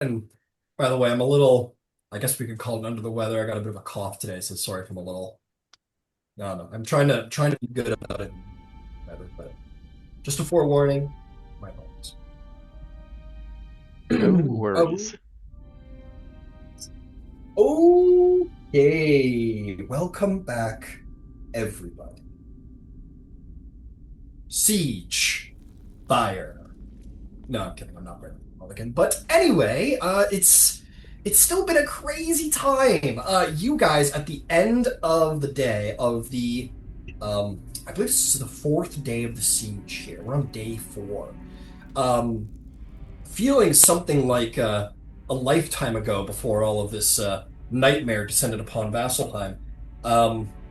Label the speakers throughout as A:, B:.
A: And by the way, I'm a little, I guess we could call it under the weather. I got a bit of a cough today, so sorry if I'm a little, no. I'm trying to be good about it better, but just a forewarning, my apologies.
B: No
A: Oh,
B: worries.
A: okay. Welcome back, everybody. Siege, fire. No, I'm kidding. I'm not very Republican. But anyway, it's still been a crazy time. You guys at the end of the day of the I believe this is the fourth day of the siege here. We're on day four. Um, Feeling something like a lifetime ago before all of this nightmare descended upon Vasselheim.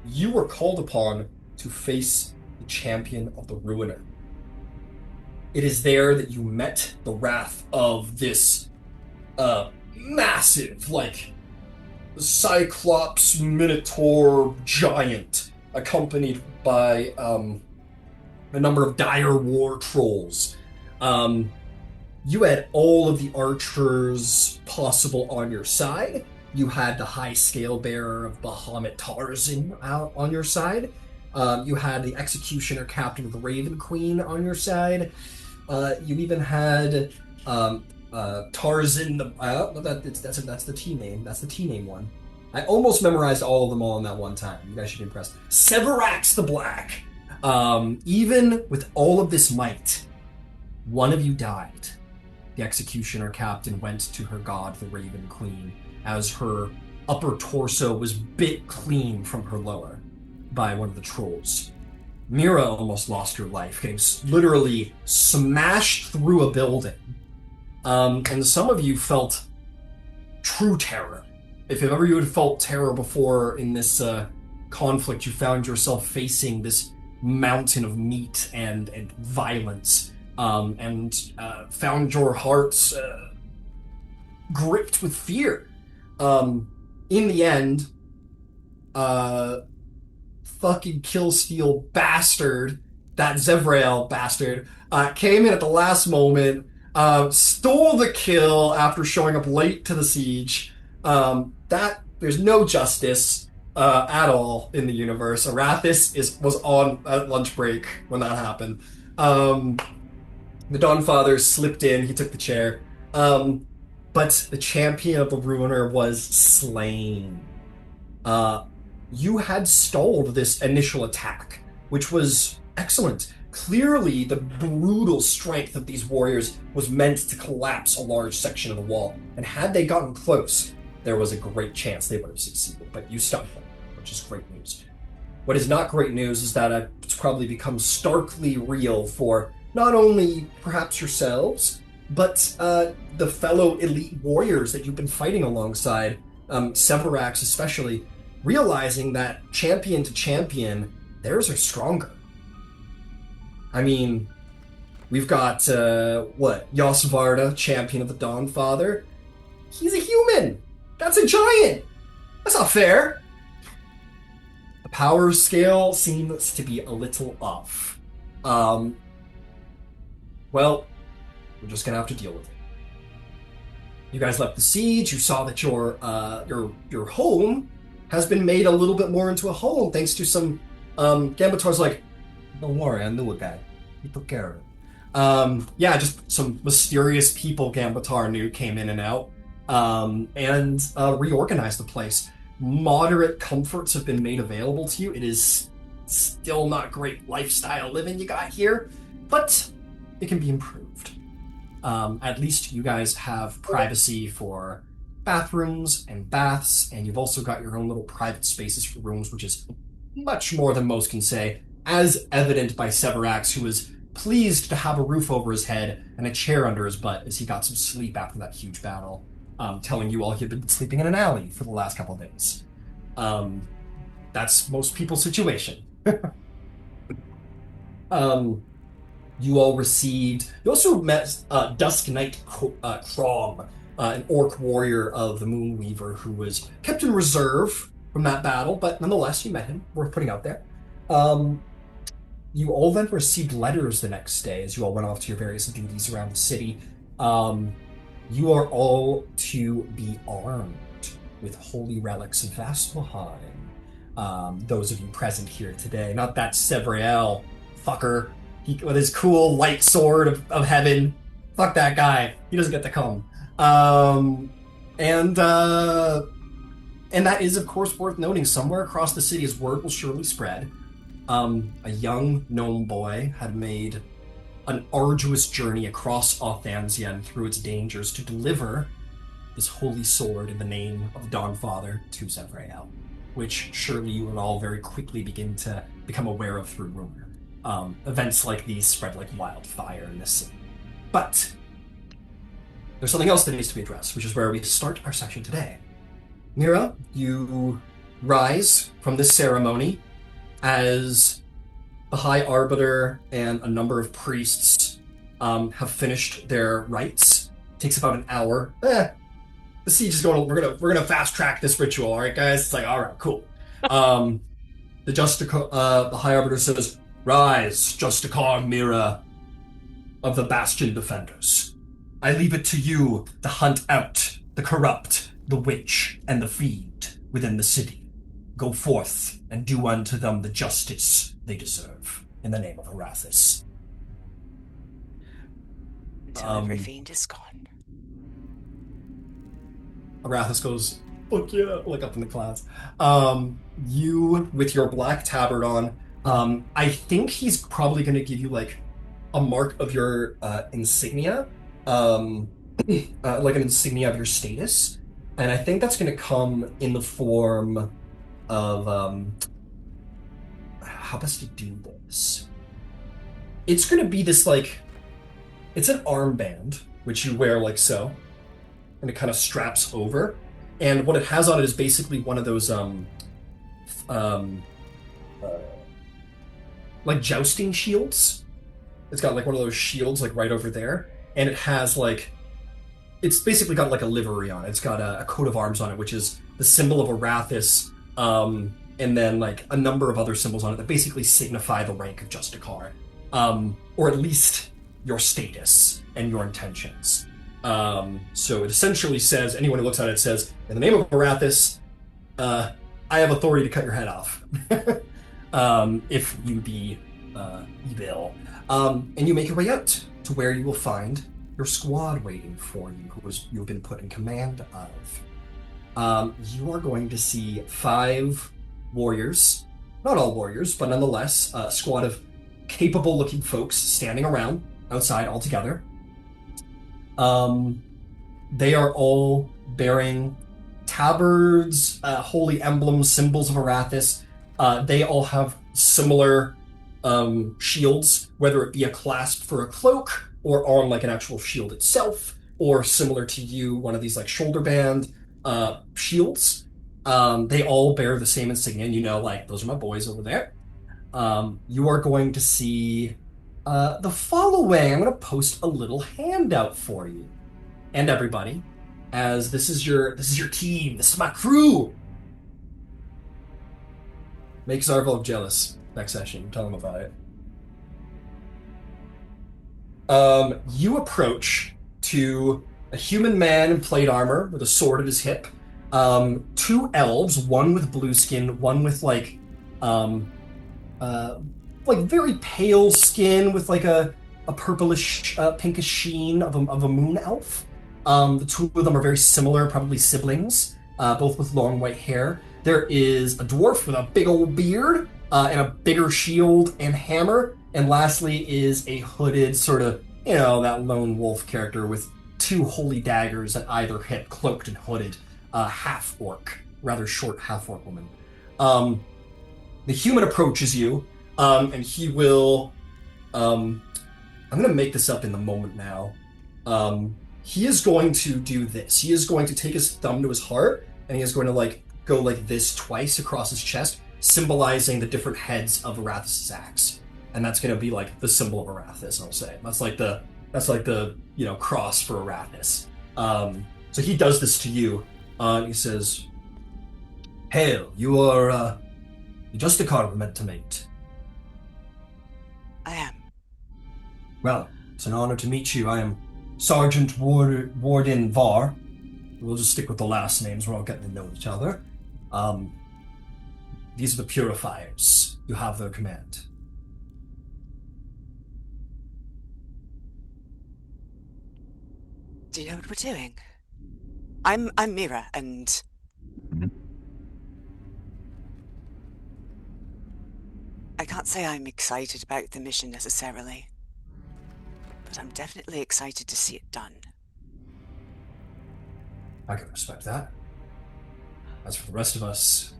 A: You were called upon to face the champion of the Ruiner. It is there that you met the wrath of this massive, like, Cyclops Minotaur giant, accompanied by a number of dire war trolls. Um, you had all of the archers possible on your side. You had the high scale bearer of Bahamut Tarzan out on your side. You had the executioner captain of the Raven Queen on your side. You even had Tarzan. That's the T name. That's the T name one. I almost memorized all of them all in that one time. You guys should be impressed. Severax the Black. Even with all of this might, one of you died. The executioner captain went to her god, the Raven Queen, as her upper torso was bit clean from her lower by one of the trolls. Mira almost lost her life, getting literally smashed through a building. And some of you felt true terror. If ever you had felt terror before in this conflict, you found yourself facing this mountain of meat and violence, and found your hearts gripped with fear. In the end, uh, fucking Killsteel bastard, that Zevrael bastard, came in at the last moment, stole the kill after showing up late to the siege. That there's no justice at all in the universe. Arathis was on at lunch break when that happened. Um, the Dawnfather slipped in. He took the chair. But the champion of the Ruiner was slain. Uh, you had stalled this initial attack, which was excellent. Clearly, the brutal strength of these warriors was meant to collapse a large section of the wall, and had they gotten close, there was a great chance they would have succeeded, but you stopped them, which is great news. What is not great news is that it's probably become starkly real for not only perhaps yourselves, but the fellow elite warriors that you've been fighting alongside, Severax especially, realizing that champion to champion, theirs are stronger. I mean, we've got, Yosvarda, champion of the Dawnfather. He's a human! That's a giant! That's not fair! The power scale seems to be a little off. Um, well, we're just gonna have to deal with it. You guys left the siege. You saw that your home has been made a little bit more into a home thanks to some Gambator's like, don't worry, I knew a guy. He took care of it. Yeah, just some mysterious people Gambatar knew came in and out, and reorganized the place. Moderate comforts have been made available to you. It is still not great lifestyle living you got here, but it can be improved. At least you guys have privacy for bathrooms and baths, and you've also got your own little private spaces for rooms, which is much more than most can say, as evident by Severax, who was pleased to have a roof over his head and a chair under his butt as he got some sleep after that huge battle, telling you all he had been sleeping in an alley for the last couple of days. Um, that's most people's situation. um, you all received. You also met Dusk Knight Crom, an orc warrior of the Moonweaver, who was kept in reserve from that battle, but nonetheless, you met him. Worth putting out there. Um, you all then received letters the next day as you all went off to your various duties around the city. Um, You are all to be armed with holy relics of Vasselheim. Those of you present here today, not that Sevriel fucker, he with his cool light sword of heaven. Fuck that guy. He doesn't get to come. Um, and uh, and that is, of course, worth noting. Somewhere across the city, as word will surely spread, a young gnome boy had made an arduous journey across Othanzian through its dangers to deliver this holy sword in the name of the Dawnfather to Zevrael, which surely you will all very quickly begin to become aware of through rumor. Events like these spread like wildfire in this city. But there's something else that needs to be addressed, which is where we start our session today. Mira, you rise from this ceremony as the High Arbiter and a number of priests have finished their rites. It takes about an hour. The siege is going. We're gonna fast track this ritual. All right, guys. It's like all right, cool. Um, the High Arbiter says, "Rise, Justicar Mira of the Bastion Defenders. I leave it to you to hunt out the corrupt, the witch, and the fiend within the city. Go forth and do unto them the justice they deserve, in the name of Arathis."
B: Until every fiend is gone.
A: Arathis goes, "Fuck yeah," like up in the clouds. You with your black tabard on. I think he's probably going to give you like a mark of your insignia, like an insignia of your status, and I think that's going to come in the form of how best to do this. It's going to be this like it's an armband which you wear like so, and it kind of straps over, and what it has on it is basically one of those um uh, like jousting shields. It's got like one of those shields like right over there, and it has like it's basically got like a livery on it. It's got a coat of arms on it, which is the symbol of Arathis, and then like a number of other symbols on it that basically signify the rank of Justicar, or at least your status and your intentions. So it essentially says, anyone who looks at it says, in the name of Arathis, I have authority to cut your head off, if you be evil. And you make your way out to where you will find your squad waiting for you, you've been put in command of. You are going to see 5 warriors, not all warriors, but nonetheless, a squad of capable-looking folks standing around outside all together. They are all bearing tabards, holy emblems, symbols of Arathis. They all have similar shields, whether it be a clasp for a cloak or on like an actual shield itself, or similar to you, one of these like shoulder band shields. They all bear the same insignia, and you know, like, those are my boys over there. You are going to see the following. I'm going to post a little handout for you and everybody, as this is your team. This is my crew. Make Zarvolv jealous next session. Tell him about it. You approach to a human man in plate armor with a sword at his hip. 2 elves, one with blue skin, one with like very pale skin with like a purplish, pinkish sheen of a moon elf. The 2 of them are very similar, probably siblings, both with long white hair. There is a dwarf with a big old beard and a bigger shield and hammer. And lastly is a hooded sort of, that lone wolf character with 2 holy daggers at either hip, cloaked and hooded, half-orc, rather short half-orc woman. The human approaches you, and he will, I'm going to make this up in the moment now. He is going to do this. He is going to take his thumb to his heart, and he is going to go like this twice across his chest, symbolizing the different heads of Arathis' axe. And that's going to be like the symbol of Arathis, I'll say. That's like the cross for Arathis. So he does this to you. He says, "Hail, you are just a card we're meant to mate."
B: I am.
A: "Well, it's an honor to meet you. I am Sergeant Warden Var. We'll just stick with the last names. We're all getting to know each other. Um, these are the purifiers. You have their command.
B: Do you know what we're doing? I'm Mira, and I can't say I'm excited about the mission necessarily, but I'm definitely excited to see it done.
A: I can respect that. As for the rest of us,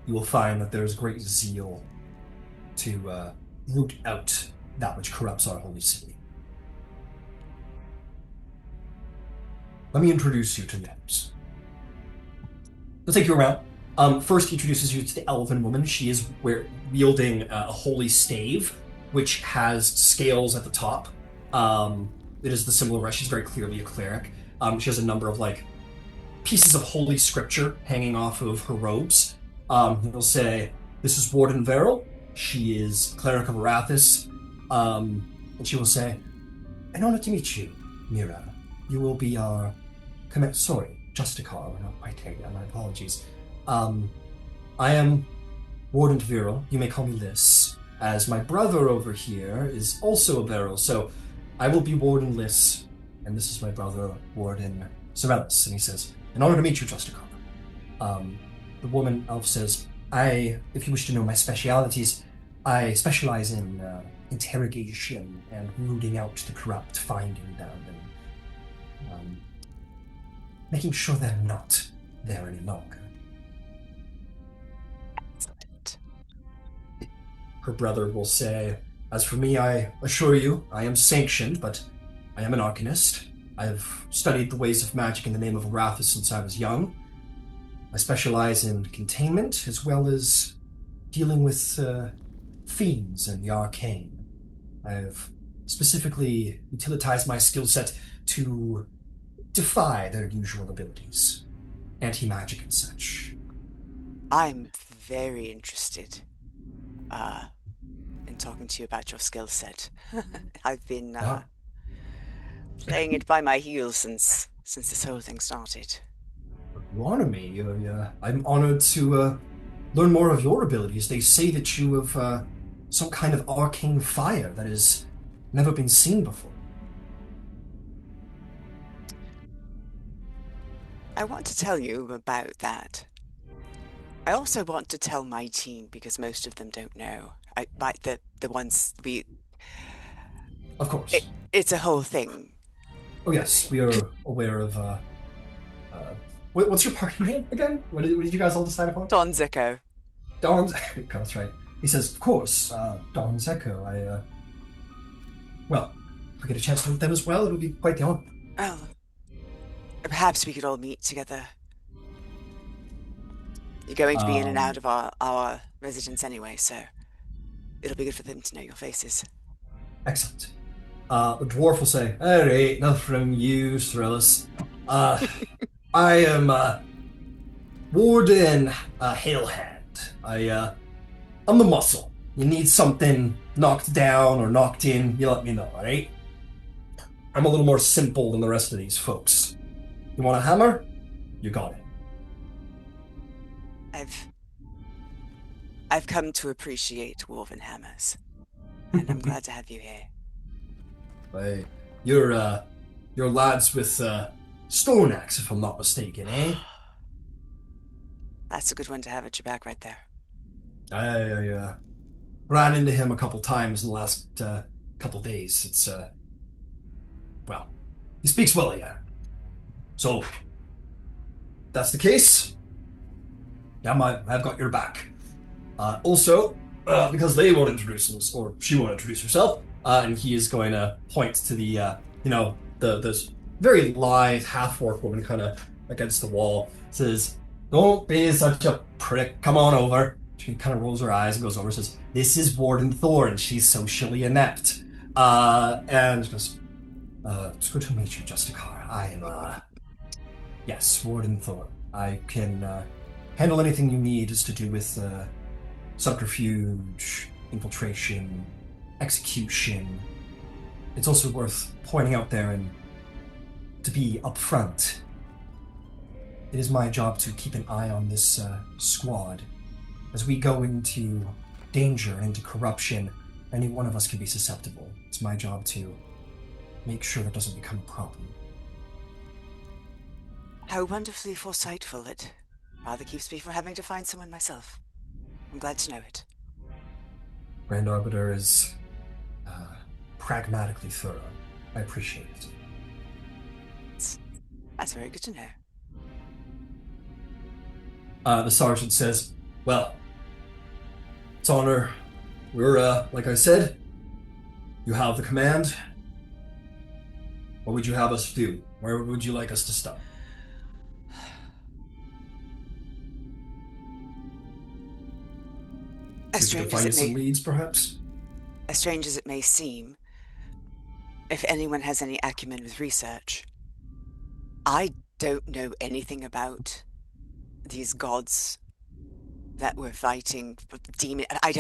A: you will find that there is great zeal to root out that which corrupts our holy city. Let me introduce you to the others. He'll take you around. First, he introduces you to the elven woman. She is wielding a holy stave, which has scales at the top. It is the symbol of rest. She's very clearly a cleric. She has a number of pieces of holy scripture hanging off of her robes. He'll say, "This is Warden Veril. She is cleric of Arathis." And she will say, "An honor to meet you, Mira. You will be our sorry, Justicar. We're not quite there yet. My apologies. I am Warden Veril. You may call me Liss, as my brother over here is also a Veril. So I will be Warden Liss, and this is my brother, Warden Sorellis." And he says, "An honor to meet you, Justicar." The woman elf says, if you wish to know my specialities, I specialize in interrogation and rooting out the corrupt, finding them, and making sure they're not there any longer.
B: Excellent.
A: Her brother will say, "As for me, I assure you, I am sanctioned, but I am an arcanist. I have studied the ways of magic in the name of Arathis since I was young. I specialize in containment as well as dealing with fiends and the arcane. I have specifically utilized my skill set to defy their usual abilities, anti-magic and such."
B: I'm very interested in talking to you about your skill set. I've been
A: Ah,
B: playing it by my heels since this whole thing started.
A: you honor me. I'm honored to learn more of your abilities. They say that you have some kind of arcane fire that has never been seen before.
B: I want to tell you about that. I also want to tell my team because most of them don't know. Like the ones
A: Of course.
B: it's a whole thing.
A: Oh yes, we are aware of. What's your party name again? What did you guys all decide upon?
B: Don Zico.
A: Dawn's Echo. That's right. He says, "Of course, Dawn's Echo. Well, if we get a chance to meet them as well, it would be quite the honor."
B: Well, perhaps we could all meet together. You're going to be in and out of our residence anyway, so it'll be good for them to know your faces.
A: Excellent. The dwarf will say, "All right, enough from you, Thrillus. I am Warden Hailhand. I'm the muscle. You need something knocked down or knocked in, you let me know, all right? I'm a little more simple than the rest of these folks. You want a hammer? You got it."
B: I've come to appreciate dwarven hammers, and I'm glad to have you here.
A: Hey, you're lads with stone axe, if I'm not mistaken, eh?
B: That's a good one to have at your back right there.
A: I ran into him a couple times in the last couple days. It's well, he speaks well, yeah. So, that's the case. Yeah, I've got your back. Also, because they won't introduce themselves, or she won't introduce herself, and he is going to point to the this very lithe half-orc woman kind of against the wall. Says, "Don't be such a prick. Come on over." She kind of rolls her eyes and goes over and says, "This is Warden Thorn. She's socially inept." And she goes, "It's good to meet you, Justicar. I am, yes, Warden Thorn. I can handle anything you need as to do with subterfuge, infiltration, execution. It's also worth pointing out there in to be upfront, it is my job to keep an eye on this squad. As we go into danger and into corruption, any one of us can be susceptible. It's my job to make sure that doesn't become a problem.
B: How wonderfully foresightful it rather keeps me from having to find someone myself. I'm glad to know it.
A: Grand Arbiter is uh, pragmatically thorough. I appreciate it.
B: It's, that's very good to know.
A: The sergeant says, "Well, it's honor. We're, like I said, you have the command. What would you have us do? Where would you like us to stop?
B: As
A: We could
B: strange as
A: find you
B: it
A: some
B: may,
A: leads, perhaps?
B: as strange as it may seem, if anyone has any acumen with research, I don't know anything about these gods that were fighting demon. I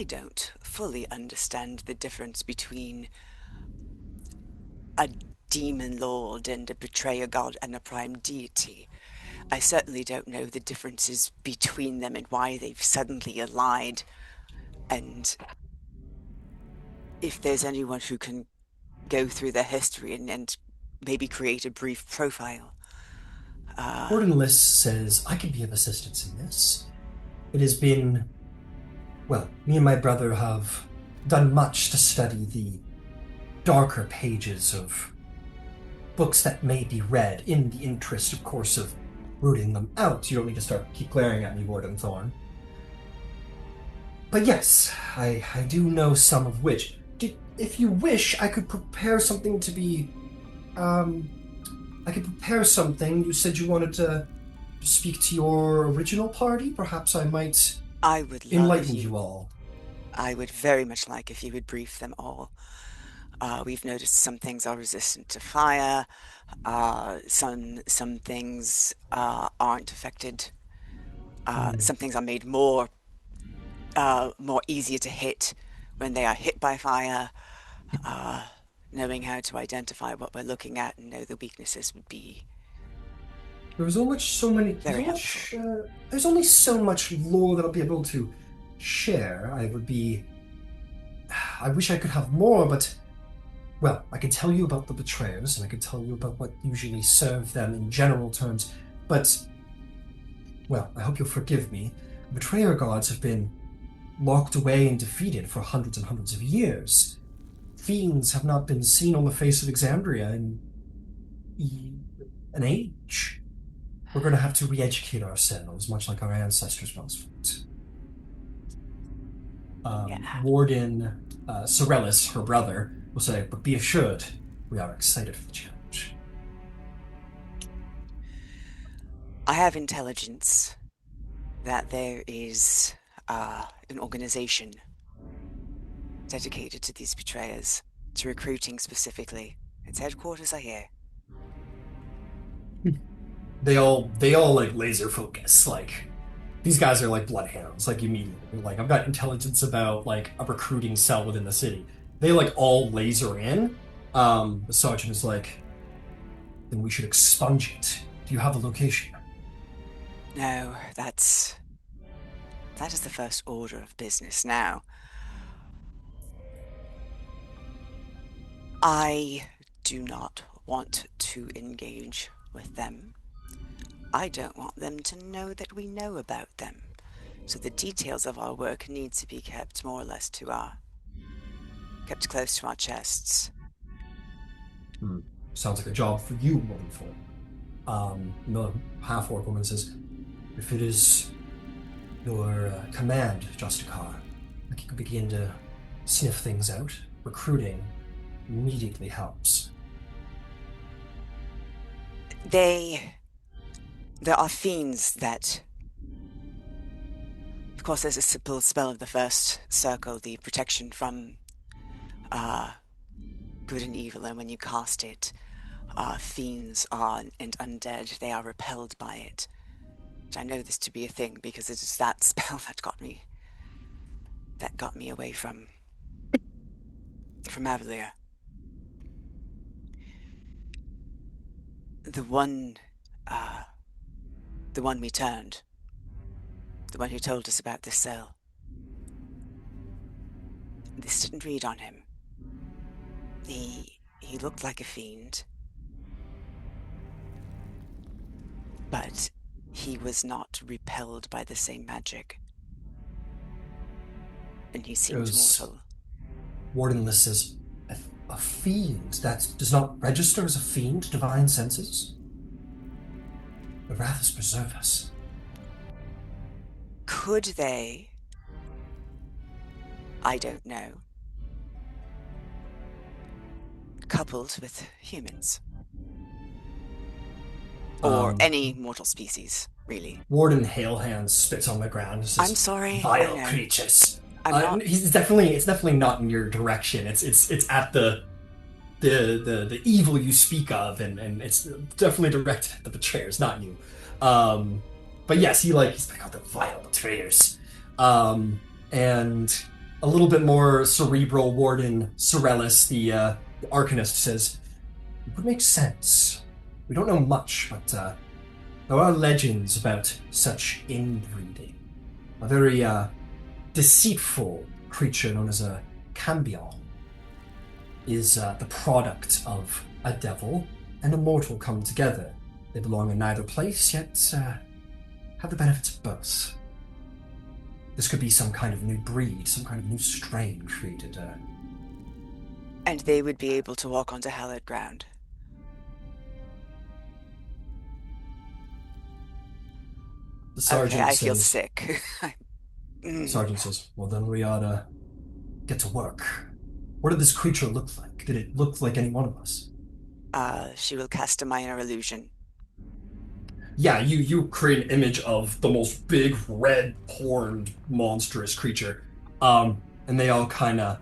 B: don't fully understand the difference between a demon lord and a betrayer god and a prime deity. I certainly don't know the differences between them and why they've suddenly allied, and if there's anyone who can go through their history and maybe create a brief profile. Uh,
A: Gordon List says, I can be of assistance in this. It has been, well, me and my brother have done much to study the darker pages of books that may be read in the interest, of course, of rooting them out. You don't need to keep glaring at me, Warden Thorn. But yes, I do know some of which. If you wish, I could prepare something to be, um, I could prepare something. You said you wanted to speak to your original party. Perhaps I might
B: I would love if
A: enlighten
B: you.
A: you all.
B: I would very much like if you would brief them all. We've noticed some things are resistant to fire. Some things aren't affected.
A: Hmm.
B: Some things are made more easier to hit when they are hit by fire. Uh, Knowing how to identify what we're looking at and know the weaknesses would be
A: There's only so many.
B: very helpful.
A: There's only so much lore that I'll be able to share. I would be. I wish I could have more, but well, I could tell you about the betrayers, and I could tell you about what usually served them in general terms. But well, I hope you'll forgive me. Betrayer gods have been locked away and defeated for hundreds and hundreds of years. Fiends have not been seen on the face of Exandria in an age. We're going to have to re-educate ourselves, much like our ancestors once fought.
B: Yeah.
A: Warden Sorellis, her brother, will say, but be assured, we are excited for the challenge.
B: I have intelligence that there is an organization dedicated to these betrayers, to recruiting specifically. Its headquarters are here.
A: They all like laser focus. Like these guys are like bloodhounds. Like immediately, like I've got intelligence about like a recruiting cell within the city. They like all laser in. The sergeant is like, then we should expunge it. Do you have a location?
B: No, that is the first order of business now. I do not want to engage with them. I don't want them to know that we know about them. So the details of our work need to be kept more or less kept close to our chests.
A: Hmm. Sounds like a job for you, Wonderful. The half-orc woman says, if it is your command, Justicar, like you can begin to sniff things out. Recruiting immediately helps.
B: They, there are fiends that, of course, there's a simple spell of the first circle, the protection from uh, good and evil, and when you cast it, fiends are and undead, they are repelled by it. Which I know this to be a thing because it is that spell that got me away from Avalir. The one, uh, the one we turned. The one who told us about this cell. This didn't read on him. He looked like a fiend, but he was not repelled by the same magic. And he seemed
A: Goes,
B: mortal.
A: Warden List says, a fiend that does not register as a fiend, divine senses? The Wraths preserve us.
B: Could they? I don't know. Coupled with humans. Or any mortal species, really.
A: Warden Hailhands spits on the ground and
B: I'm
A: says,
B: sorry, I
A: "Vile
B: know.
A: creatures."
B: I'm not.
A: It's definitely not in your direction. It's at the evil you speak of, and it's definitely directed at the betrayers, not you. But yes, he's like, oh, the vile betrayers. And a little bit more cerebral Warden Sorellis, the Arcanist, says, it would make sense. We don't know much, but there are legends about such inbreeding. A very deceitful creature known as a cambion is the product of a devil and a mortal come together. They belong in neither place, yet have the benefits of both. This could be some kind of new breed, some kind of new strain created.
B: And they would be able to walk onto hallowed ground.
A: The
B: Okay,
A: sergeant
B: I feel
A: says,
B: sick.
A: Sergeant says, well, then we ought to get to work. What did this creature look like? Did it look like any one of us?
B: She will cast a minor illusion.
A: Yeah, you create an image of the most big, red-horned, monstrous creature. And they all kind of...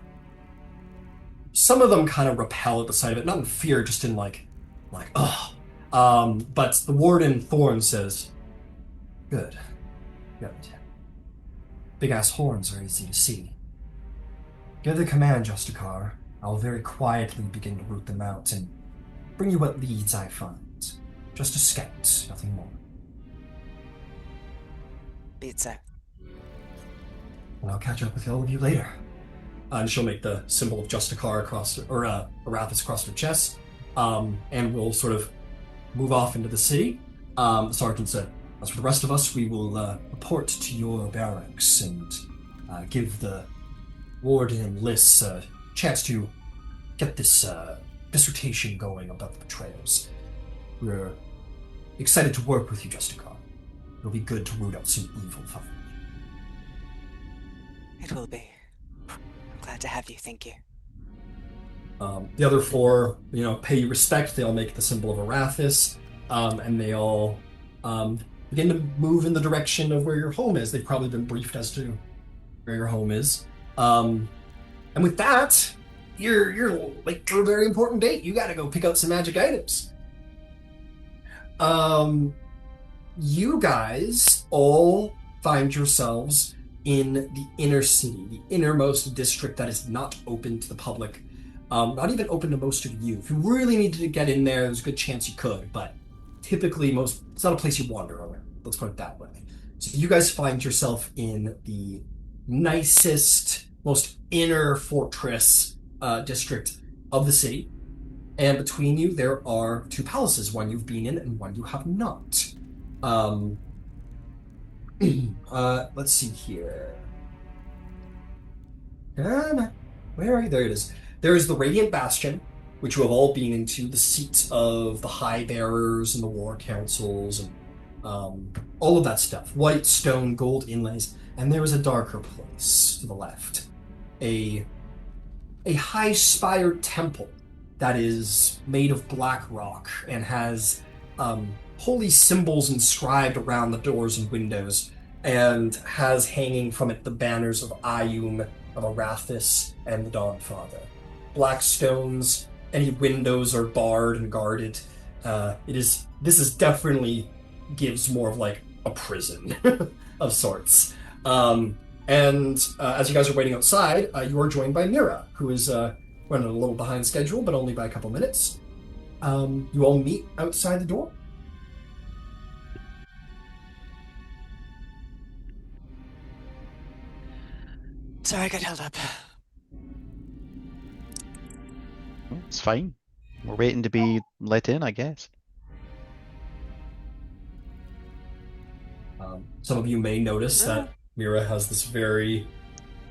A: Some of them kind of repel at the sight of it, not in fear, just in ugh. But the Warden Thorn says, good. Good. Big-ass horns are easy to see. Give the command, Justicar. I'll very quietly begin to root them out and bring you what leads I find. Just a scout, nothing more.
B: Be it so.
A: And I'll catch up with all of you later. And she'll make the symbol of Justicar across, or Arathis across her chest, and we'll sort of move off into the city. The sergeant said, as for the rest of us, we will report to your barracks and give the warden Liss a chance to get this dissertation going about the betrayals. We're excited to work with you, Justicar. It'll be good to root out some evil finally.
B: It will be. I'm glad to have you, thank you.
A: The other four, pay you respect. They all make the symbol of Arathis, and they all begin to move in the direction of where your home is. They've probably been briefed as to where your home is. And with that, you're like for a very important date. You got to go pick out some magic items. You guys all find yourselves in the inner city, the innermost district that is not open to the public, not even open to most of you. If you really needed to get in there, there's a good chance you could, but typically it's not a place you wander around. Let's put it that way. So you guys find yourself in the nicest, most inner fortress district of the city. And between you, there are two palaces, one you've been in and one you have not. Let's see here. Where are you? There it is. There is the Radiant Bastion, which you have all been into, the seat of the High Bearers and the War Councils and all of that stuff. White stone, gold inlays. And there is a darker place to the left. A high-spired temple that is made of black rock and has holy symbols inscribed around the doors and windows, and has hanging from it the banners of Ayum, of Arathis, and the Dawnfather. Black stones, any windows are barred and guarded. This is definitely gives more of like a prison of sorts. And as you guys are waiting outside, you are joined by Mira, who is running a little behind schedule, but only by a couple minutes. You all meet outside the door.
B: Sorry, I got held up.
C: Well, it's fine. We're waiting to be let in, I guess.
A: Some of you may notice
B: Ah,
A: that Mira has this very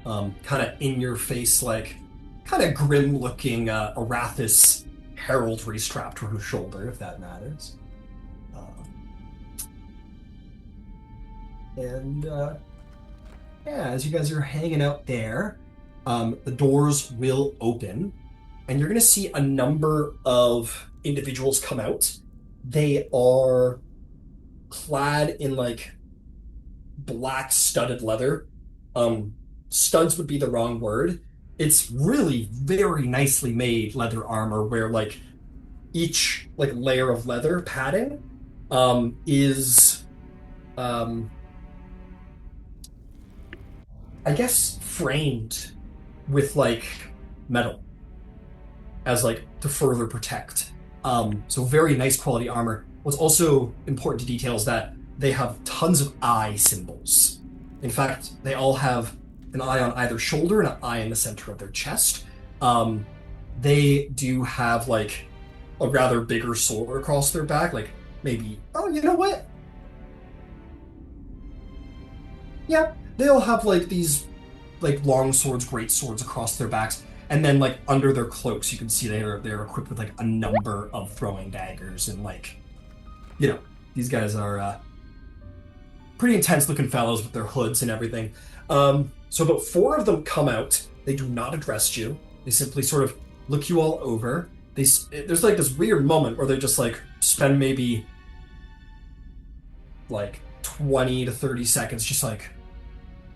A: kind of in your face, like kind of grim looking Arathis heraldry strapped to her shoulder, if that matters. And yeah, as you guys are hanging out there, the doors will open, and you're going to see a number of individuals come out. They are clad in like black studded leather. Um, Studs would be the wrong word. It's really very nicely made leather armor where like each like layer of leather padding is um I guess framed with like metal as like to further protect. So very nice quality armor. What's also important to detail is that they have tons of eye symbols. In fact, they all have an eye on either shoulder and an eye in the center of their chest. Um, they do have like a rather bigger sword across their back, like maybe, oh, you know what? Yeah, they'll have like these like long swords, great swords across their backs, and then like under their cloaks, you can see they're equipped with like a number of throwing daggers and like you know these guys are pretty intense looking fellows with their hoods and everything. So about four of them come out. They do not address you. They simply sort of look you all over. There's like this weird moment where they just like spend maybe like 20 to 30 seconds just like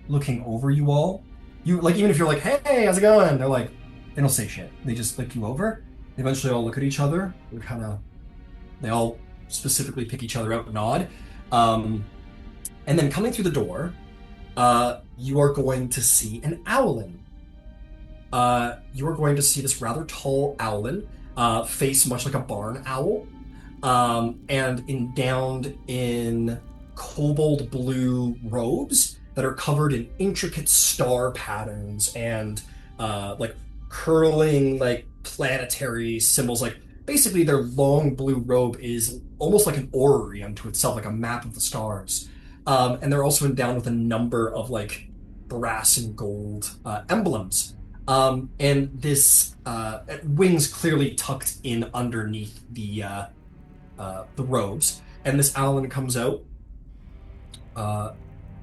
A: looking over you all. You like even if you're like, hey, how's it going? They're like, they don't say shit. They just look you over. They eventually all look at each other. They all specifically pick each other out and nod. Um, and then coming through the door, you are going to see an owlin. You are going to see this rather tall owlin, face much like a barn owl, and endowed in cobalt blue robes that are covered in intricate star patterns and like curling like planetary symbols. Like basically, their long blue robe is almost like an orrery unto itself, like a map of the stars. And they're also endowed with a number of like brass and gold emblems. And this wings clearly tucked in underneath the robes. And this Alan comes out uh,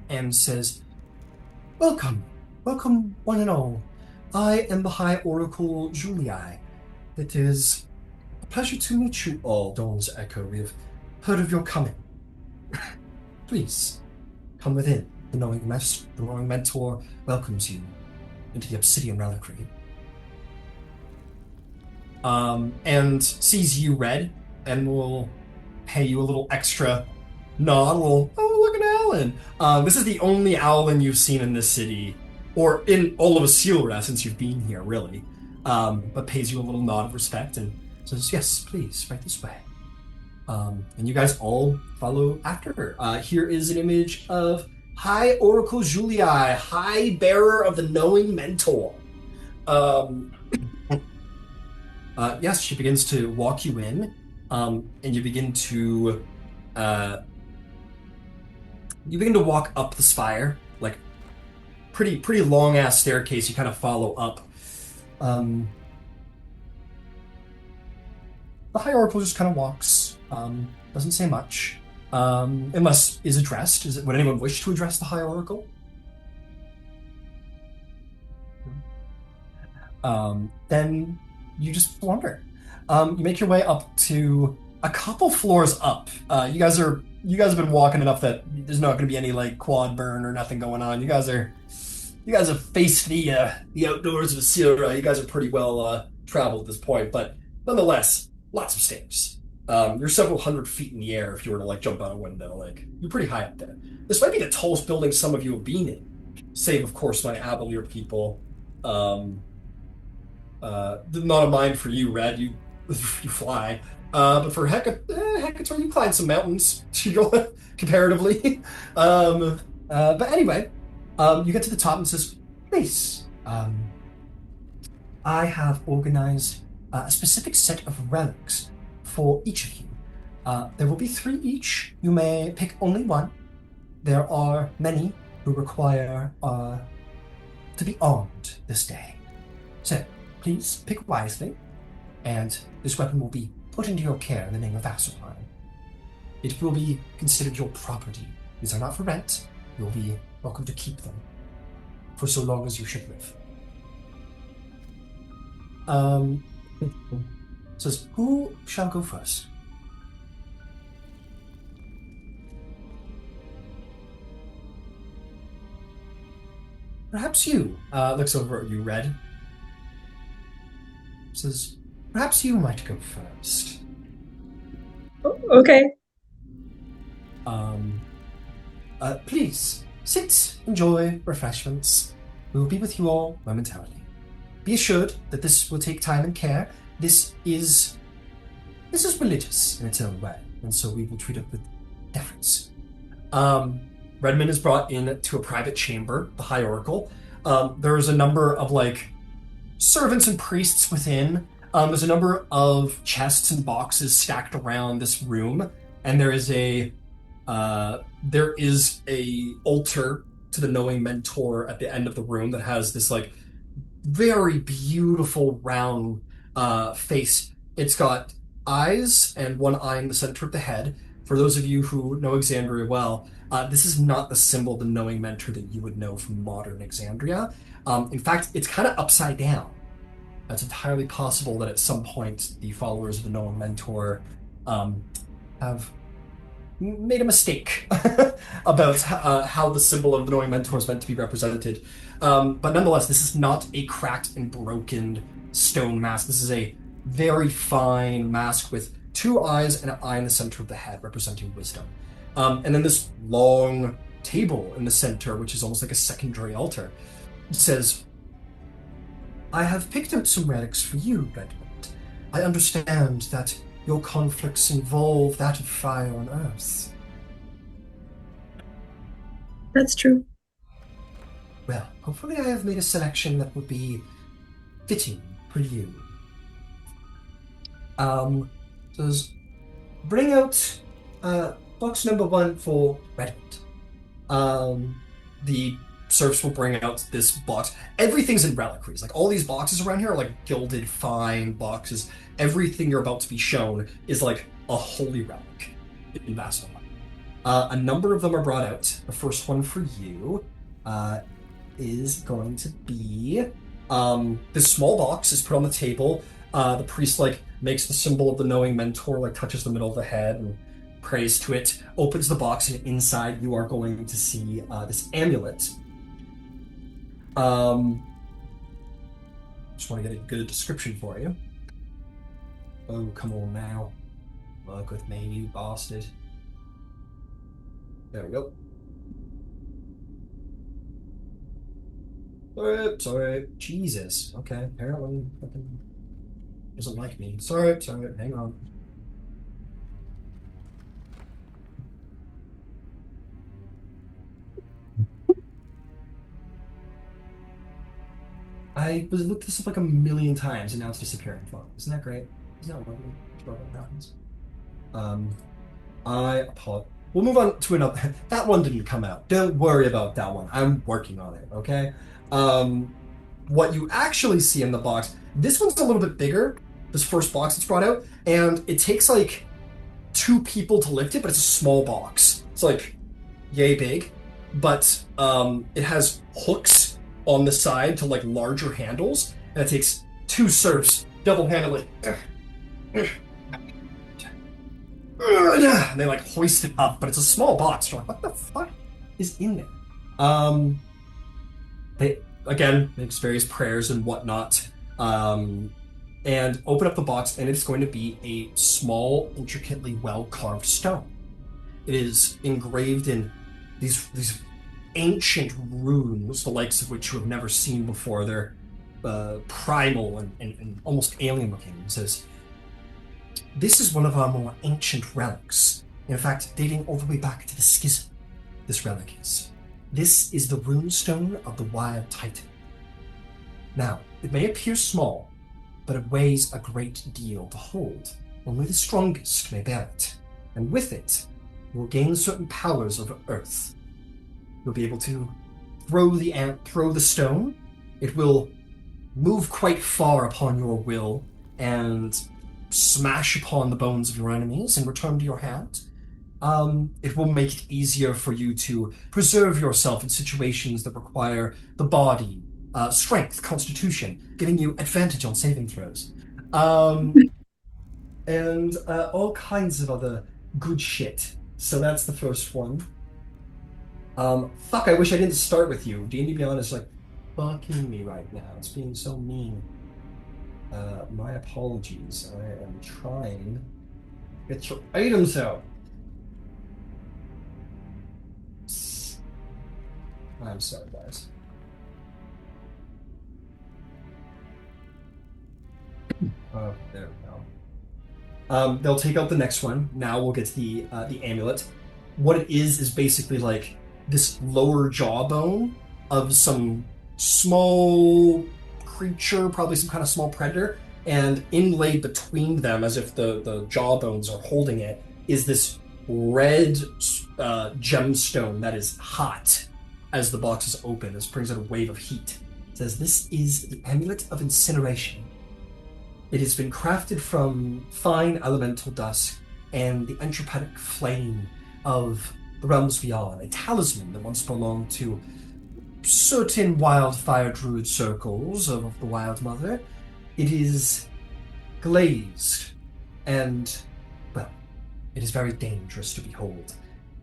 A: and says, "Welcome, welcome, one and all. I am the High Oracle Julii. It is a pleasure to meet you all, Dawn's Echo. We have heard of your coming. Please come within. The knowing mentor welcomes you into the Obsidian Reliquary." And sees you, Red, and will pay you a little extra nod. A little, oh, look at Alan. This is the only Owlin you've seen in this city, or in all of Asilra since you've been here, really. But pays you a little nod of respect and says, "Yes, please, right this way." And you guys all follow after her. Here is an image of High Oracle Julii, High Bearer of the Knowing Mentor. Um, yes, she begins to walk you in, and uh, you begin to walk up the spire, like pretty long ass staircase. You kind of follow up. Um, the High Oracle just kind of walks, doesn't say much, unless is addressed. Would anyone wish to address the High Oracle? Then you just wander. You make your way up to a couple floors up. You guys have been walking enough that there's not going to be any like quad burn or nothing going on. You guys have faced the outdoors of Asira. You guys are pretty well traveled at this point, but nonetheless, lots of stairs. You're several hundred feet in the air if you were to like jump out a window. Like you're pretty high up there. This might be the tallest building some of you have been in, save of course my Avalir people. Not a mind for you, Red. You you fly. But for Hecator, you climbed some mountains, comparatively. But anyway, you get to the top and says, "Please, I have organized a specific set of relics for each of you. There will be three each. You may pick only one. There are many who require to be armed this day. So please pick wisely, and this weapon will be put into your care in the name of Vasselheim. It will be considered your property. These are not for rent. You'll be welcome to keep them for so long as you should live." Um, says, "Who shall go first?" "Perhaps you." Looks over at you, Red. Says, "Perhaps you might go first."
D: Okay.
A: Um, Please sit, enjoy refreshments. We will be with you all momentarily. Be assured that this will take time and care. This is religious in its own way, and so we will treat it with deference. Redmond is brought in to a private chamber, the High Oracle. There's a number of servants and priests within. There's a number of chests and boxes stacked around this room, and there is a altar to the knowing mentor at the end of the room that has this very beautiful round face. It's got eyes and one eye in the center of the head. For those of you who know Exandria well, this is not the symbol of the knowing mentor that you would know from modern Exandria. In fact, it's kind of upside down. It's entirely possible that at some point the followers of the knowing mentor have made a mistake about how the symbol of the knowing mentor is meant to be represented. But nonetheless, this is not a cracked and broken stone mask. This is a very fine mask with two eyes and an eye in the center of the head, representing wisdom. And then this long table in the center, which is almost like a secondary altar. It says, "I have picked out some relics for you, Redmond. I understand that your conflicts involve that of fire on earth."
D: That's true.
A: "Well, hopefully I have made a selection that would be fitting for you." Says, "Bring out box number one for Redmond." The serfs will bring out this box. Everything's in reliquaries. All these boxes around here are gilded, fine boxes. Everything you're about to be shown is a holy relic in Vasselheim. A number of them are brought out. The first one for you is going to be this small box is put on the table. The priest makes the symbol of the knowing mentor, touches the middle of the head and prays to it, opens the box, and inside you are going to see this amulet. Just want to get a good description for you. Oh, come on now. Work with me, you bastard. There we go. Sorry. Jesus. Okay, apparently fucking doesn't like me. Sorry, hang on. I was looked this up a million times and now it's disappearing. Isn't that great? Isn't that lovely? What happens? I apologize. We'll move on to another. That one didn't come out. Don't worry about that one. I'm working on it, okay? What you actually see in the box, this one's a little bit bigger, this first box that's brought out, and it takes two people to lift it, but it's a small box. It's yay big, but it has hooks on the side to larger handles, and it takes two serfs double-handedly. And they hoist it up, but it's a small box. You're what the fuck is in there? They again makes various prayers and whatnot, and open up the box, and it's going to be a small, intricately well-carved stone. It is engraved in these ancient runes, the likes of which you have never seen before. They're primal and almost alien-looking. It says, This is one of our more ancient relics. In fact, dating all the way back to the Schism, this relic is. This is the runestone of the Wild Titan. Now, it may appear small, but it weighs a great deal to hold. Only the strongest may bear it. And with it, you will gain certain powers over Earth. You'll be able to throw the stone. It will move quite far upon your will and smash upon the bones of your enemies and return to your hand. It will make it easier for you to preserve yourself in situations that require the body, strength, constitution, giving you advantage on saving throws. Um, and all kinds of other good shit. So that's the first one. Fuck, I wish I didn't start with you. D&D Beyond is like fucking me right now. It's being so mean. My apologies. I am trying to get your items out. I'm sorry, guys. Oh, there we go. They'll take out the next one. Now we'll get to the amulet. What it is basically like this lower jawbone of some small creature, probably some kind of small predator, and inlaid between them, as if the jawbones are holding it, is this red gemstone that is hot as the box is open. This brings out a wave of heat. It says, "This is the amulet of incineration. It has been crafted from fine elemental dust and the entropenic flame of the realms beyond, a talisman that once belonged to certain wildfire druid circles of the Wild Mother. It is glazed and, well, it is very dangerous to behold.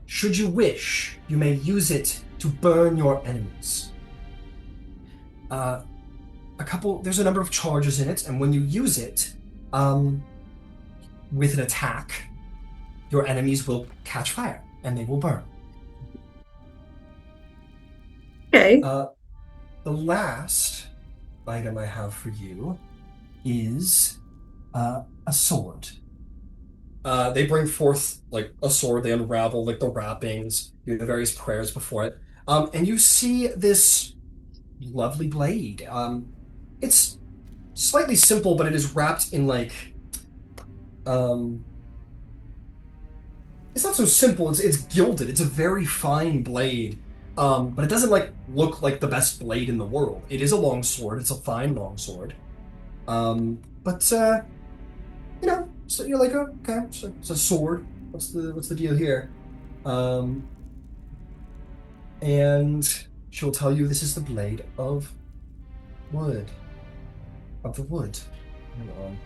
A: Should you wish, you may use it to burn your enemies. There's a number of charges in it, and when you use it, with an attack, your enemies will catch fire, and they will burn.
D: Okay.
A: The last item I have for you is a sword. They bring forth like a sword. They unravel like the wrappings, do the various prayers before it, and you see this lovely blade. It's slightly simple, but it is wrapped in like, it's not so simple. It's gilded. It's a very fine blade, but it doesn't like look like the best blade in the world. It is a long sword. It's a fine long sword, but you know, so you're like, oh, okay, so it's a sword. What's the deal here? And she'll tell you this is the blade of wood. Of the wood. Hang on.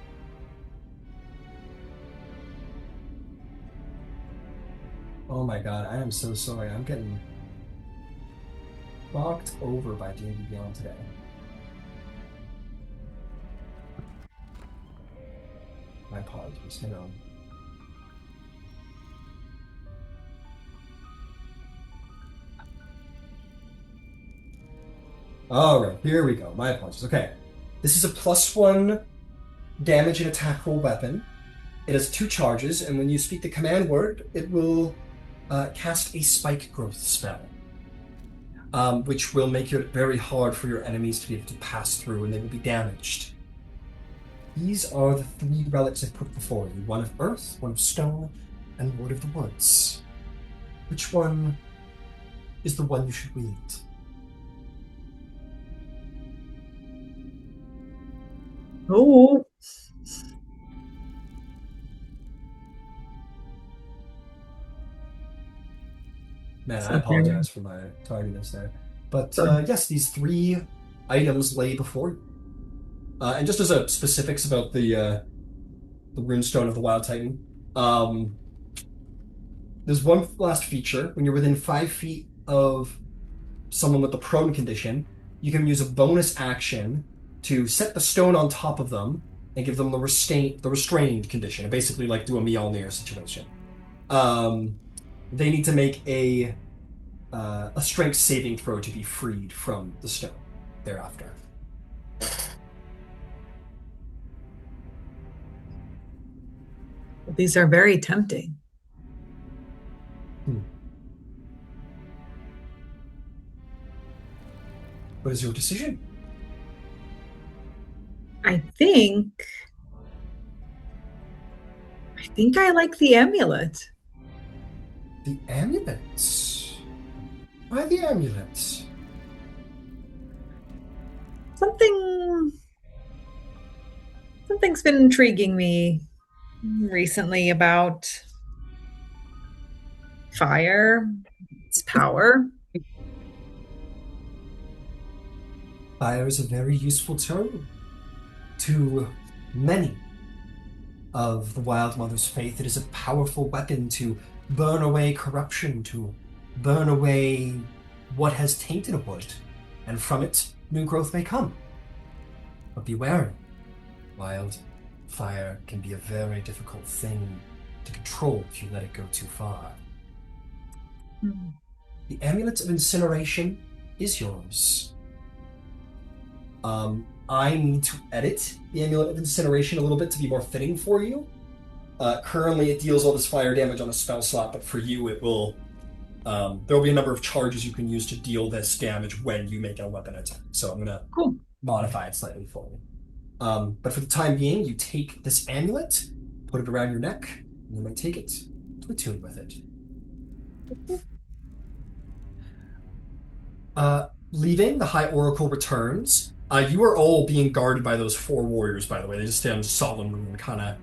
A: Oh my god, I am so sorry. I'm getting knocked over by D&D Beyond today. My apologies, hang on. Alright, here we go. My apologies. Okay. This is a +1 damage and attack roll weapon. It has 2 charges, and when you speak the command word, it will cast a spike growth spell, which will make it very hard for your enemies to be able to pass through, and they will be damaged. These are the 3 relics I put before you. One of earth, one of stone, and one of the woods. Which one is the one you should wield?
D: Oh.
A: Man, I apologize for my tardiness there. But yes, these 3 items lay before you. And just as a specifics about the runestone of the Wild Titan, there's one last feature. When you're within 5 feet of someone with the prone condition, you can use a bonus action to set the stone on top of them and give them the restrained condition, and basically like do a Mjolnir situation. They need to make a strength saving throw to be freed from the stone thereafter.
D: these are very tempting.
A: Hmm. What is your decision?
D: I think I think I like the amulet.
A: The amulets. Why the amulets?
D: Something something's been intriguing me recently about fire, its power.
A: Fire is a very useful tool to many of the Wild Mother's faith. It is a powerful weapon to burn away corruption, to burn away what has tainted a wood, and from it, new growth may come. But be wary. Wild fire can be a very difficult thing to control if you let it go too far.
D: Hmm.
A: The Amulet of Incineration is yours. I need to edit the Amulet of Incineration a little bit to be more fitting for you. Currently, it deals all this fire damage on a spell slot, but for you, it will. There will be a number of charges you can use to deal this damage when you make a weapon attack. So I'm gonna
D: Cool.
A: modify it slightly for you. But for the time being, you take this amulet, put it around your neck, and you might take it to attune with it. Leaving, the High Oracle returns. You are all being guarded by those 4 warriors, by the way. They just stand solemnly and kind of.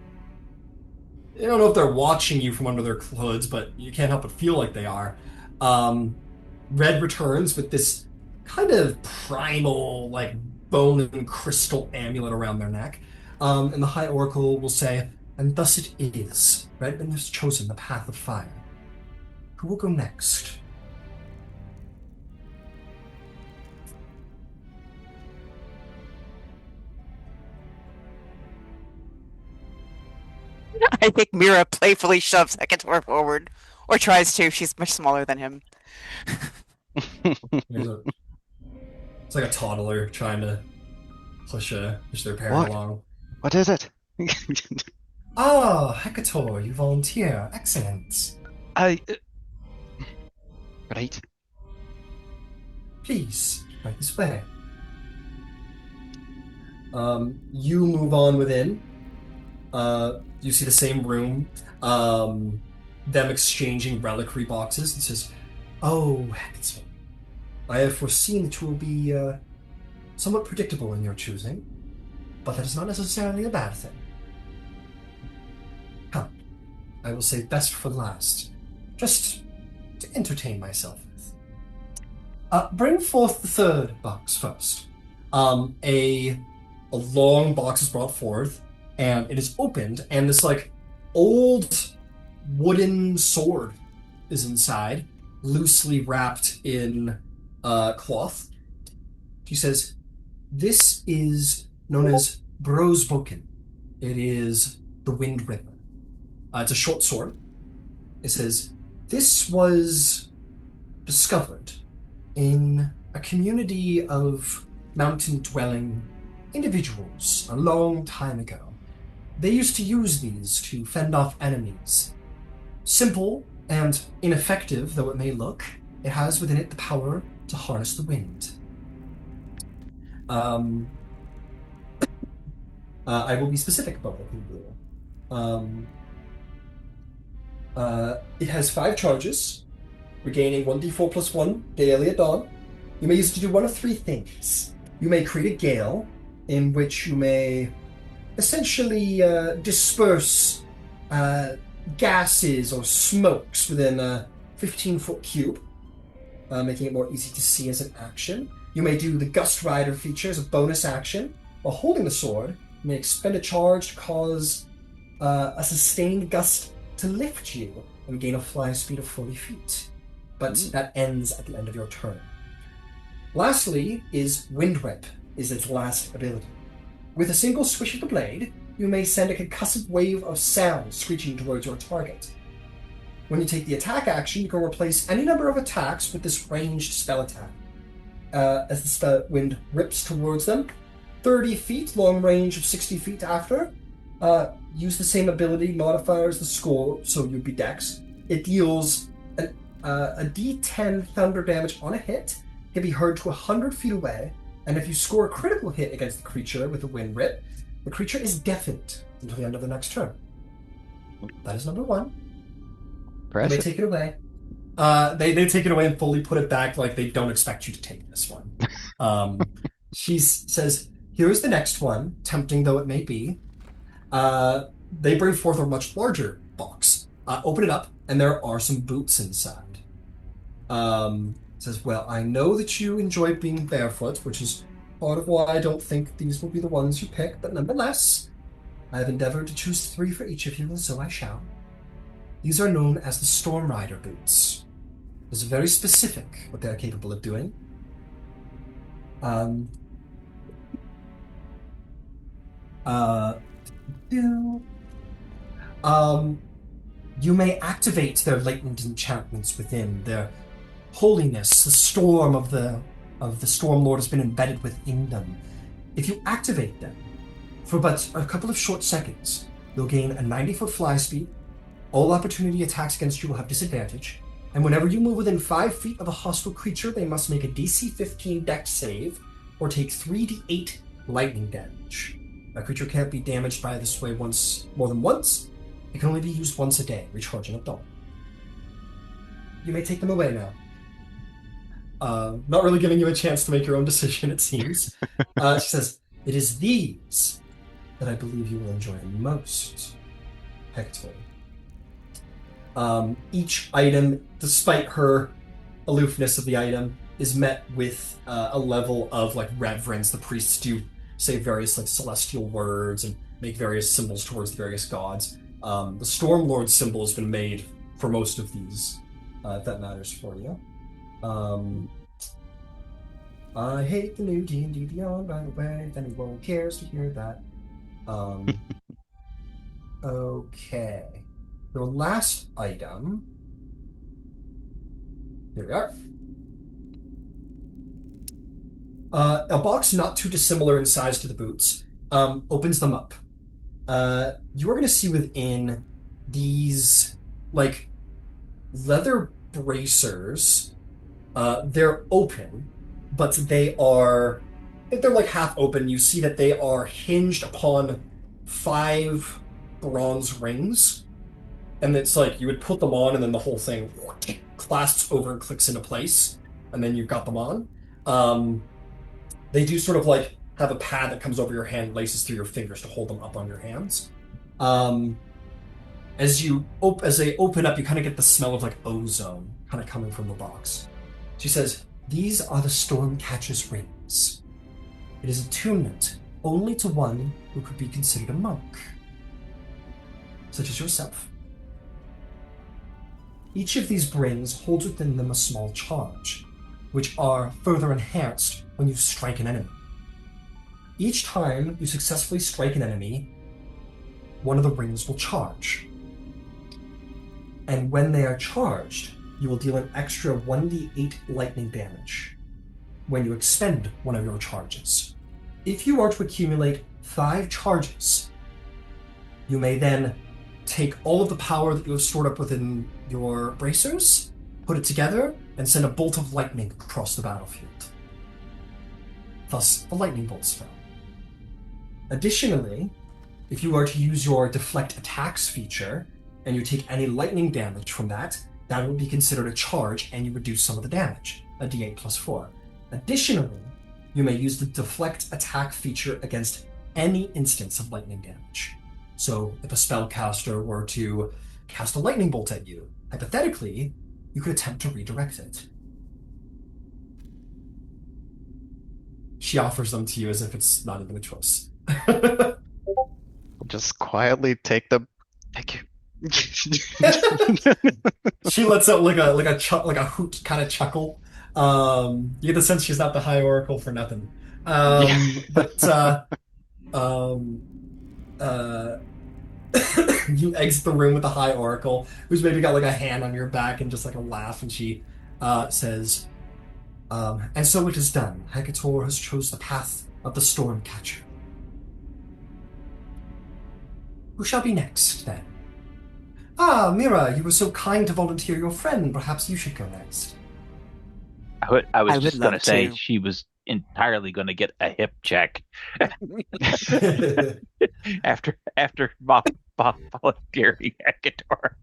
A: I don't know if they're watching you from under their hoods, but you can't help but feel like they are. Red returns with this kind of primal, like bone and crystal amulet around their neck. And the High Oracle will say, "And thus it is. Redman has chosen the path of fire. Who will go next?"
B: I think Mira playfully shoves Hekator forward, or tries to. She's much smaller than him.
A: It's like a toddler trying to push their parent
C: What?
A: along.
C: What is it?
A: Ah, Hecator, you volunteer. Excellent.
C: I. Right.
A: Please, right this way. You move on within. You see the same room. Them exchanging reliquary boxes. It says, "Oh, Hecator, I have foreseen that you will be somewhat predictable in your choosing, but that is not necessarily a bad thing. Come, I will save best for last, just to entertain myself with. Bring forth the 3rd box first." A long box is brought forth, and it is opened, and this like old wooden sword is inside, loosely wrapped in cloth. She says, "This is known as Brosboken. It is the Wind River. It's a short sword." It says, "This was discovered in a community of mountain-dwelling individuals a long time ago. They used to use these to fend off enemies. Simple and ineffective though it may look, it has within it the power to harness the wind. I will be specific about what we do. It has 5 charges, regaining 1d4 plus 1 daily at dawn. You may use it to do one of 3 things. You may create a gale, in which you may essentially disperse gases or smokes within a 15-foot cube, making it more easy to see as an action. You may do the Gust Rider feature as a bonus action. While holding the sword, you may expend a charge to cause a sustained gust to lift you and gain a fly speed of 40 feet. But that ends at the end of your turn. Lastly is Wind Whip, is its last ability. With a single swish of the blade, you may send a concussive wave of sound screeching towards your target. When you take the attack action, you can replace any number of attacks with this ranged spell attack. As the wind rips towards them, 30 feet, long range of 60 feet after, Use the same ability modifier as the score, so you'd be Dex. It deals a D10 thunder damage on a hit, can be heard to 100 feet away, and if you score a critical hit against the creature with a wind writ, the creature is deafened until the end of the next turn. That is number one. You may
C: Impressive.
A: take it away. They take it away and fully put it back like they don't expect you to take this one. She says, here is the next one, tempting though it may be. They bring forth a much larger box. Open it up, and there are some boots inside. Says, well, I know that you enjoy being barefoot, which is part of why I don't think these will be the ones you pick, but nonetheless, I have endeavored to choose 3 for each of you, and so I shall. These are known as the Storm Rider boots. It's very specific what they're capable of doing. Um, uh, um, you may activate their latent enchantments within. Their holiness, the storm of the Storm Lord has been embedded within them. If you activate them for but a couple of short seconds, you'll gain a 90-foot fly speed. All opportunity attacks against you will have disadvantage, and whenever you move within 5 feet of a hostile creature, they must make a DC 15 Dex save or take 3d8 lightning damage. A creature can't be damaged by this way more than once. It can only be used once a day, recharging at dawn. You may take them away now. Not really giving you a chance to make your own decision, it seems. She says, it is these that I believe you will enjoy the most, Hector. Each item, despite her aloofness of the item, is met with a level of like reverence. The priests do say various like celestial words and make various symbols towards the various gods. The Stormlord symbol has been made for most of these, if that matters for you. I hate the new D&D Beyond, by the way, if anyone cares to hear that. Okay. The last item. Here we are. A box not too dissimilar in size to the boots. Opens them up. You are going to see within these, like, leather bracers. They're open, but they're like half open. You see that they are hinged upon 5 bronze rings. And it's like you would put them on, and then the whole thing clasps over and clicks into place, and then you've got them on. They do sort of like have a pad that comes over your hand, laces through your fingers to hold them up on your hands. As they open up, you kind of get the smell of like ozone kind of coming from the box. She says, "These are the Stormcatcher's rings. It is attunement only to one who could be considered a monk, such as yourself. Each of these rings holds within them a small charge, which are further enhanced when you strike an enemy. Each time you successfully strike an enemy, one of the rings will charge. And when they are charged, you will deal an extra 1d8 lightning damage when you expend one of your charges. If you are to accumulate 5 charges, you may then take all of the power that you have stored up within your bracers, put it together, and send a bolt of lightning across the battlefield. Thus, the lightning bolts fell. Additionally, if you are to use your deflect attacks feature, and you take any lightning damage from that, that would be considered a charge, and you reduce some of the damage, a d8 plus 4. Additionally, you may use the deflect attack feature against any instance of lightning damage. So if a spellcaster were to cast a lightning bolt at you, hypothetically, you could attempt to redirect it. She offers them to you as if it's not even a choice.
C: Just quietly take them. Thank you.
A: She lets out like a hoot kind of chuckle. You get the sense she's not the High Oracle for nothing.
C: Yeah.
A: But you exit the room with the High Oracle, who's maybe got like a hand on your back and just like a laugh, and she says, and so it is done. Hector has chose the path of the Stormcatcher. Who shall be next, then? Ah, Mira, you were so kind to volunteer your friend. Perhaps you should go next.
E: I was
B: I would
E: just gonna
B: love
E: say
B: to.
E: she was entirely gonna get a hip check after volunteering at guitar.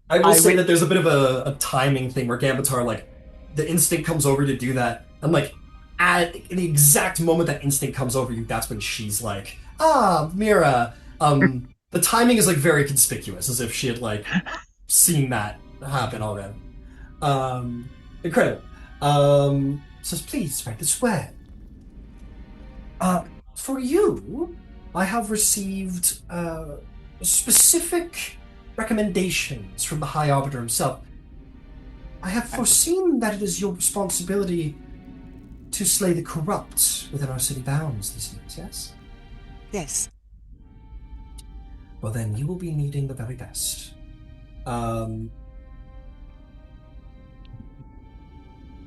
A: I will
B: I
A: say
B: would.
A: that there's a bit of a timing thing where Gambitar, like, the instinct comes over to do that, and like, at the exact moment that instinct comes over you, that's when she's like, "Ah, Mira." The timing is like very conspicuous, as if she had like seen that happen already. Incredible. Says, please, right this way. Uh, for you, I have received specific recommendations from the High Arbiter himself. I have foreseen that it is your responsibility to slay the corrupt within our city bounds these years, yes?
B: Yes.
A: Well, then you will be needing the very best.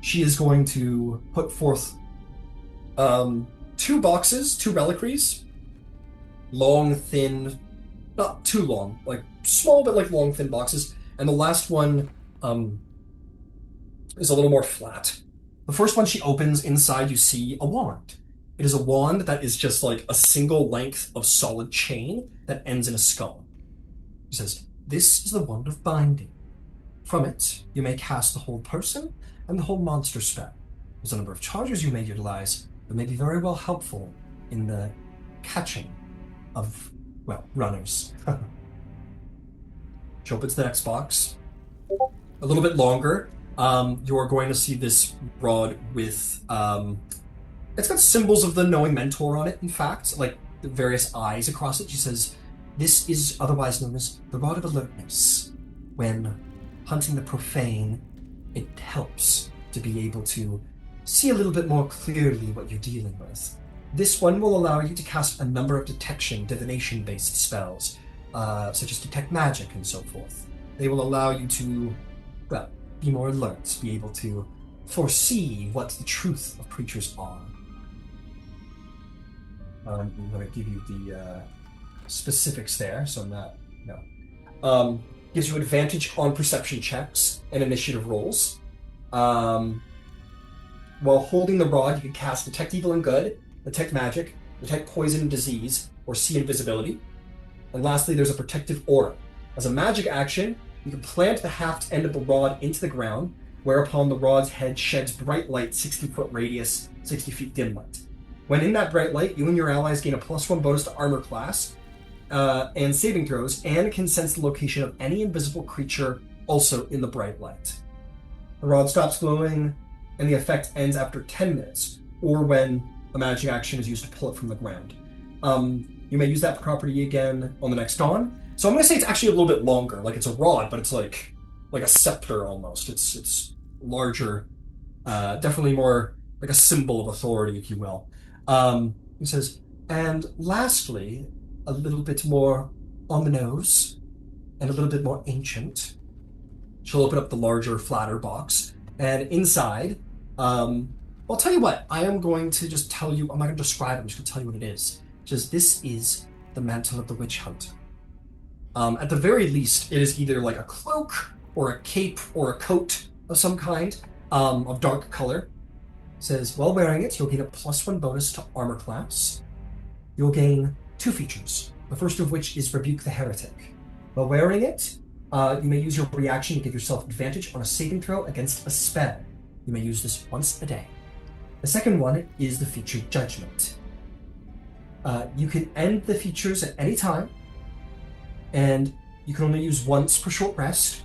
A: She is going to put forth two boxes, two reliquaries. Long, thin, not too long, like small but like long, thin boxes. And the last one is a little more flat. The first one she opens, inside you see a wand. It is a wand that is just like a single length of solid chain that ends in a skull. She says, "This is the wand of binding. From it, you may cast the whole person and the whole monster spell. There's a number of charges you may utilize that may be very well helpful in the catching of, well, runners." She opens the next box. A little bit longer. You're going to see this rod with, it's got symbols of the knowing mentor on it, in fact, like the various eyes across it. She says, "This is otherwise known as the rod of alertness. When hunting the profane, it helps to be able to see a little bit more clearly what you're dealing with. This one will allow you to cast a number of detection, divination-based spells, such as detect magic and so forth. They will allow you to, well, be more alert, be able to foresee what the truth of creatures are." I'm going to give you the specifics there, so I'm not, no. Gives you advantage on perception checks and initiative rolls. While holding the rod, you can cast Detect Evil and Good, Detect Magic, Detect Poison and Disease, or See Invisibility. And lastly, there's a Protective Aura. As a magic action, you can plant the haft end of the rod into the ground, whereupon the rod's head sheds bright light, 60-foot radius, 60 feet dim light. When in that bright light, you and your allies gain a +1 bonus to armor class and saving throws, and can sense the location of any invisible creature also in the bright light. The rod stops glowing, and the effect ends after 10 minutes, or when a magic action is used to pull it from the ground. You may use that property again on the next dawn. So I'm going to say it's actually a little bit longer. Like, it's a rod, but it's like a scepter almost. It's larger, definitely more like a symbol of authority, if you will. He says, and lastly, a little bit more on the nose and a little bit more ancient. She'll open up the larger, flatter box, and inside, I'll tell you what, I am going to just tell you, I'm not going to describe it, I'm just going to tell you what it is. Just, this is the mantle of the witch hunter. At the very least, it is either like a cloak or a cape or a coat of some kind, of dark color. It says, while wearing it, you'll gain a +1 bonus to armor class. You'll gain 2 features, the first of which is Rebuke the Heretic. While wearing it, you may use your reaction to give yourself advantage on a saving throw against a spell. You may use this once a day. The second one is the feature Judgment. You can end the features at any time, and you can only use once per short rest.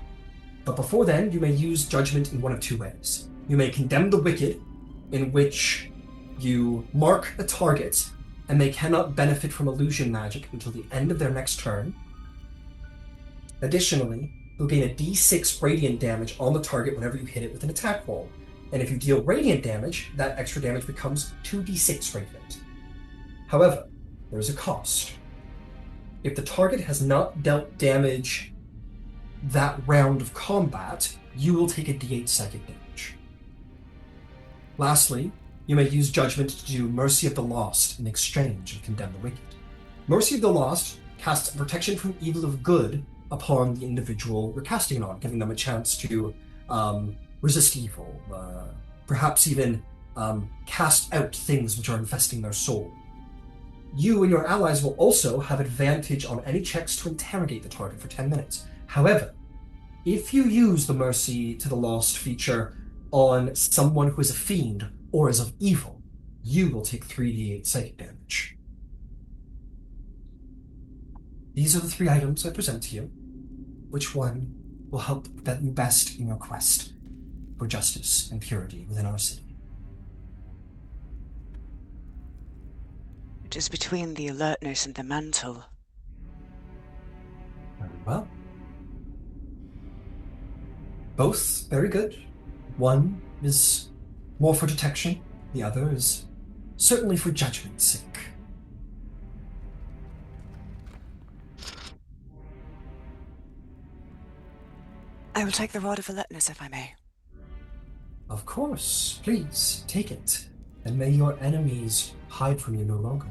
A: But before then, you may use Judgment in one of 2 ways. You may condemn the wicked, in which you mark a target, and they cannot benefit from illusion magic until the end of their next turn. Additionally, you'll gain a d6 radiant damage on the target whenever you hit it with an attack roll. And if you deal radiant damage, that extra damage becomes 2d6 radiant. However, there is a cost. If the target has not dealt damage that round of combat, you will take a d8 psychic damage. Lastly, you may use Judgment to do Mercy of the Lost in exchange and condemn the wicked. Mercy of the Lost casts protection from evil of good upon the individual you're casting it on, giving them a chance to resist evil, perhaps even cast out things which are infesting their soul. You and your allies will also have advantage on any checks to interrogate the target for 10 minutes. However, if you use the Mercy to the Lost feature on someone who is a fiend or is of evil, you will take 3d8 psychic damage. These are the 3 items I present to you. Which one will help you best in your quest for justice and purity within our city?
B: It is between the alertness and the mantle.
A: Very well. Both very good. One is more for detection, the other is certainly for judgment's sake.
B: I will take the Rod of Alertness, if I may.
A: Of course, please, take it, and may your enemies hide from you no longer.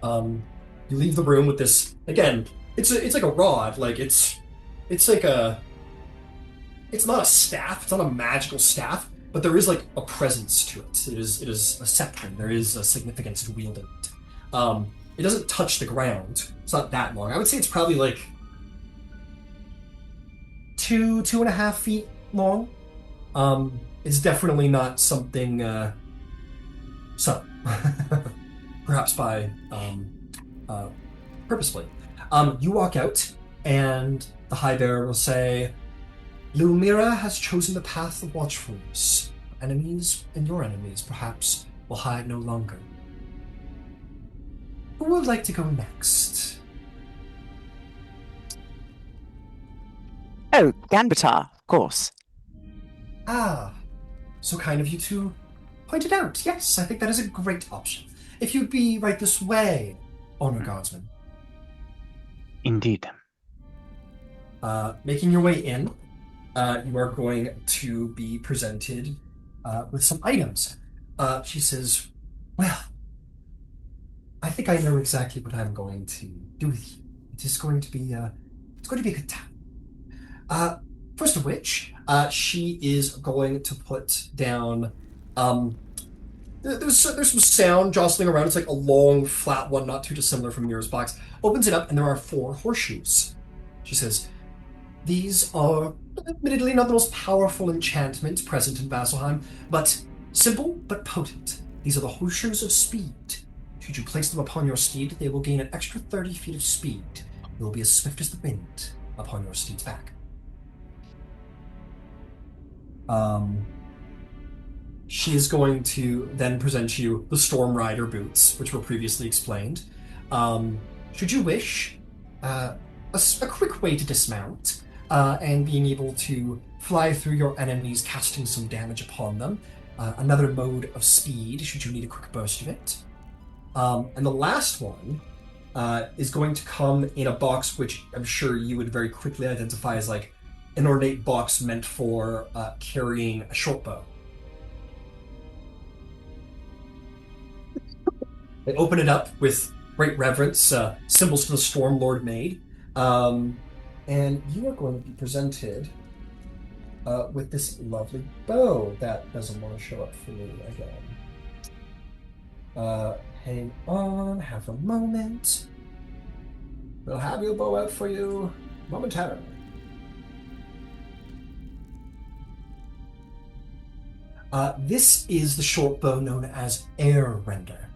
A: You leave the room with this, again, it's like a rod, like it's like it's not a staff, it's not a magical staff, but there is like a presence to it. It is a scepter, there is a significance to wielding it. It doesn't touch the ground, it's not that long. I would say it's probably like 2.5 feet long. It's definitely not something subtle. Perhaps by purposefully. You walk out, and the High Bearer will say, Lumira has chosen the path of watchfulness. Enemies and your enemies, perhaps, will hide no longer. Who would like to go next?
B: Oh, Ganbatar, of course.
A: Ah, so kind of you to point it out. Yes, I think that is a great option. If you'd be right this way, Honor Guardsman.
E: Indeed.
A: Making your way in, you are going to be presented with some items. She says, well, I think I know exactly what I'm going to do with you. It is going to be, it's going to be a good time. First of which, she is going to put down, there's some sound jostling around. It's like a long, flat one, not too dissimilar from Mira's box. Opens it up, and there are 4 horseshoes. She says, these are admittedly not the most powerful enchantments present in Vasselheim, but simple but potent. These are the horseshoes of speed. Should you place them upon your steed, they will gain an extra 30 feet of speed. They will be as swift as the wind upon your steed's back. She is going to then present you the Storm Rider boots, which were previously explained. Should you wish, a quick way to dismount, and being able to fly through your enemies, casting some damage upon them. Another mode of speed, should you need a quick burst of it. And the last one is going to come in a box which I'm sure you would very quickly identify as like an ornate box meant for carrying a short bow. They open it up with great reverence, symbols for the Storm Lord made, and you are going to be presented with this lovely bow that doesn't want to show up for me again. Hang on, have a moment. We'll have your bow out for you momentarily. This is the short bow known as Air Render.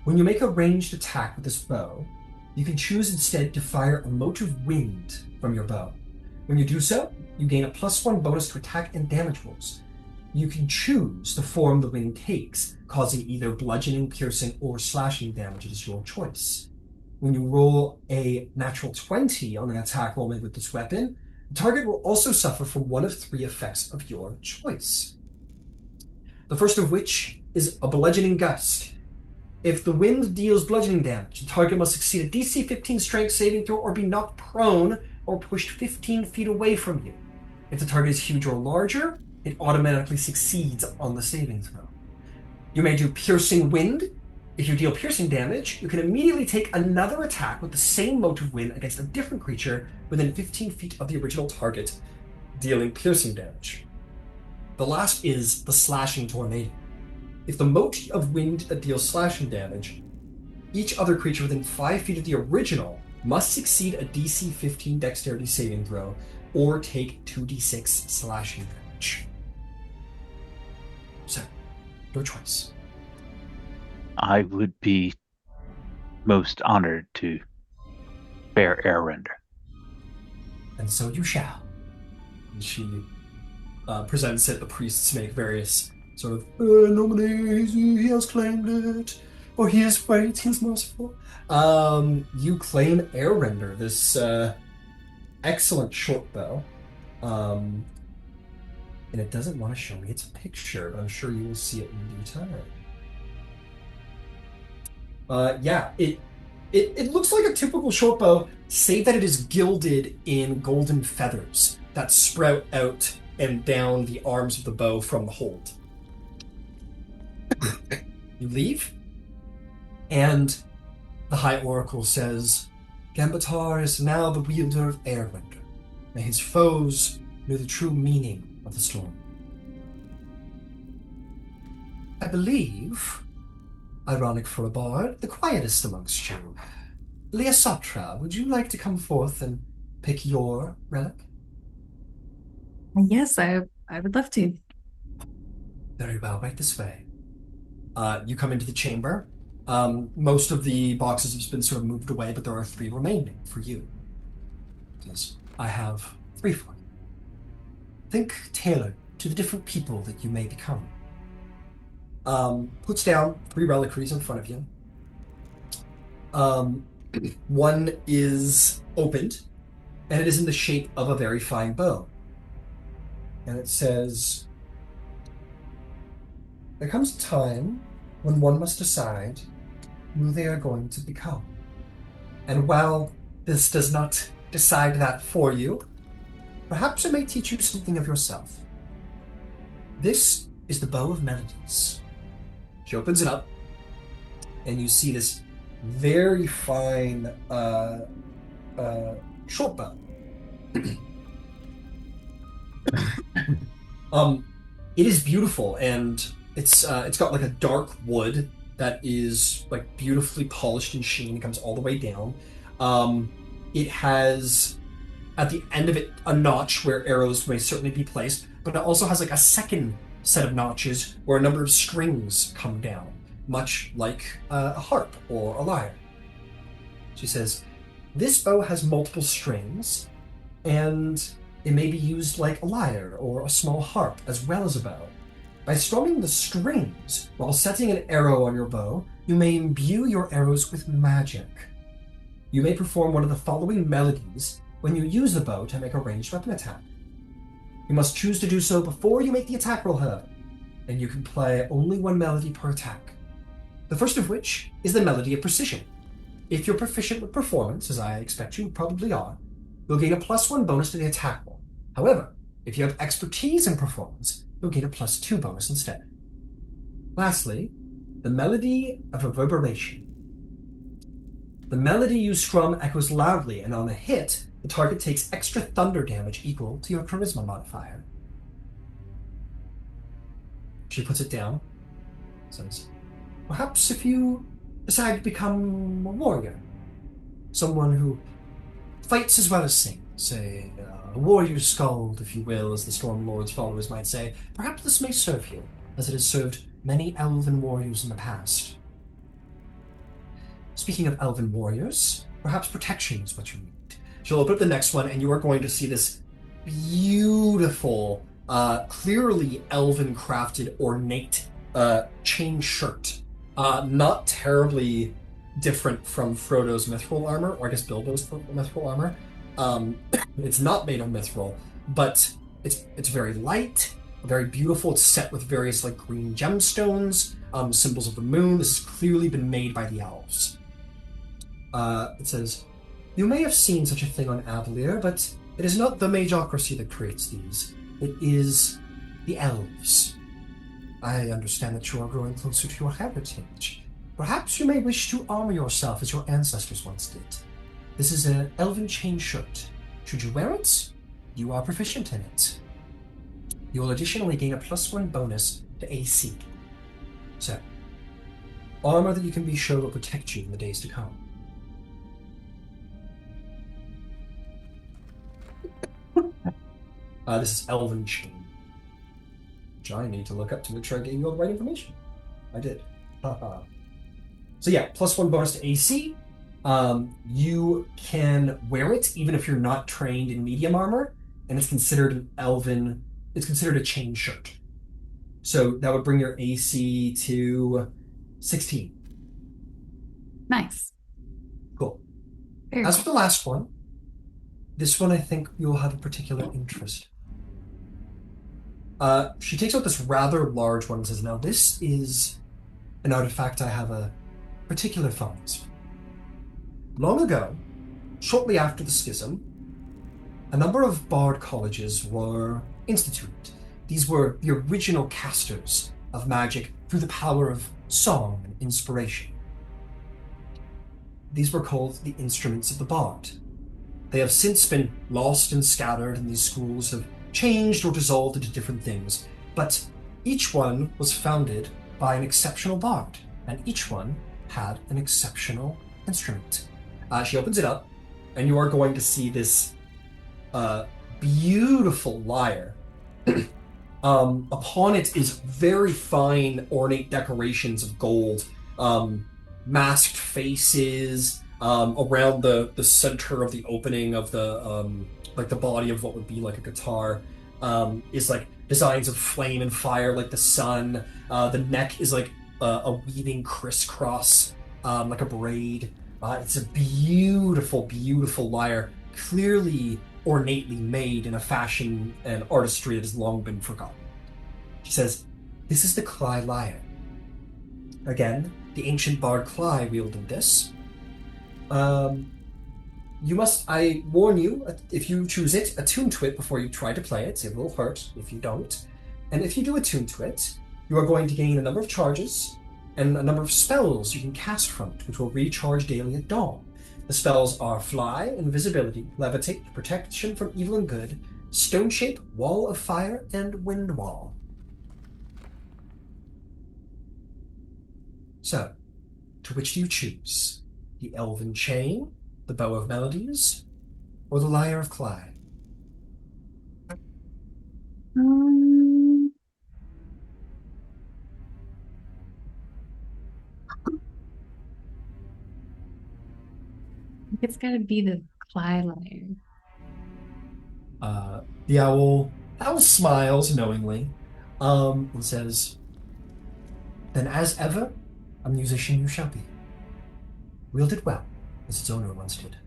A: When you make a ranged attack with this bow, you can choose instead to fire a mote of wind from your bow. When you do so, you gain a +1 bonus to attack and damage rolls. You can choose the form the wind takes, causing either bludgeoning, piercing, or slashing damage. It is your choice. When you roll a natural 20 on an attack roll made with this weapon, the target will also suffer from one of 3 effects of your choice. The first of which is a bludgeoning gust. If the wind deals bludgeoning damage, the target must succeed a DC 15 strength saving throw or be knocked prone or pushed 15 feet away from you. If the target is huge or larger, it automatically succeeds on the saving throw. You may do piercing wind. If you deal piercing damage, you can immediately take another attack with the same motive win against a different creature within 15 feet of the original target, dealing piercing damage. The last is the Slashing Tornado. If the mote of wind deals slashing damage, each other creature within 5 feet of the original must succeed a DC 15 dexterity saving throw or take 2d6 slashing damage. So, your choice.
E: I would be most honored to bear air render.
A: And so you shall. And she presents it. The priests make various sort of nominees. He has claimed it, or he is great. He is merciful. You claim air render, this excellent short bow. And it doesn't want to show me its picture, but I'm sure you will see it in due time. Yeah, it looks like a typical short bow, save that it is gilded in golden feathers that sprout out and down the arms of the bow from the hold. You leave, and the High Oracle says, Gambatar is now the wielder of Airwind. May his foes know the true meaning of the storm. I believe, ironic for a bard, the quietest amongst you. Leosatra, would you like to come forth and pick your relic?
D: Yes, I would love to.
A: Very well, right this way. You come into the chamber. Most of the boxes have been sort of moved away, but there are 3 remaining for you. Because I have 3 for you. Think tailored to the different people that you may become. Puts down 3 reliquaries in front of you. One is opened, and it is in the shape of a very fine bow. And it says, there comes a time when one must decide who they are going to become. And while this does not decide that for you, perhaps it may teach you something of yourself. This is the Bow of Melodies. She opens it up, and you see this very fine short bow. It is beautiful, and it's got like a dark wood that is like beautifully polished and sheen. It comes all the way down. It has at the end of it a notch where arrows may certainly be placed, but it also has like a second set of notches where a number of strings come down, much like a harp or a lyre. She says, this bow has multiple strings, and it may be used like a lyre or a small harp as well as a bow. By strumming the strings while setting an arrow on your bow, you may imbue your arrows with magic. You may perform one of the following melodies when you use the bow to make a ranged weapon attack. You must choose to do so before you make the attack roll, however, and you can play only 1 melody per attack. The first of which is the Melody of Precision. If you're proficient with performance, as I expect you probably are, you'll gain a +1 bonus to the attack roll. However, if you have expertise in performance, you'll gain a +2 bonus instead. Lastly, the Melody of Reverberation. The melody you strum echoes loudly, and on a hit, the target takes extra thunder damage equal to your charisma modifier. She puts it down. Says, perhaps if you decide to become a warrior, someone who fights as well as sings, a warrior skald, if you will, as the Stormlord's followers might say, perhaps this may serve you, as it has served many elven warriors in the past. Speaking of elven warriors, perhaps protection is what you need. She'll open up the next one, and you are going to see this beautiful, clearly elven-crafted, ornate chain shirt. Not terribly different from Frodo's mithril armor, or I guess Bilbo's mithril armor. It's not made of mithril, but it's very light, very beautiful. It's set with various like green gemstones, symbols of the moon. This has clearly been made by the elves. It says, you may have seen such a thing on Avalir, but it is not the magocracy that creates these. It is the elves. I understand that you are growing closer to your heritage. Perhaps you may wish to armor yourself as your ancestors once did. This is an elven chain shirt. Should you wear it, you are proficient in it. You will additionally gain a +1 bonus to AC. So, armor that you can be sure will protect you in the days to come. This is elven chain, which I need to look up to make sure I gave you all the right information. I did. Haha. So yeah, +1 bonus to AC. You can wear it even if you're not trained in medium armor, and it's considered an elven. It's considered a chain shirt. So that would bring your AC to 16.
D: Nice.
A: Cool.
D: Very
A: As
D: cool.
A: for the last one, this one I think you'll have a particular interest. She takes out this rather large one and says, "Now this is an artifact I have a particular fondness for. Long ago, shortly after the schism, a number of bard colleges were instituted. These were the original casters of magic through the power of song and inspiration. These were called the instruments of the bard. They have since been lost and scattered, and these schools have changed or dissolved into different things, but each one was founded by an exceptional bard, and each one had an exceptional instrument." She opens it up, and you are going to see this beautiful lyre. Upon it is very fine, ornate decorations of gold, masked faces around the center of the opening of the like the body of what would be like a guitar. Is like designs of flame and fire, like the sun. The neck is like a weaving crisscross, like a braid. It's a beautiful, beautiful lyre, clearly ornately made in a fashion and artistry that has long been forgotten. She says, "This is the Cly lyre. Again, the ancient bard Cly wielded this. You must, I warn you, if you choose it, attune to it before you try to play it. It will hurt if you don't. And if you do attune to it, you are going to gain a number of charges and a number of spells you can cast from it, which will recharge daily at dawn. The spells are Fly, Invisibility, Levitate, Protection from Evil and Good, Stone Shape, Wall of Fire, and Wind Wall." So, to which do you choose? The Elven Chain, the Bow of Melodies, or the Lyre of Cly?
D: Um, it's got to be the Cly lyre.
A: The owl smiles knowingly, and says, "Then as ever, a musician you shall be. Wield it well, as its owner once did."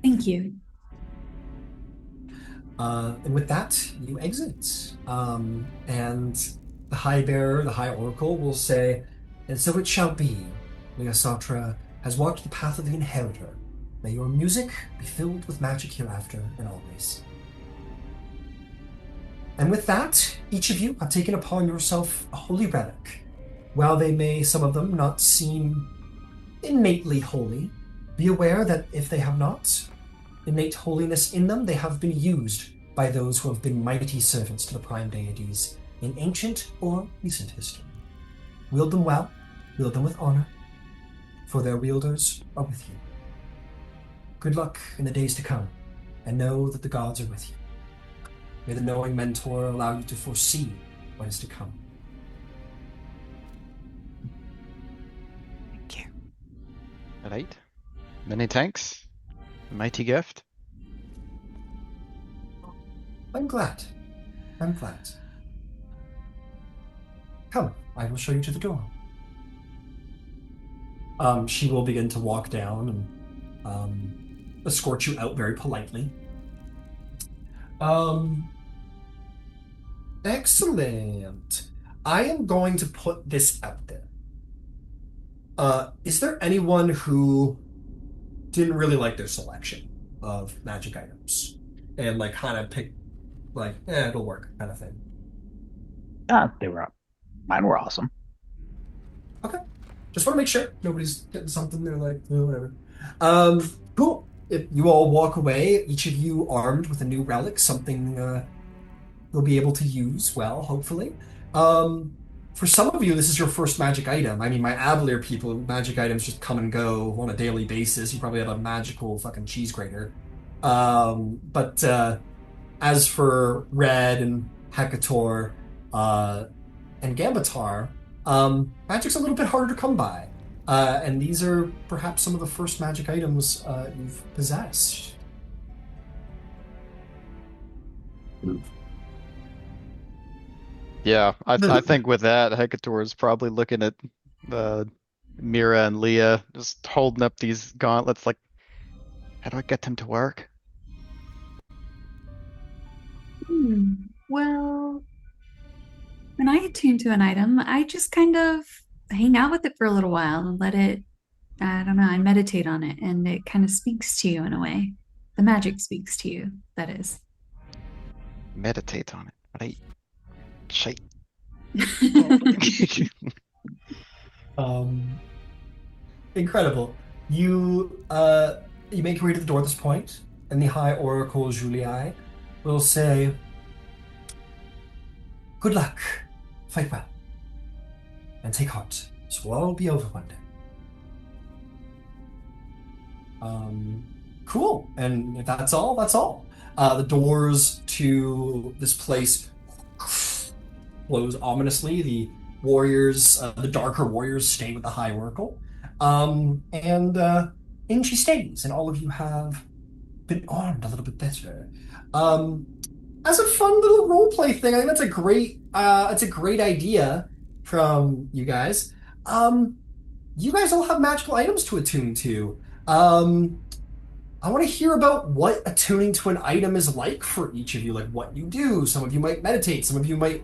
D: Thank you.
A: And with that, you exit. And the High Bearer, the High Oracle, will say, "And so it shall be. Leosatra has walked the path of the Inheritor. May your music be filled with magic hereafter and always." And with that, each of you have taken upon yourself a holy relic. While they may, some of them, not seem innately holy, be aware that if they have not innate holiness in them, they have been used by those who have been mighty servants to the prime deities in ancient or recent history. Wield them well, wield them with honor, for their wielders are with you. Good luck in the days to come, and know that the gods are with you. May the knowing mentor allow you to foresee what is to come.
B: Thank you.
C: All right. Many thanks. Mighty gift.
A: I'm glad. I'm glad. Come, I will show you to the door. She will begin to walk down and escort you out very politely. Excellent. I am going to put this out there. Is there anyone who didn't really like their selection of magic items and like kind of pick like, it'll work kind of thing?
E: They were, mine were awesome.
A: Okay. Just want to make sure nobody's getting something. They're like, whatever. Cool. If you all walk away, each of you armed with a new relic, something you'll be able to use well, hopefully. Um, for some of you, this is your first magic item. I mean, my Avalir people, magic items just come and go on a daily basis. You probably have a magical fucking cheese grater. But as for Red and Hecator uh, and Gambatar, magic's a little bit harder to come by. And these are perhaps some of the first magic items you've possessed.
C: Yeah, I think with that, Hecator is probably looking at uh, Mira and Leah just holding up these gauntlets like, how do I get them to work?
F: Hmm. Well, when I attune to an item, I just kind of hang out with it for a little while and let it, I don't know, I meditate on it and it kind of speaks to you in a way. The magic speaks to you, that is.
C: Meditate on it. Right? Shite.
A: Um, Incredible. You make your way to the door at this point, and the High Oracle Julii will say, "Good luck, fight well, and take heart. This will all be over one day." Cool. And if that's all, that's all. The doors to this place close ominously. The darker warriors, stay with the High Oracle. And in she stays, and all of you have been armed a little bit better. Um, as a fun little role play thing, I think that's a great idea from you guys. Um, you guys all have magical items to attune to. I want to hear about what attuning to an item is like for each of you, like what you do. Some of you might meditate, some of you might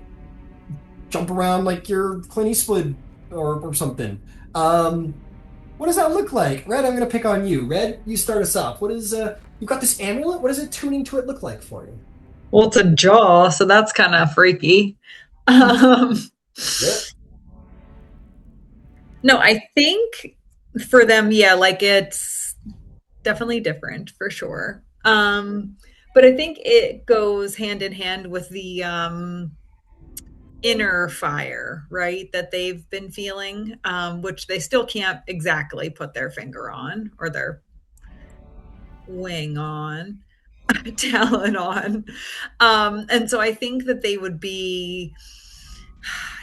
A: jump around like you're Clint Eastwood or something. Um, what does that look like? Red, I'm gonna pick on you. Red, you start us off. What is you've got this amulet? What does it tuning to it look like for you?
D: Well, it's a jaw, so that's kind of freaky. Um,
A: Yep.
D: no, I think for them, yeah, like it's definitely different for sure. But I think it goes hand in hand with the inner fire, right? That they've been feeling, which they still can't exactly put their finger on or their wing on, talent on. And so I think that they would be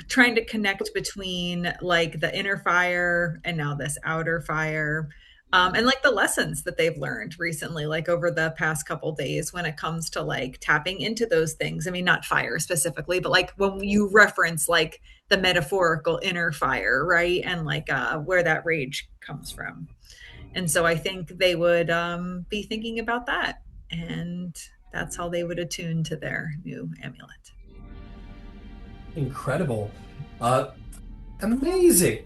D: trying to connect between like the inner fire and now this outer fire. And like the lessons that they've learned recently, like over the past couple days, when it comes to like tapping into those things. I mean, not fire specifically, but like when you reference like the metaphorical inner fire, right? And like where that rage comes from. And so I think they would be thinking about that. And that's how they would attune to their new amulet.
A: Incredible. Uh, Amazing.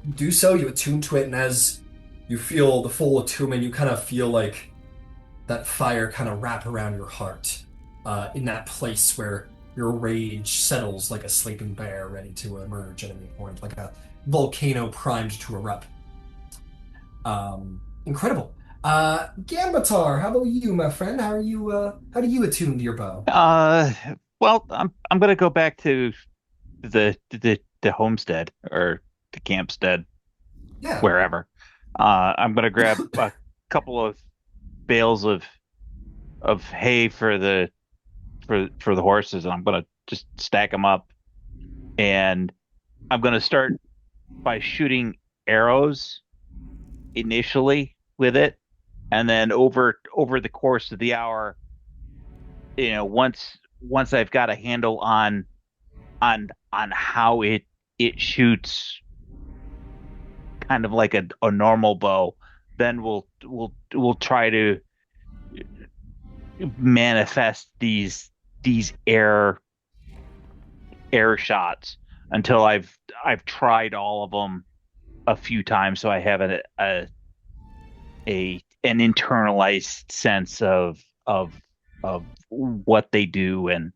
A: You do so, you attune to it, and as you feel the full attunement, you kind of feel like that fire kind of wrap around your heart, in that place where your rage settles like a sleeping bear ready to emerge at any point, like a volcano primed to erupt. Incredible. Gambatar, how about you, my friend? How do you attune to your bow?
E: Uh, well, I'm gonna go back to the homestead or the campstead,
A: Yeah.
E: wherever. I'm gonna grab a couple of bales of hay for the horses, and I'm gonna just stack them up, and I'm gonna start by shooting arrows initially with it, and then over the course of the hour, once I've got a handle on how it shoots kind of like a normal bow, then we'll try to manifest these air shots until I've tried all of them a few times, so I have an internalized sense of what they do and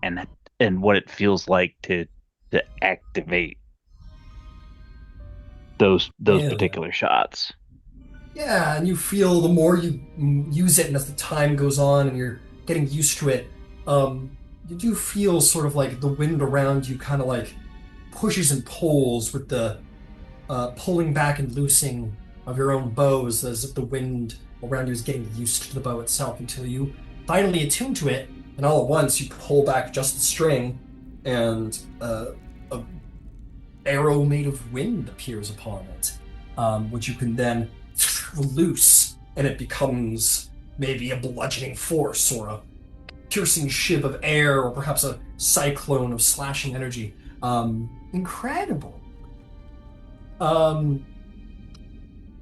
E: and what it feels like to activate. those
A: Yeah.
E: particular shots.
A: Yeah, and you feel the more you use it, and as the time goes on, and you're getting used to it, you do feel sort of like the wind around you kind of like pushes and pulls with the pulling back and loosing of your own bows as if the wind around you is getting used to the bow itself until you finally attune to it, and all at once you pull back just the string, and a arrow made of wind appears upon it, which you can then loose, and it becomes maybe a bludgeoning force or a piercing shiv of air or perhaps a cyclone of slashing energy. Incredible. Um,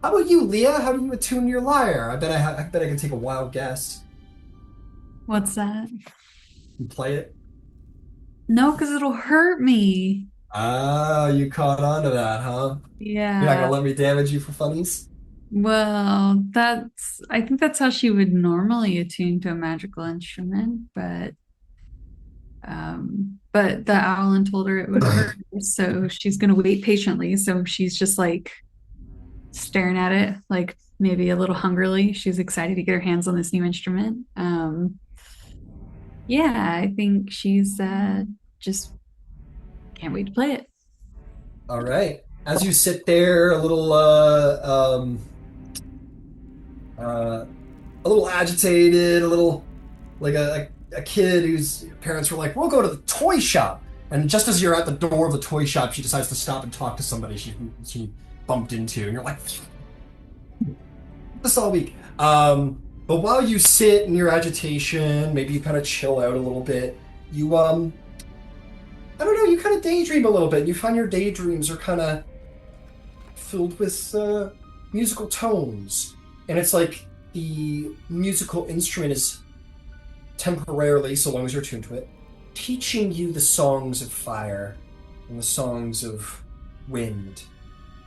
A: how about you, Leah? How do you attune your lyre? I bet I can take a wild guess
F: What's that?
A: and play it.
F: No, because it'll hurt me.
A: Ah, you caught on to that, huh? You're not
F: Yeah.
A: gonna let me damage you for funnies?
F: Well, I think that's how she would normally attune to a magical instrument, but the owlin told her it would hurt her, so she's gonna wait patiently. So she's just like staring at it, like maybe a little hungrily. She's excited to get her hands on this new instrument. Yeah, I think she's just can't wait to play it.
A: All right. As you sit there, uh, a little agitated, a little like a kid whose parents were like, "We'll go to the toy shop." And just as you're at the door of the toy shop, she decides to stop and talk to somebody she bumped into, and you're like, "This all week." But while you sit in your agitation, maybe you kind of chill out a little bit. You I don't know, you kind of daydream a little bit. And you find your daydreams are kind of filled with musical tones, and it's like the musical instrument is temporarily, so long as you're attuned to it, teaching you the songs of fire and the songs of wind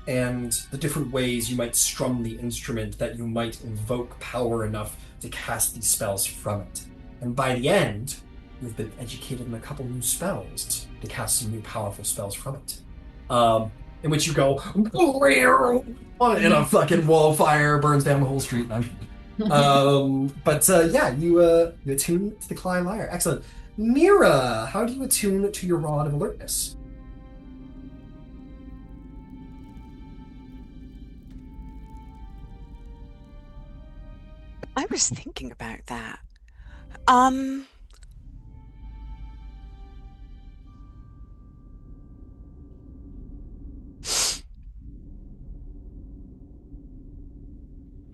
A: and the different ways you might strum the instrument that you might invoke power enough to cast these spells from it. And by the end, you've been educated in a couple new spells to cast some new powerful spells from it. In which you go, and a fucking wall of fire burns down the whole street. But yeah, you attune to the Cly Lyre. Excellent. Mira, how do you attune to your rod of alertness?
B: I was thinking about that. Um,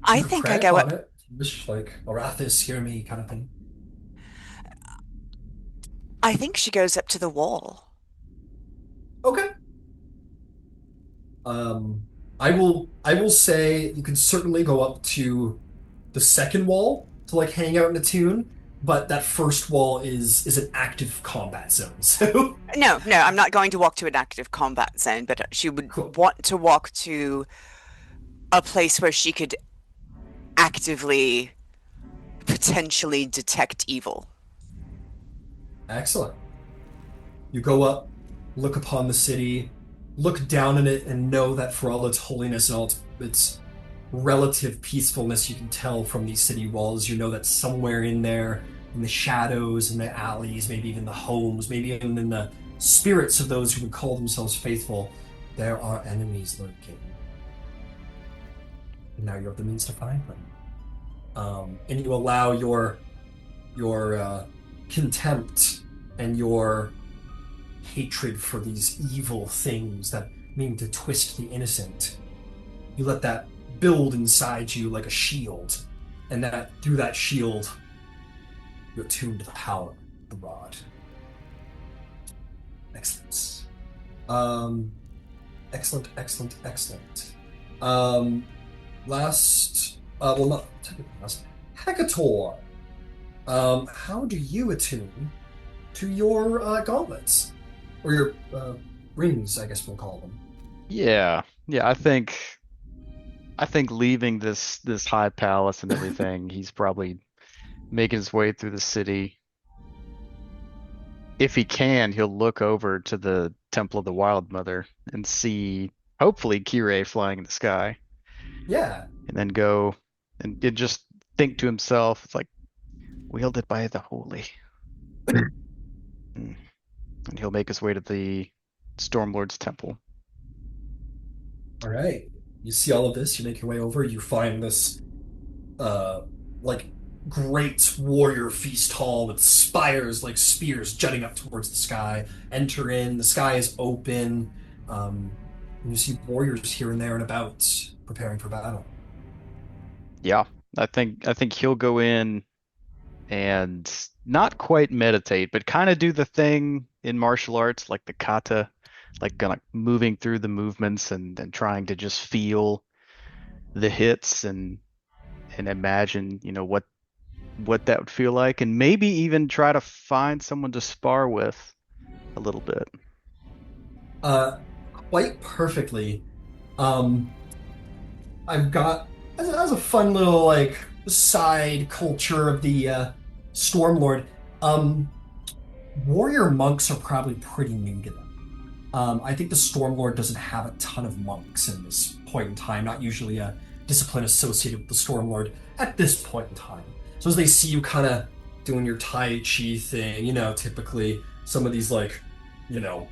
B: I
A: You could
B: think I
A: credit
B: go
A: upon
B: up.
A: it. Just like Arathis, hear me kind of thing.
B: I think she goes up to the wall.
A: Okay. Um, I will say you can certainly go up to the second wall to like hang out in a tune, but that first wall is an active combat zone. So
B: No, no, I'm not going to walk to an active combat zone, but she would
A: cool.
B: want to walk to a place where she could actively, potentially detect evil.
A: Excellent. You go up, look upon the city, look down on it, and know that for all its holiness and all its relative peacefulness, you can tell from these city walls, you know that somewhere in there, in the shadows, in the alleys, maybe even the homes, maybe even in the spirits of those who would call themselves faithful, there are enemies lurking. And now you have the means to find them. And you allow your contempt and your hatred for these evil things that mean to twist the innocent. You let that build inside you like a shield, and that through that shield, you're attuned to the power of the rod. Excellent. Um, excellent, excellent, excellent. Um, well, not technically last. Hecator. How do you attune to your gauntlets or your rings? I guess we'll call them.
C: Yeah. Yeah, I think leaving this high palace and everything, he's probably making his way through the city. If he can, he'll look over to the Temple of the Wild Mother and see hopefully Kirei flying in the sky,
A: Yeah.
C: and then go and just think to himself, it's like wielded by the holy. Mm. And he'll make his way to the Stormlord's temple.
A: All right. You see all of this, you make your way over, you find this uh like great warrior feast hall with spires like spears jutting up towards the sky. Enter in, the sky is open. And you see warriors here and there and about preparing for battle.
C: Yeah, I think he'll go in and not quite meditate, but kind of do the thing in martial arts, like the kata, like kind of moving through the movements and trying to just feel the hits and imagine, what that would feel like, and maybe even try to find someone to spar with a little bit.
A: Uh Quite perfectly. Um I've got as a fun little like side culture of the Stormlord. Um, Warrior monks are probably pretty new to them. I think the Stormlord doesn't have a ton of monks in this point in time. Not usually a discipline associated with the Stormlord at this point in time. So as they see you kind of doing your Tai Chi thing, typically some of these like,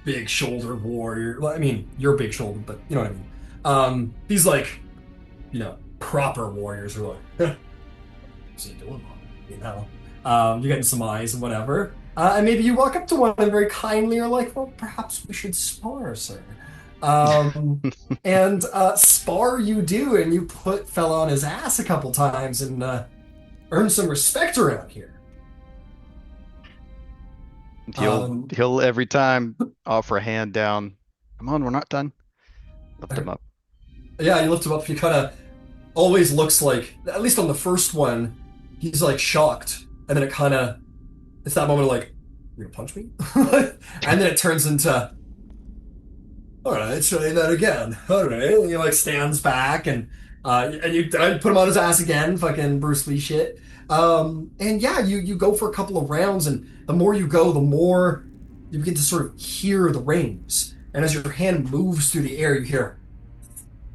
A: big shouldered warrior. Well, I mean, you're big shouldered, but you know what I mean. These like proper warriors are like, what's he doing, Mom? You're getting some eyes and whatever. And maybe you walk up to one and very kindly are like, well, perhaps we should spar, sir. And spar you do, and you put fella on his ass a couple times and earn some respect around here.
C: He'll
A: Um,
C: he'll every time offer a hand down. Come on, we're not done. Lift him up.
A: yeah, you lift him up. He kind of always looks like, at least on the first one, he's like shocked, and then it's that moment of like, you're gonna punch me? And then it turns into, all right, try that again. All right. And he like stands back and you put him on his ass again, fucking Bruce Lee shit. And yeah, you go for a couple of rounds, and the more you go, the more you begin to sort of hear the rings. And as your hand moves through the air, you hear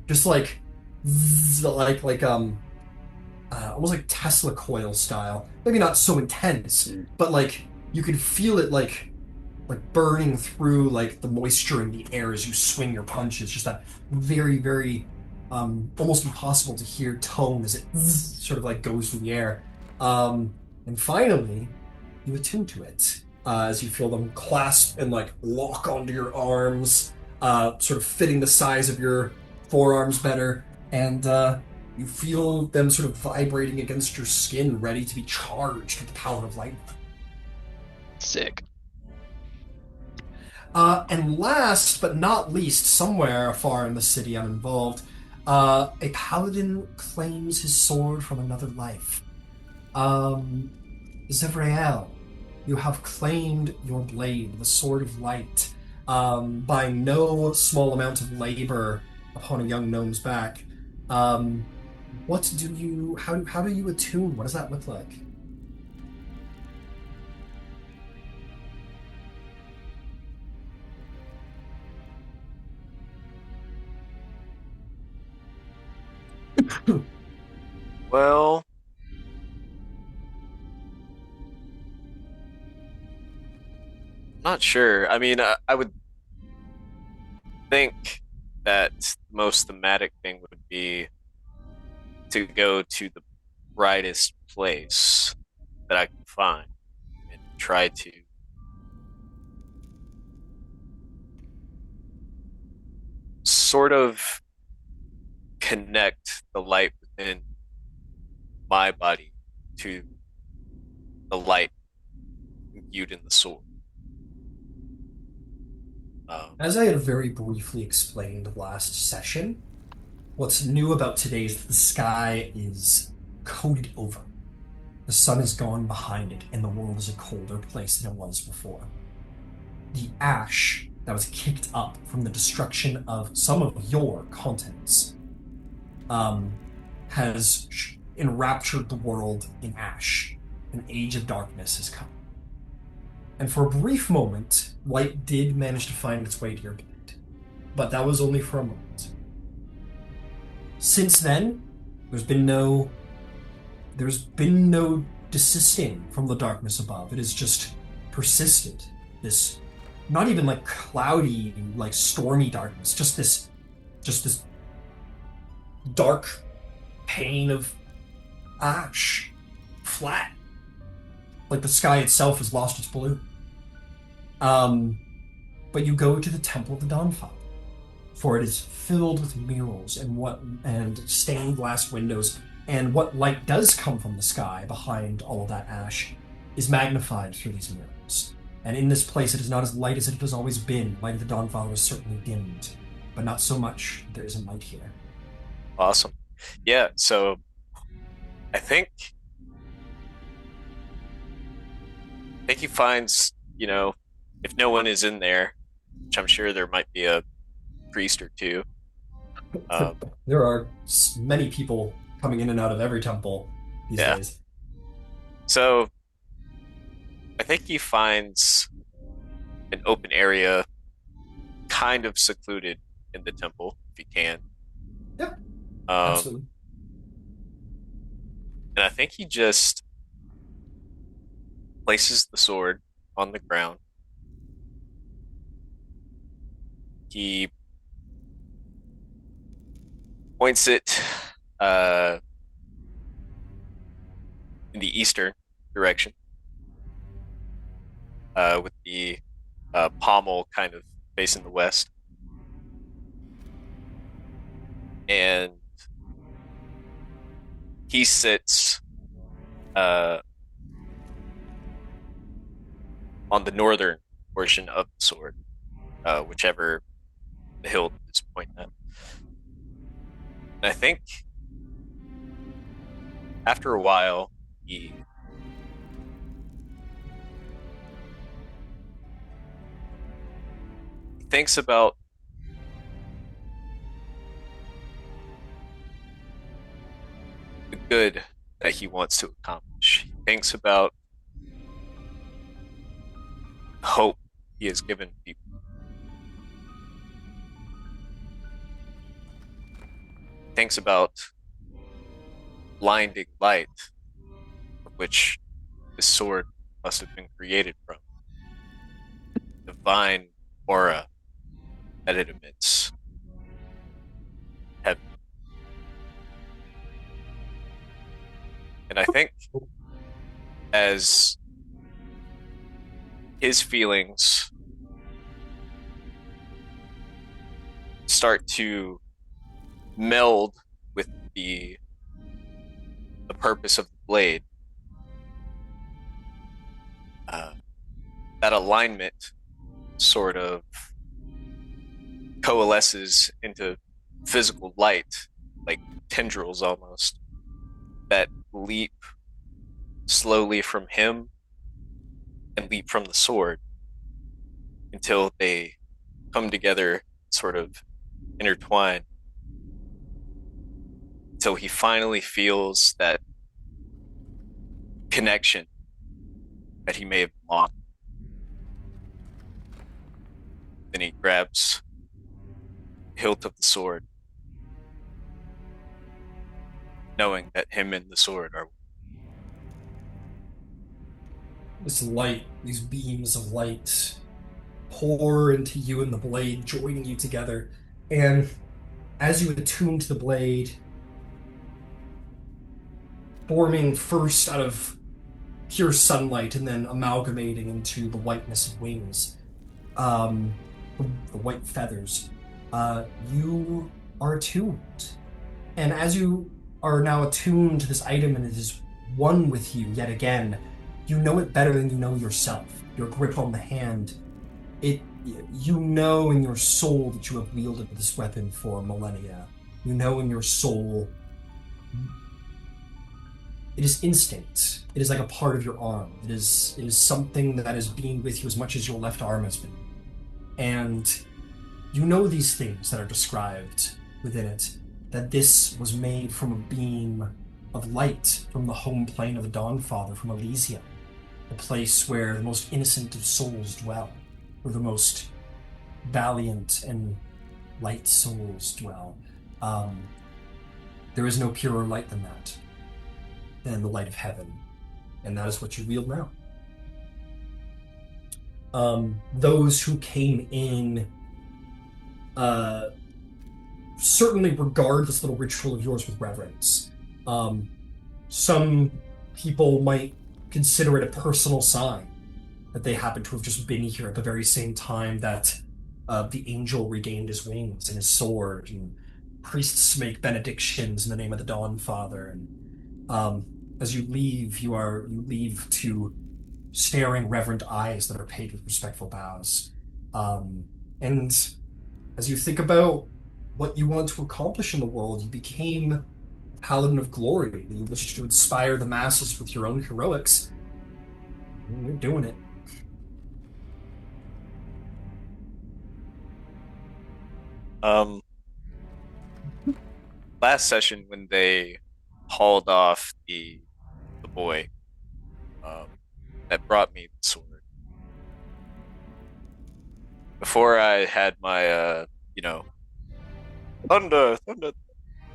A: just like zzz, almost like Tesla coil style. Maybe not so intense, but like you could feel it like burning through like the moisture in the air as you swing your punches. Just that very, very almost impossible to hear tone as it sort of like goes through the air. And finally, you attune to it as you feel them clasp and like lock onto your arms, sort of fitting the size of your forearms better, and you feel them sort of vibrating against your skin, ready to be charged with the power of light.
C: Sick.
A: And last but not least, somewhere far in the city uninvolved, a paladin claims his sword from another life. Zevrael, you have claimed your blade, the Sword of Light, by no small amount of labor upon a young gnome's back. How do you attune? What does that look like?
G: Well, not sure. I mean, I would think that the most thematic thing would be to go to the brightest place that I can find and try to sort of connect the light within my body to the light imbued in the sword.
A: As I had very briefly explained last session, what's new about today is that the sky is coated over. The sun is gone behind it, and the world is a colder place than it was before. The ash that was kicked up from the destruction of some of your continents has enraptured the world in ash. An age of darkness has come. And for a brief moment, light did manage to find its way to your blade. but that was only for a moment. Since then, there's been no there's been no desisting from the darkness above. It has just persisted. This not even like cloudy, like stormy darkness, just this dark pane of ash, flat. Like the sky itself has lost its blue. But you go to the Temple of the Dawnfather, for it is filled with murals and stained glass windows, and what light does come from the sky behind all of that ash is magnified through these murals. And in this place, it is not as light as it has always been. Light of the Dawnfather is certainly dimmed, but not so much there isn't light here.
G: Awesome. Yeah, so I think he finds, if no one is in there, which I'm sure there might be a priest or two.
A: There are many people coming in and out of every temple these days.
G: So I think he finds an open area, kind of secluded in the temple, if he can.
A: Yep. Absolutely.
G: And I think he just places the sword on the ground. He points it in the eastern direction, with the pommel kind of facing the west. And he sits on the northern portion of the sword, whichever the hilt is pointing at. And I think after a while, he thinks about the good that he wants to accomplish. He thinks about the hope he has given people. He thinks about blinding light, of which this sword must have been created from. Divine aura that it emits. Heaven. And I think as his feelings start to meld with the purpose of the blade, that alignment sort of coalesces into physical light, like tendrils almost, that leap slowly from him and leap from the sword until they come together, sort of intertwine, until he finally feels that connection that he may have lost. Then he grabs the hilt of the sword, knowing that him and the sword are.
A: This light, these beams of light pour into you and the blade, joining you together. And as you attune to the blade, forming first out of pure sunlight and then amalgamating into the whiteness of wings, the white feathers, you are attuned. And as you are now attuned to this item and it is one with you yet again, you know it better than you know yourself. Your grip on the hand, you know in your soul that you have wielded this weapon for millennia. You know in your soul, it is instinct. It is like a part of your arm. It is something that is being with you as much as your left arm has been. And you know these things that are described within it, that this was made from a beam of light from the home plane of the Dawnfather, from Elysium, the place where the most innocent of souls dwell, where the most valiant and light souls dwell. Um, there is no purer light than the light of heaven, and that is what you wield now. Those who came in uh, certainly regard this little ritual of yours with reverence. Um, some people might consider it a personal sign that they happen to have just been here at the very same time that the angel regained his wings and his sword, and priests make benedictions in the name of the Dawn Father. And as you leave, you leave to staring, reverent eyes that are paid with respectful bows. And as you think about what you want to accomplish in the world, you became Paladin of Glory. You wish to inspire the masses with your own heroics. You're doing it.
G: Um, Last session when they hauled off the boy, um, that brought me the sword. Before I had my thunder into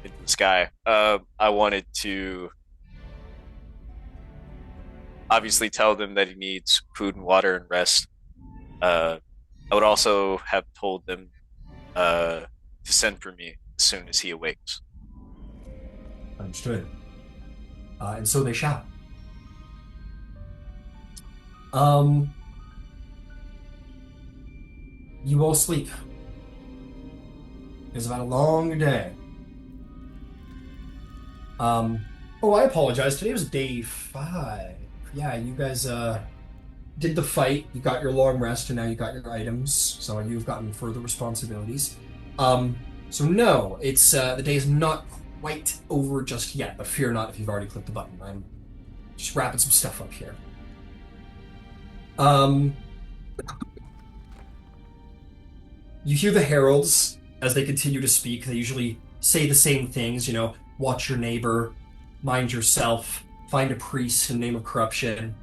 G: the sky, I wanted to obviously tell them that he needs food and water and rest. I would also have told them to send for me as soon as he awakes.
A: Understood. And so they shall. Um, you all sleep. It's about a long day. Oh, I apologize. Today was day 5. Yeah, you guys did the fight. You got your long rest, and now you got your items. So you've gotten further responsibilities. So no, it's the day is not quite over just yet. But fear not if you've already clicked the button. I'm just wrapping some stuff up here. You hear the heralds as they continue to speak. They usually say the same things, watch your neighbor, mind yourself, find a priest in the name of corruption.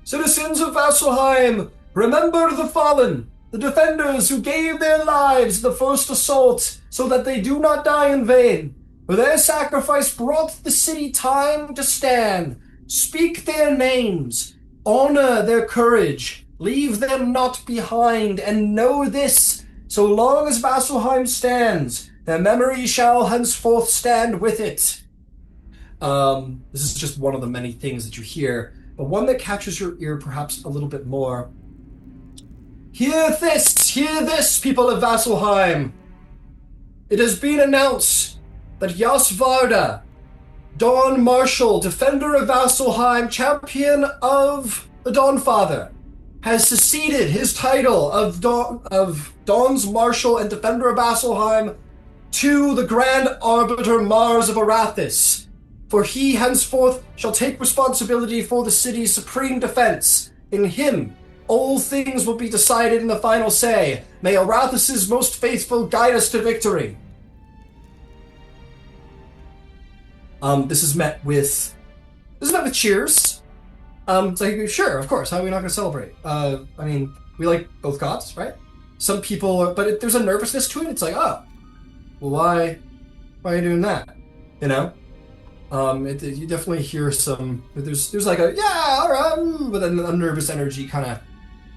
A: Citizens of Vasselheim, remember the fallen, the defenders who gave their lives in the first assault so that they do not die in vain. For their sacrifice brought the city time to stand. Speak their names, honor their courage, leave them not behind, and know this, so long as Vasselheim stands, their memory shall henceforth stand with it. This is just one of the many things that you hear, but one that catches your ear perhaps a little bit more. Hear this, people of Vasselheim. It has been announced that Yasvarda, Dawn Marshal, Defender of Vasselheim, Champion of the Dawnfather, has succeeded his title of Dawn's Marshal and Defender of Vasselheim to the Grand Arbiter Mars of Arathis, for he henceforth shall take responsibility for the city's supreme defense. In him, all things will be decided in the final say. May Arathis' most faithful guide us to victory. This is met with cheers. It's like, sure, of course. How are we not going to celebrate? We like both gods, right? Some people, there's a nervousness to it. It's like, oh, well, why are you doing that? You definitely hear some. There's like a yeah, all right, but then the nervous energy kind of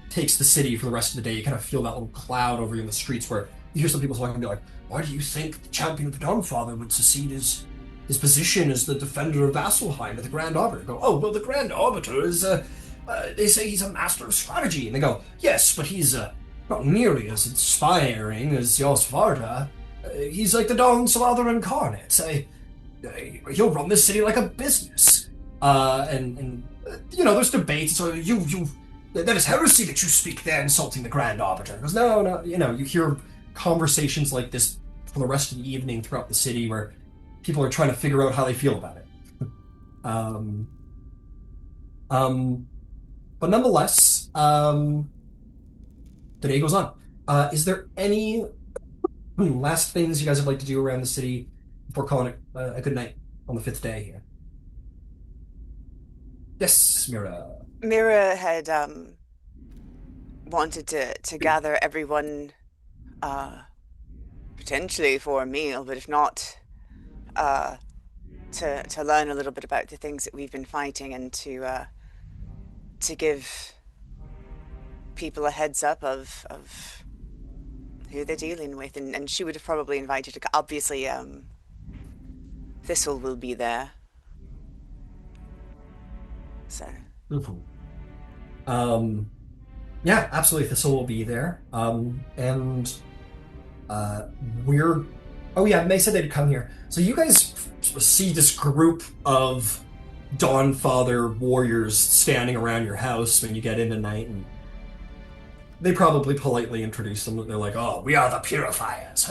A: takes the city for the rest of the day. You kind of feel that little cloud over you in the streets where you hear some people talking and be like, why do you think the champion of the Dawnfather would secede his position as the defender of Vasselheim at the Grand Arbiter? Go, oh, well, the Grand Arbiter is, they say he's a master of strategy. And they go, yes, but he's not nearly as inspiring as Yosvarda. He's like the Dawnfather incarnate. He'll run this city like a business. There's debates. So that is heresy that you speak there insulting the Grand Arbiter. Because no, you hear conversations like this for the rest of the evening throughout the city where people are trying to figure out how they feel about it. But nonetheless, the day goes on. Is there any last things you guys would like to do around the city before calling it a good night on the 5th day here? Yes, Mira.
B: Mira had wanted to gather everyone potentially for a meal, but if not, uh, to learn a little bit about the things that we've been fighting and to give people a heads up of who they're dealing with. And she would have probably invited, obviously, Thistle will be there. So,
A: Mhm. Um, yeah, absolutely. Thistle will be there. And we're. Oh yeah, they said they'd come here. So you guys see this group of Dawnfather warriors standing around your house when you get in tonight, and they probably politely introduce them. They're like, "Oh, we are the purifiers."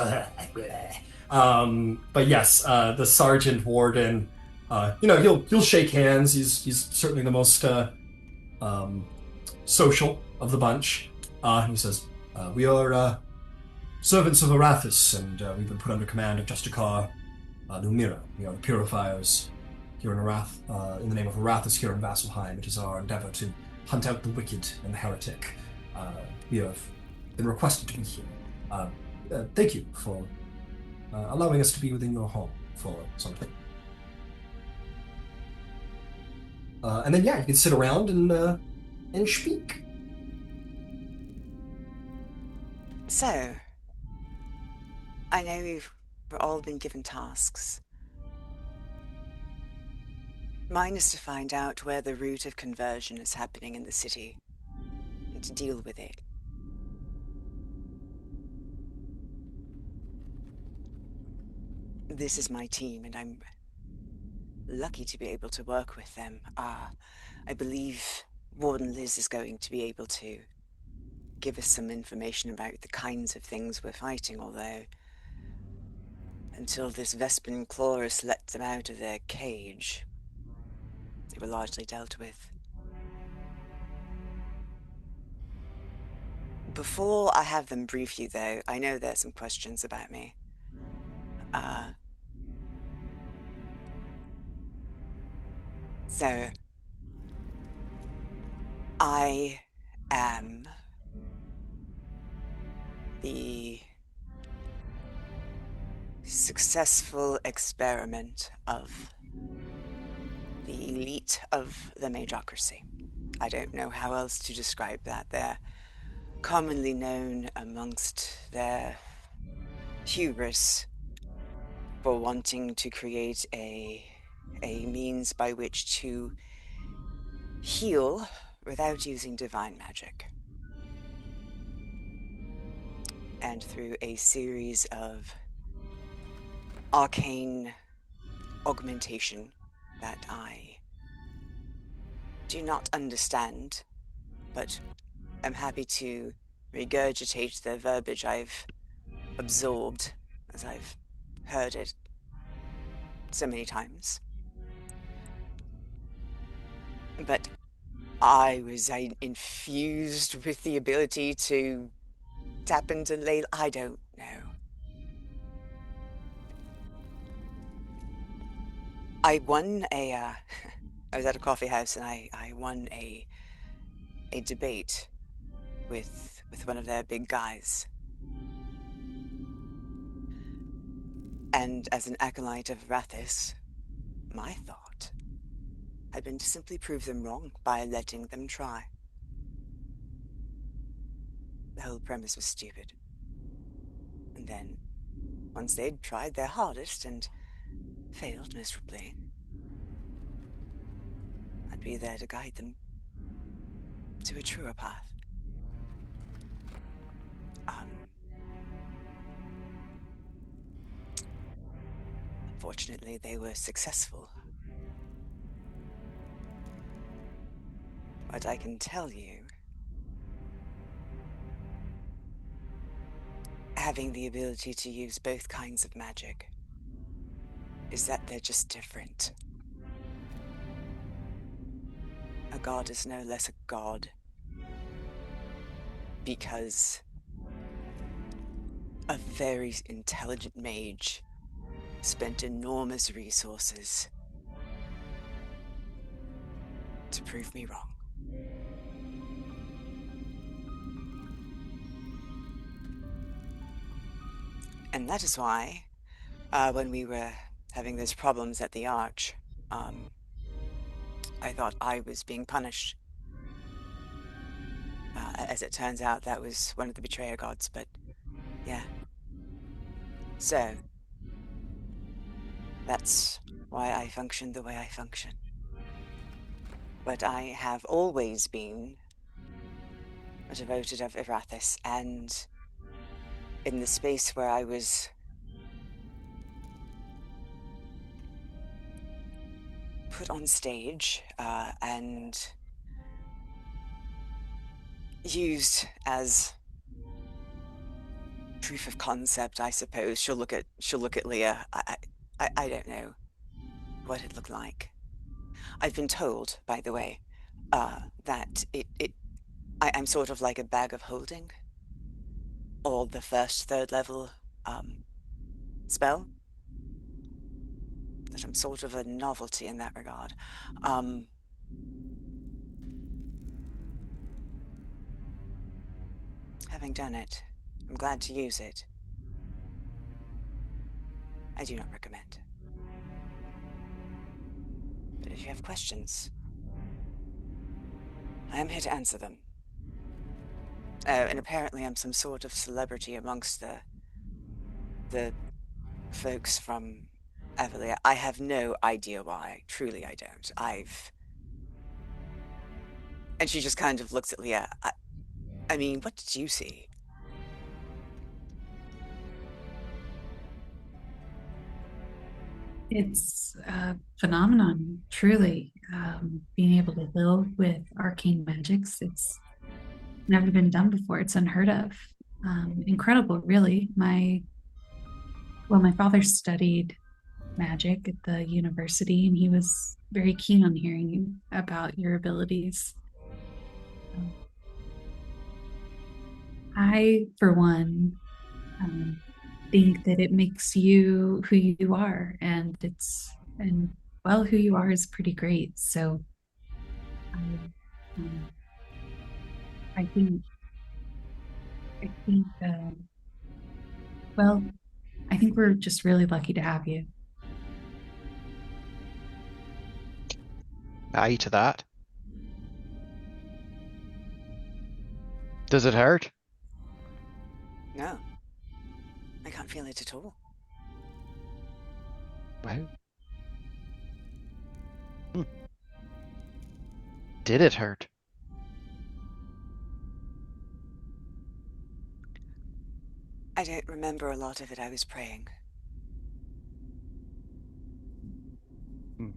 A: But yes, the sergeant warden. He'll shake hands. He's certainly the most um, social of the bunch. He says, "We are servants of Arathis, and we've been put under command of Justikar Numira. We are the purifiers here in in the name of Arathis here in Vasselheim. It is our endeavor to hunt out the wicked and the heretic. We have been requested to be here. Thank you for allowing us to be within your home for something." And then, yeah, you can sit around and speak.
B: so I know we've all been given tasks. Mine is to find out where the root of conversion is happening in the city and to deal with it. This is my team, and I'm lucky to be able to work with them. I believe Warden Liz is going to be able to give us some information about the kinds of things we're fighting, although until this Vespin Chloris let them out of their cage, they were largely dealt with. Before I have them brief you, though, I know there's some questions about me. So, I am the successful experiment of the elite of the Magocracy. I don't know how else to describe that. They're commonly known amongst their hubris for wanting to create a means by which to heal without using divine magic. And through a series of arcane augmentation that I do not understand, but am happy to regurgitate the verbiage I've absorbed as I've heard it so many times. But I was infused with the ability to tap into I don't know. I won I was at a coffee house and I won a debate with one of their big guys. And as an acolyte of Rathis, my thought had been to simply prove them wrong by letting them try. The whole premise was stupid. And then, once they'd tried their hardest and failed miserably, I'd be there to guide them to a truer path. Unfortunately, they were successful. But I can tell you, having the ability to use both kinds of magic is that they're just different. A god is no less a god because a very intelligent mage spent enormous resources to prove me wrong. And that is why, when we were having those problems at the arch, um, I thought I was being punished. As it turns out, that was one of the betrayer gods, but yeah. So, that's why I function the way I function. But I have always been a devoted of Erathis, and in the space where I was put on stage and used as proof of concept, I suppose. She'll look at Leah. I don't know what it looked like. I've been told, by the way, that I'm sort of like a bag of holding, or the first third level spell. That I'm sort of a novelty in that regard. Um, having done it, I'm glad to use it. I do not recommend. But if you have questions, I am here to answer them. And apparently I'm some sort of celebrity amongst the folks from Avalir. I have no idea why. Truly, I don't. And she just kind of looks at Leah. I mean, what did you see?
F: It's a phenomenon, truly. Being able to build with arcane magics, it's never been done before. It's unheard of. Incredible, really. My father studied magic at the university, and he was very keen on hearing about your abilities. I, for one, think that it makes you who you are, and well, who you are is pretty great. So, um, I think, I think, well, I think we're just really lucky to have you.
C: Aye to that. Does it hurt?
B: No, I can't feel it at all.
C: Wow. Did it hurt?
B: I don't remember a lot of it. I was praying.
C: Hmm.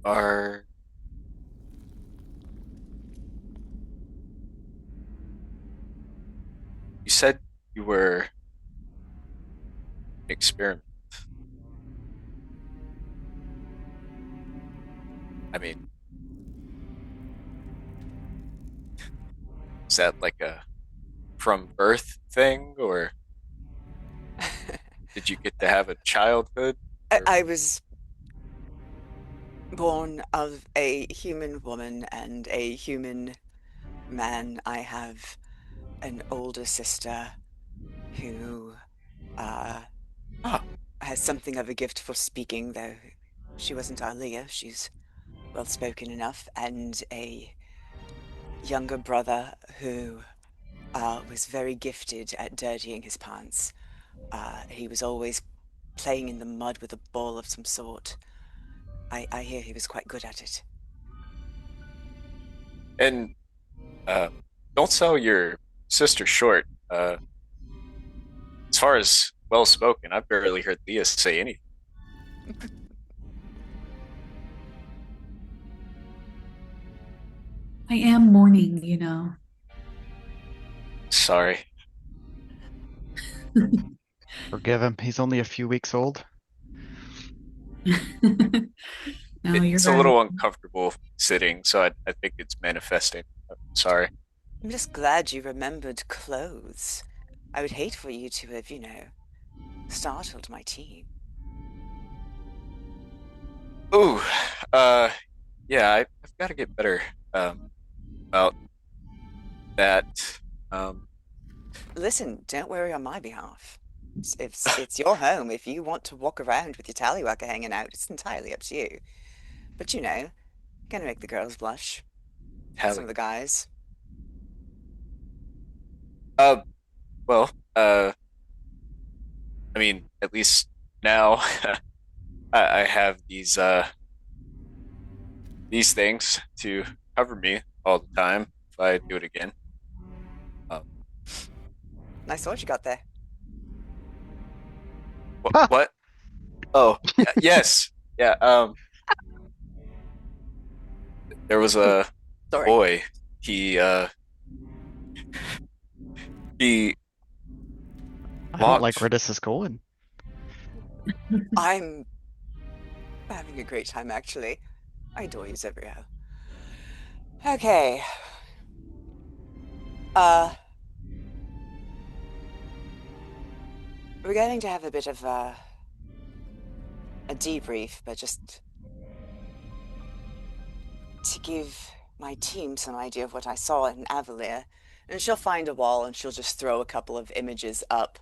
G: Are you said you were an experiment? I mean, is that like a from birth thing, or did you get to have a childhood? Or
B: I was born of a human woman and a human man. I have an older sister who
G: ah,
B: has something of a gift for speaking, though she wasn't our Leah. She's well spoken enough, and a younger brother who was very gifted at dirtying his pants. He was always playing in the mud with a ball of some sort. I hear he was quite good at it.
G: and uh, don't sell your sister short. As far as well spoken, I've barely heard Thea say anything.
F: I am mourning, you know.
G: Sorry.
C: Forgive him. He's only a few weeks old.
F: No, you're
G: It's a
F: right.
G: little uncomfortable sitting, so I think it's manifesting. Sorry.
B: I'm just glad you remembered clothes. I would hate for you to have, startled my team.
G: Ooh, yeah, I've got to get better about that. Um,
B: Listen, don't worry on my behalf. It's your home. If you want to walk around with your tallywhacker hanging out, it's entirely up to you. But gonna make the girls blush. Some of
G: Tally.
B: the guys.
G: Uh, well, I mean, at least now I have these things to cover me all the time if I do it again. Um,
B: Nice sword you got there.
G: what?
C: Ha!
G: What? Oh, yes, yeah. There was a
B: Sorry.
G: boy. He he
C: I don't like
G: locked.
C: where this is going.
B: I'm having a great time, actually. I adore you, Zebrio. Okay. Uh, we're going to have a bit of a debrief, but just to give my team some idea of what I saw in Avalir. And she'll find a wall and she'll just throw a couple of images up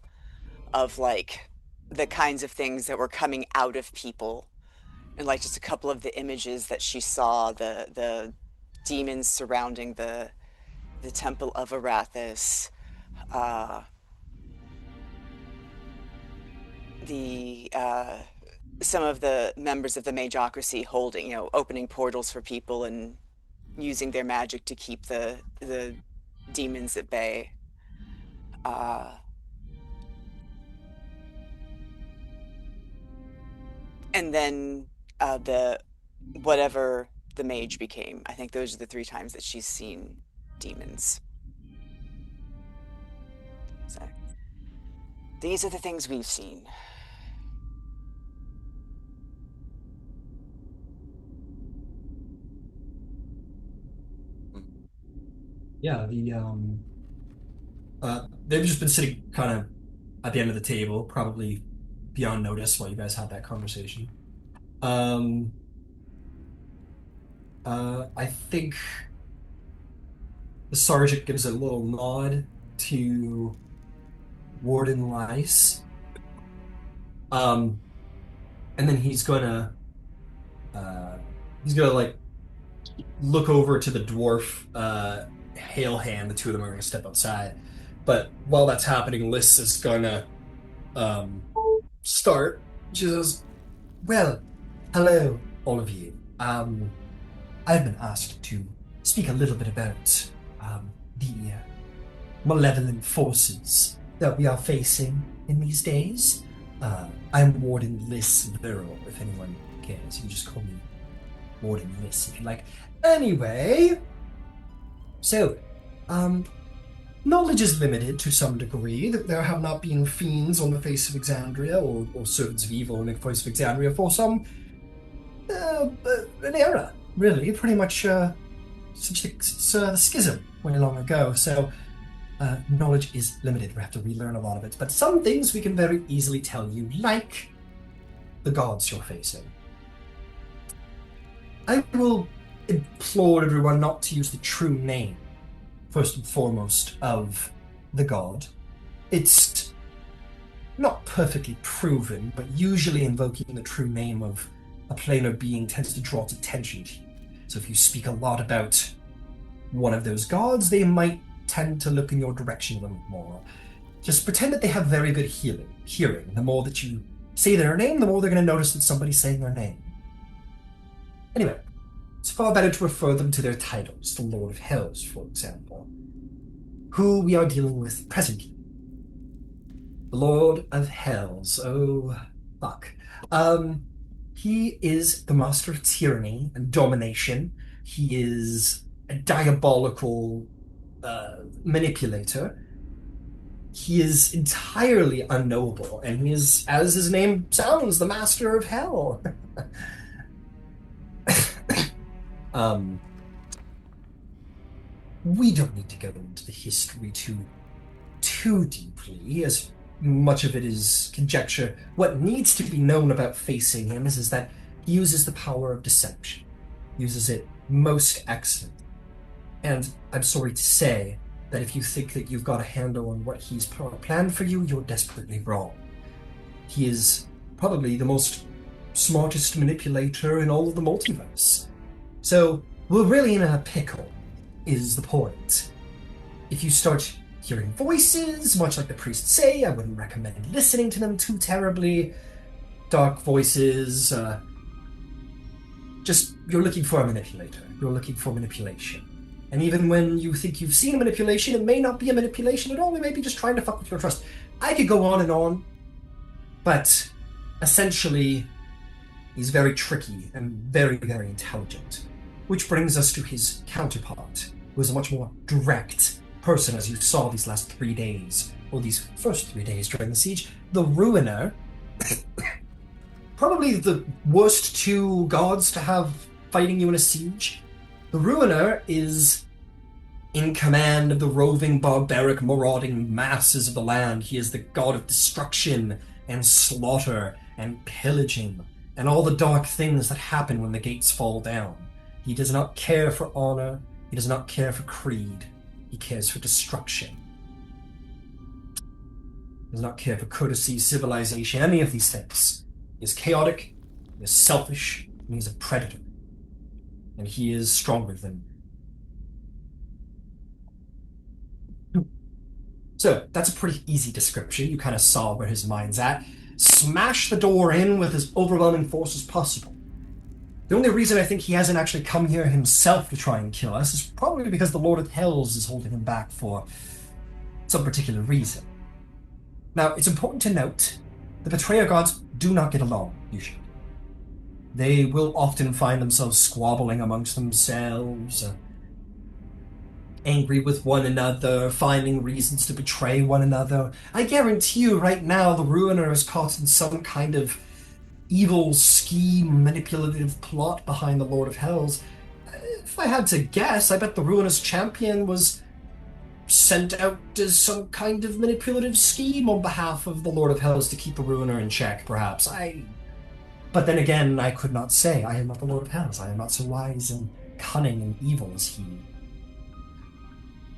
B: of like the kinds of things that were coming out of people. And like just a couple of the images that she saw, the demons surrounding the temple of Arathis, uh the some of the members of the magocracy holding, opening portals for people and using their magic to keep the demons at bay. Uh, and then the whatever the mage became. I think those are the 3 times that she's seen demons. So these are the things we've seen.
A: Yeah, they've just been sitting kind of at the end of the table, probably beyond notice while you guys had that conversation. Um, I think the sergeant gives a little nod to Warden Lice. And then he's gonna like look over to the dwarf, Hail Hand. The two of them are gonna step outside. But while that's happening, Liz is gonna start. She says, "Well, hello, all of you. I've been asked to speak a little bit about the malevolent forces that we are facing in these days. I'm Warden Liss Viral, if anyone cares. You can just call me Warden Liss if you like. Anyway, so, knowledge is limited to some degree. That there have not been fiends on the face of Exandria, or servants of evil on the face of Exandria for some an era, really, pretty much since the schism way long ago. So knowledge is limited. We have to relearn a lot of it. But some things we can very easily tell you, like the gods you're facing. I will implore everyone not to use the true name, first and foremost, of the god. It's not perfectly proven, but usually invoking the true name of a planar being tends to draw attention to you. So if you speak a lot about one of those gods, they might tend to look in your direction a little more. Just pretend that they have very good hearing. The more that you say their name, the more they're going to notice that somebody's saying their name. Anyway, it's far better to refer them to their titles, the Lord of Hells, for example, who we are dealing with presently. The Lord of Hells. Oh, fuck. He is the master of tyranny and domination. He is a diabolical manipulator. He is entirely unknowable, and he is, as his name sounds, the master of hell. We don't need to go into the history too deeply, as much of it is conjecture. What needs to be known about facing him is that he uses the power of deception, uses it most excellent. And I'm sorry to say that if you think that you've got a handle on what he's planned for you, you're desperately wrong. He is probably the most smartest manipulator in all of the multiverse. So we're really in a pickle, is the point. If you start hearing voices, much like the priests say, I wouldn't recommend listening to them too terribly. Dark voices, you're looking for a manipulator. You're looking for manipulation. And even when you think you've seen a manipulation, it may not be a manipulation at all. It may be just trying to fuck with your trust. I could go on and on, but essentially, he's very tricky and very, very intelligent. Which brings us to his counterpart, who is a much more direct person, as you saw these last 3 days, or these first 3 days during the siege. The Ruiner, probably the worst two gods to have fighting you in a siege. The Ruiner is in command of the roving, barbaric, marauding masses of the land. He is the god of destruction and slaughter and pillaging and all the dark things that happen when the gates fall down. He does not care for honor. He does not care for creed. He cares for destruction. He does not care for courtesy, civilization, any of these things. He is chaotic, he is selfish, and he is a predator. And he is stronger than... So, that's a pretty easy description. You kind of saw where his mind's at. Smash the door in with as overwhelming force as possible. The only reason I think he hasn't actually come here himself to try and kill us is probably because the Lord of Hells is holding him back for some particular reason. Now, it's important to note, the Betrayer gods do not get along, usually. They will often find themselves squabbling amongst themselves, angry with one another, finding reasons to betray one another. I guarantee you right now the Ruiner is caught in some kind of evil scheme, manipulative plot behind the Lord of Hells. If I had to guess, I bet the Ruiner's champion was sent out as some kind of manipulative scheme on behalf of the Lord of Hells to keep the Ruiner in check, perhaps. But then again, I could not say. I am not the Lord of Hells. I am not so wise and cunning and evil as he.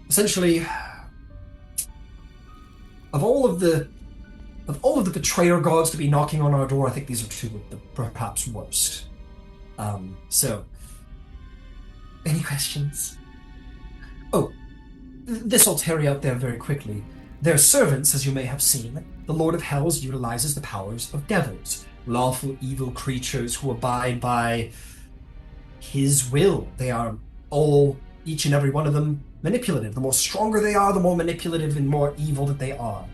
A: Essentially, of all of the betrayer gods to be knocking on our door, I think these are two of the perhaps worst. So, any questions? Oh, this I'll tear out there very quickly. Their servants, as you may have seen, the Lord of Hells utilizes the powers of devils, lawful evil creatures who abide by his will. They are all, each and every one of them, manipulative. The more stronger they are, the more manipulative and more evil that they are.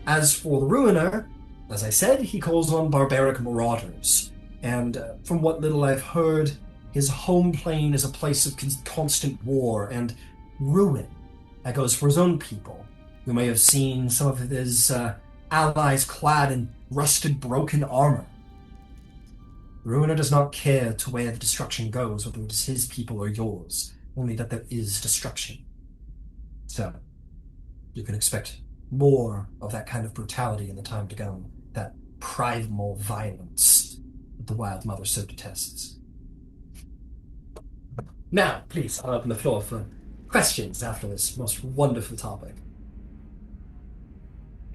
A: As for the Ruiner, as I said, he calls on barbaric marauders. And from what little I've heard, his home plane is a place of constant war and ruin. That goes for his own people. You may have seen some of his allies clad in rusted, broken armor. The Ruiner does not care to where the destruction goes, whether it is his people or yours, only that there is destruction. So, you can expect more of that kind of brutality in the time to come, that primal violence that the Wild Mother so detests. Now, please, I'll open the floor for questions after this most wonderful topic.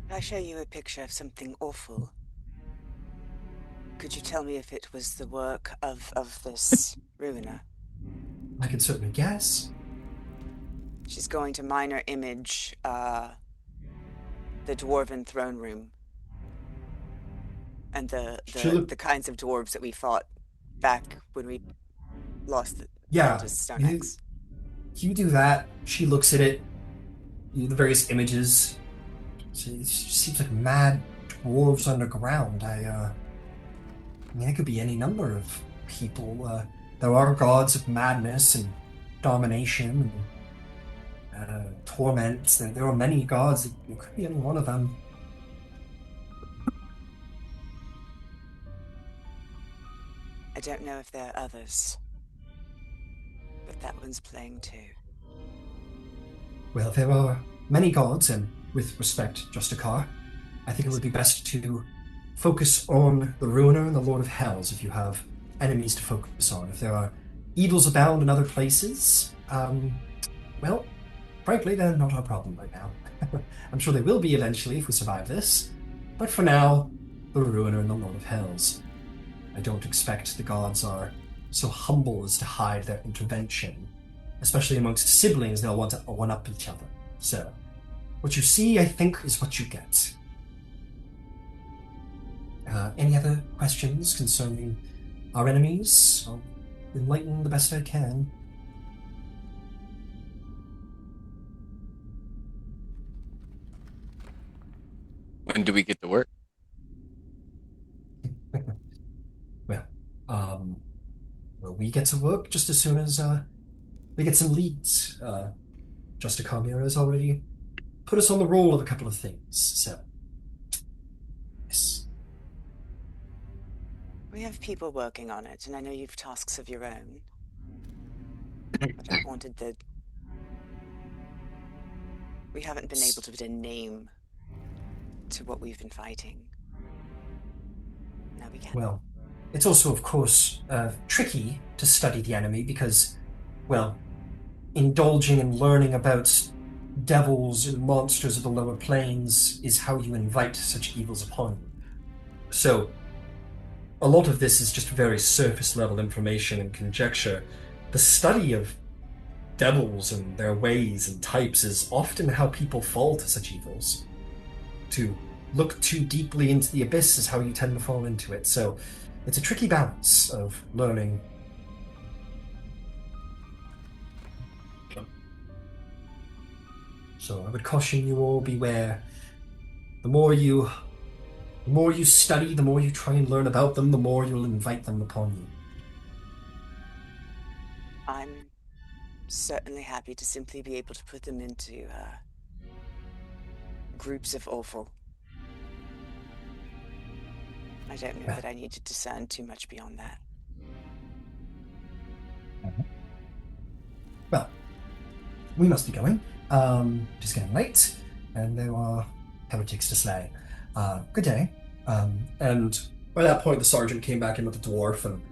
B: If I show you a picture of something awful, could you tell me if it was the work of this Ruiner?
A: I can certainly guess.
B: She's going to minor image the dwarven throne room and the kinds of dwarves that we fought back when we lost the Stone Axe.
A: You do that. She looks at it. The various images. It seems like mad dwarves underground. I mean, it could be any number of people. There are gods of madness and domination and torment. There are many gods. It could be any one of them.
B: I don't know if there are others, but that one's playing too.
A: Well, there are many gods, and with respect, Justicar, I think it would be best to focus on the Ruiner and the Lord of Hells if you have enemies to focus on. If there are evils abound in other places, well, frankly, they're not our problem right now. I'm sure they will be eventually if we survive this. But for now, the Ruiner and the Lord of Hells. I don't expect the gods are so humble as to hide their intervention. Especially amongst siblings, they'll want to one-up each other. So, what you see, I think, is what you get. Any other questions concerning our enemies? I'll enlighten the best I can.
G: When do we get to work?
A: Well, um, well, we get to work just as soon as we get some leads. Just has already put us on the roll of a couple of things. So, yes.
B: We have people working on it, and I know you've tasks of your own. But I wanted the... We haven't been able to put a name to what we've been fighting. Now we can.
A: Well, it's also, of course, tricky to study the enemy because, well, indulging in learning about devils and monsters of the lower planes is how you invite such evils upon you. So, a lot of this is just very surface level information and conjecture. The study of devils and their ways and types is often how people fall to such evils. To look too deeply into the abyss is how you tend to fall into it. So it's a tricky balance of learning. So I would caution you all, beware. The more you study, the more you try and learn about them, the more you'll invite them upon you.
B: I'm certainly happy to simply be able to put them into groups of awful. I don't know that I need to discern too much beyond that.
A: Well, we must be going. It is getting late, and there are heretics to slay. Good day. And by that point, the sergeant came back in with the dwarf, and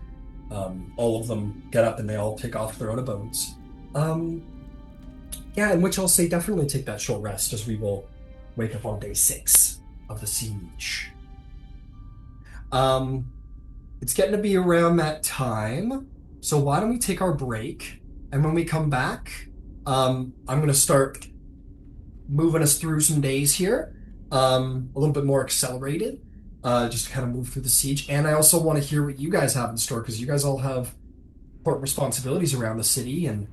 A: all of them get up and they all take off their own abodes. Yeah, in which I'll say definitely take that short rest as we will wake up on day 6 of the siege. It's getting to be around that time, so why don't we take our break, and when we come back, I'm going to start moving us through some days here, a little bit more accelerated, just to kind of move through the siege. And I also want to hear what you guys have in store, because you guys all have important responsibilities around the city, and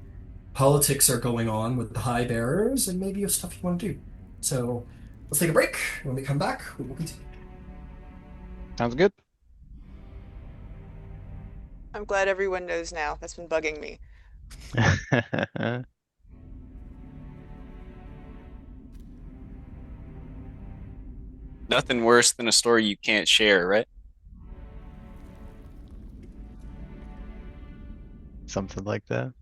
A: politics are going on with the high bearers, and maybe you have stuff you want to do. So let's take a break. When we come back, we will continue.
C: Sounds good.
B: I'm glad everyone knows now. That's been bugging me.
G: Nothing worse than a story you can't share, right?
C: Something like that.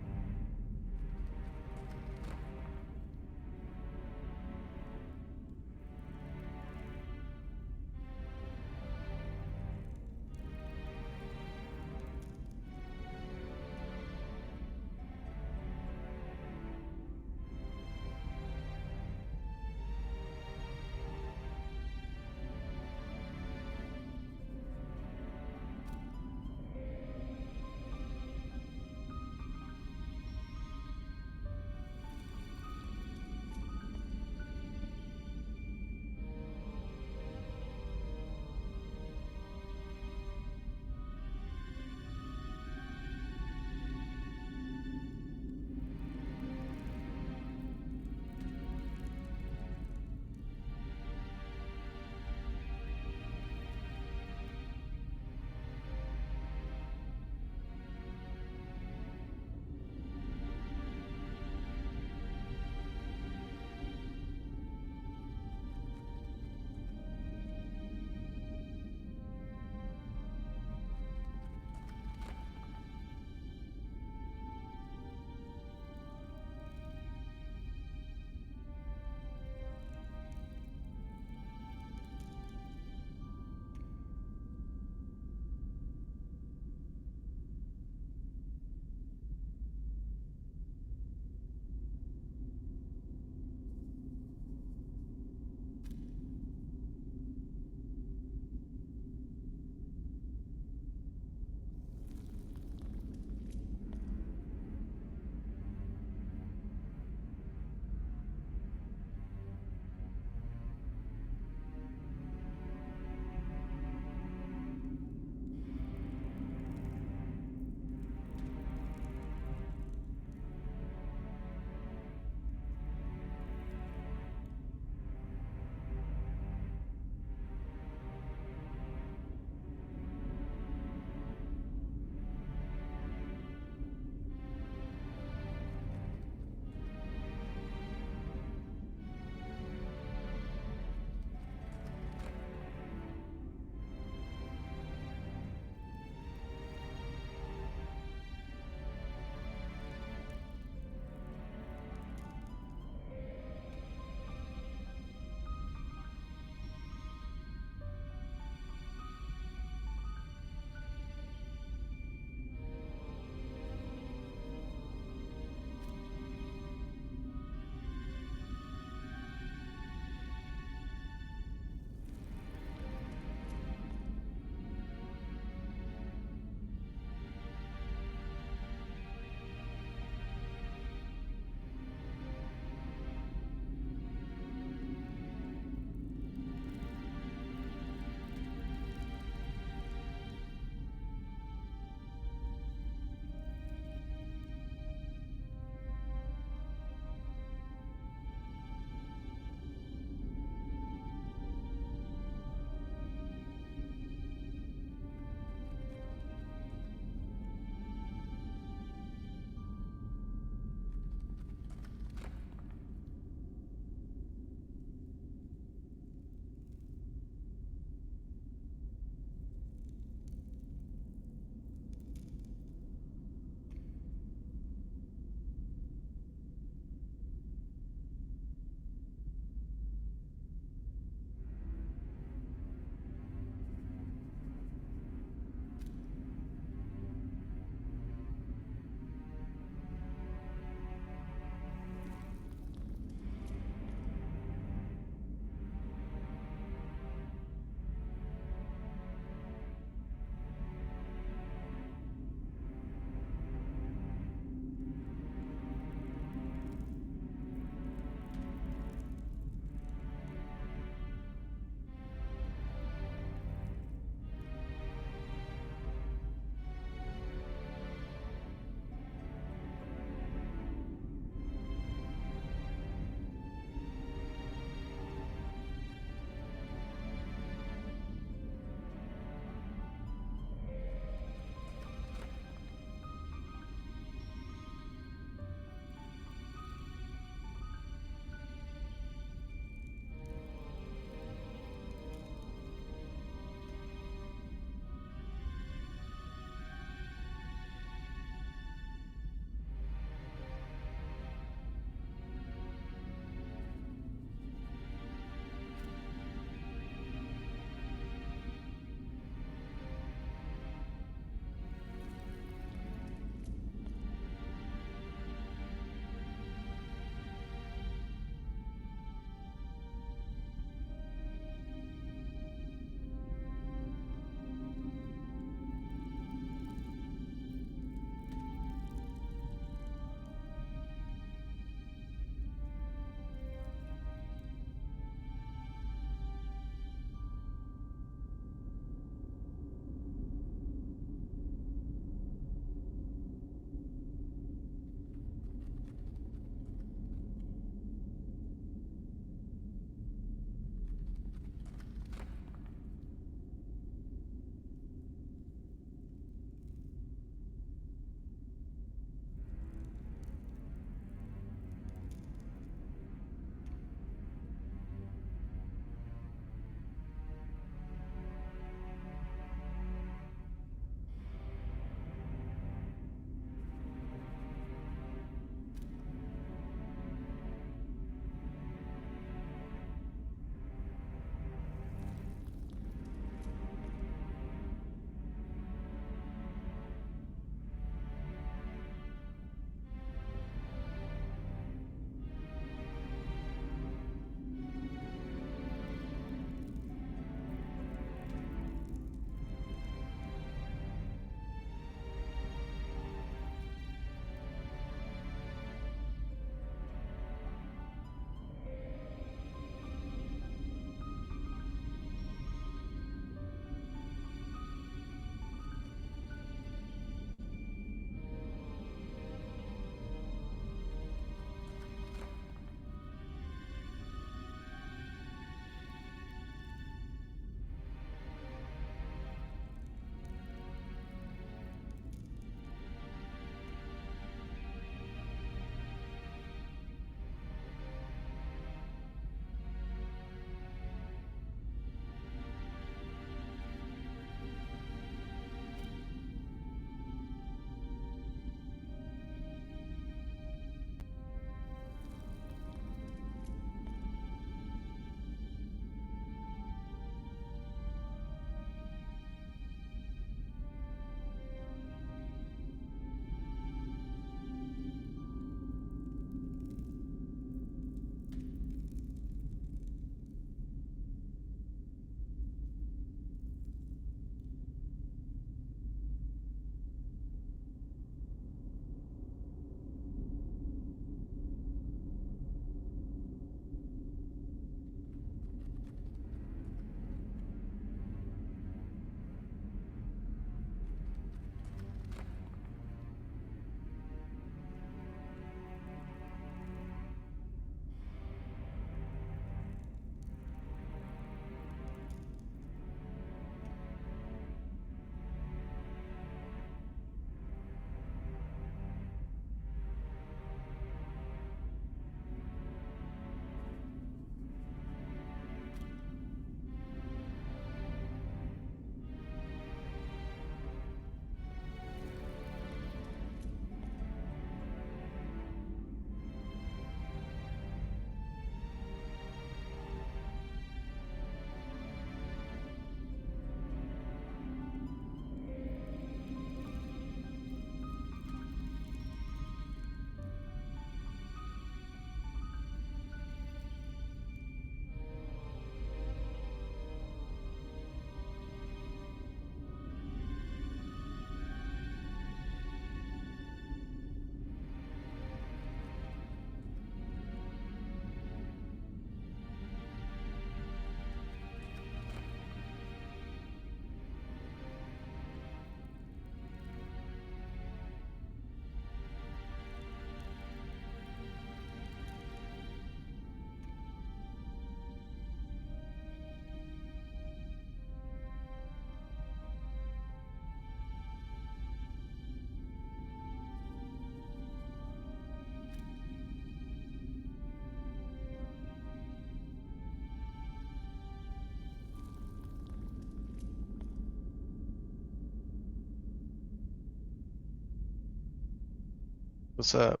C: What's up?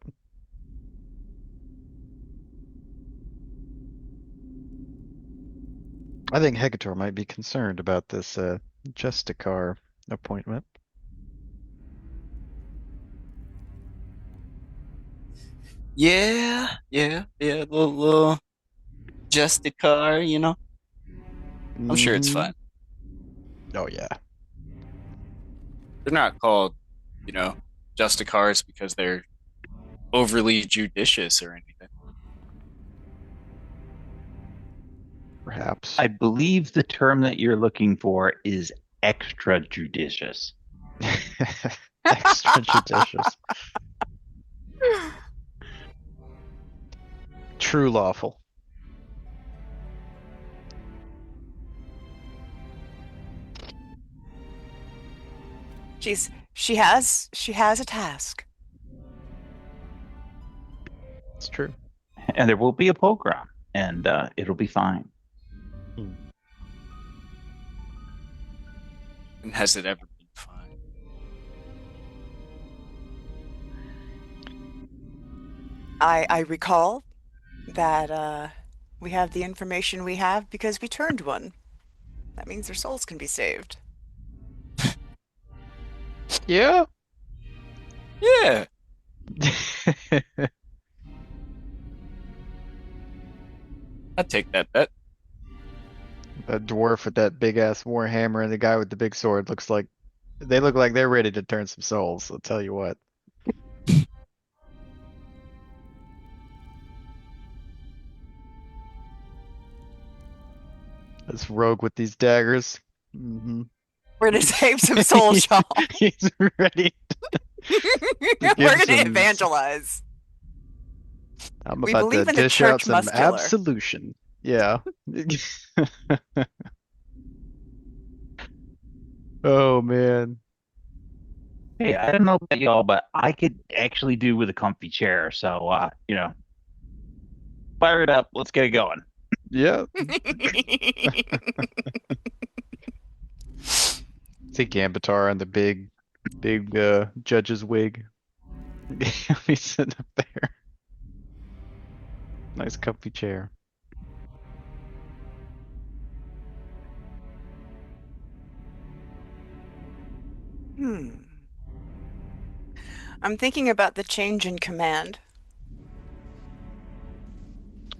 C: I think Hecator might be concerned about this Justicar appointment.
H: Yeah. Little just a car, you know. I'm sure it's
C: Hmm.
H: fun.
C: Oh yeah.
H: They're not called, you know, just a cars because they're overly judicious or anything.
C: Perhaps.
E: I believe the term that you're looking for is extrajudicious.
C: Extra judicious. True lawful.
B: She has a task.
C: It's true.
E: And there will be a pogrom, and it'll be fine.
C: Hmm.
H: And has it ever been fun?
B: I recall that we have the information we have because we turned one. That means their souls can be saved.
C: Yeah.
H: Yeah. I'd take that bet.
C: That dwarf with that big ass warhammer and the guy with the big sword they look like they're ready to turn some souls. I'll tell you what. This rogue with these daggers. Hmm.
B: We're gonna save some souls, y'all.
C: He's ready to
B: We're
C: give
B: gonna
C: some.
B: evangelize.
C: I'm
B: We
C: about to
B: believe in the
C: dish out
B: church
C: some
B: muscular.
C: absolution. Yeah. Oh man.
E: Hey, I don't know about y'all, but I could actually do with a comfy chair. So, fire it up. Let's get it going.
C: Yeah. See Gambitar on the big judge's wig. He's sitting up there. Nice comfy chair.
B: Hmm. I'm thinking about the change in command.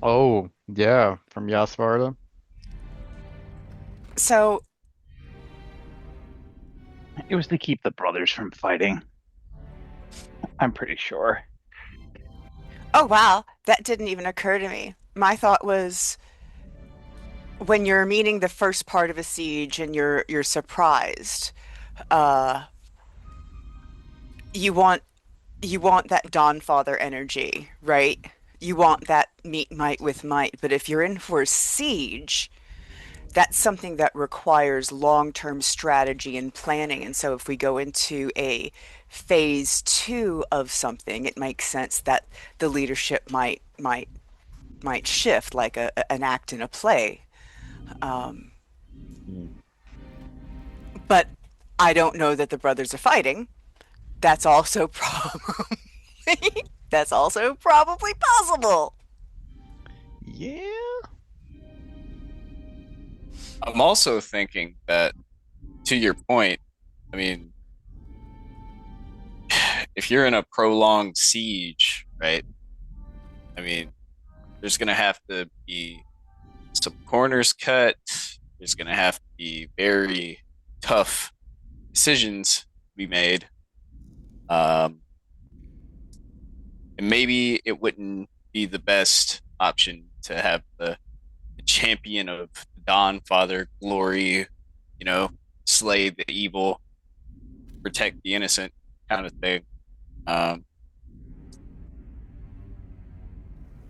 C: Oh, yeah, from Yasvarda.
B: So,
E: It was to keep the brothers from fighting. I'm pretty sure.
B: oh wow, that didn't even occur to me. My thought was when you're meeting the first part of a siege and you're surprised, uh, you want you want that Dawnfather energy, right? You want that meet might with might. But if you're in for a siege, that's something that requires long-term strategy and planning. And so if we go into a phase two of something, it makes sense that the leadership might shift like an act in a play. Um,
C: Hmm.
B: but I don't know that the brothers are fighting. That's also probably that's also probably possible.
C: Yeah.
H: I'm also thinking that, to your point, I mean, if you're in a prolonged siege, right? I mean, there's going to have to be some corners cut. There's going to have to be very tough decisions to be made. Um, and maybe it wouldn't be the best option to have the champion of the Dawn Father glory, you know, slay the evil, protect the innocent kind of thing. Um,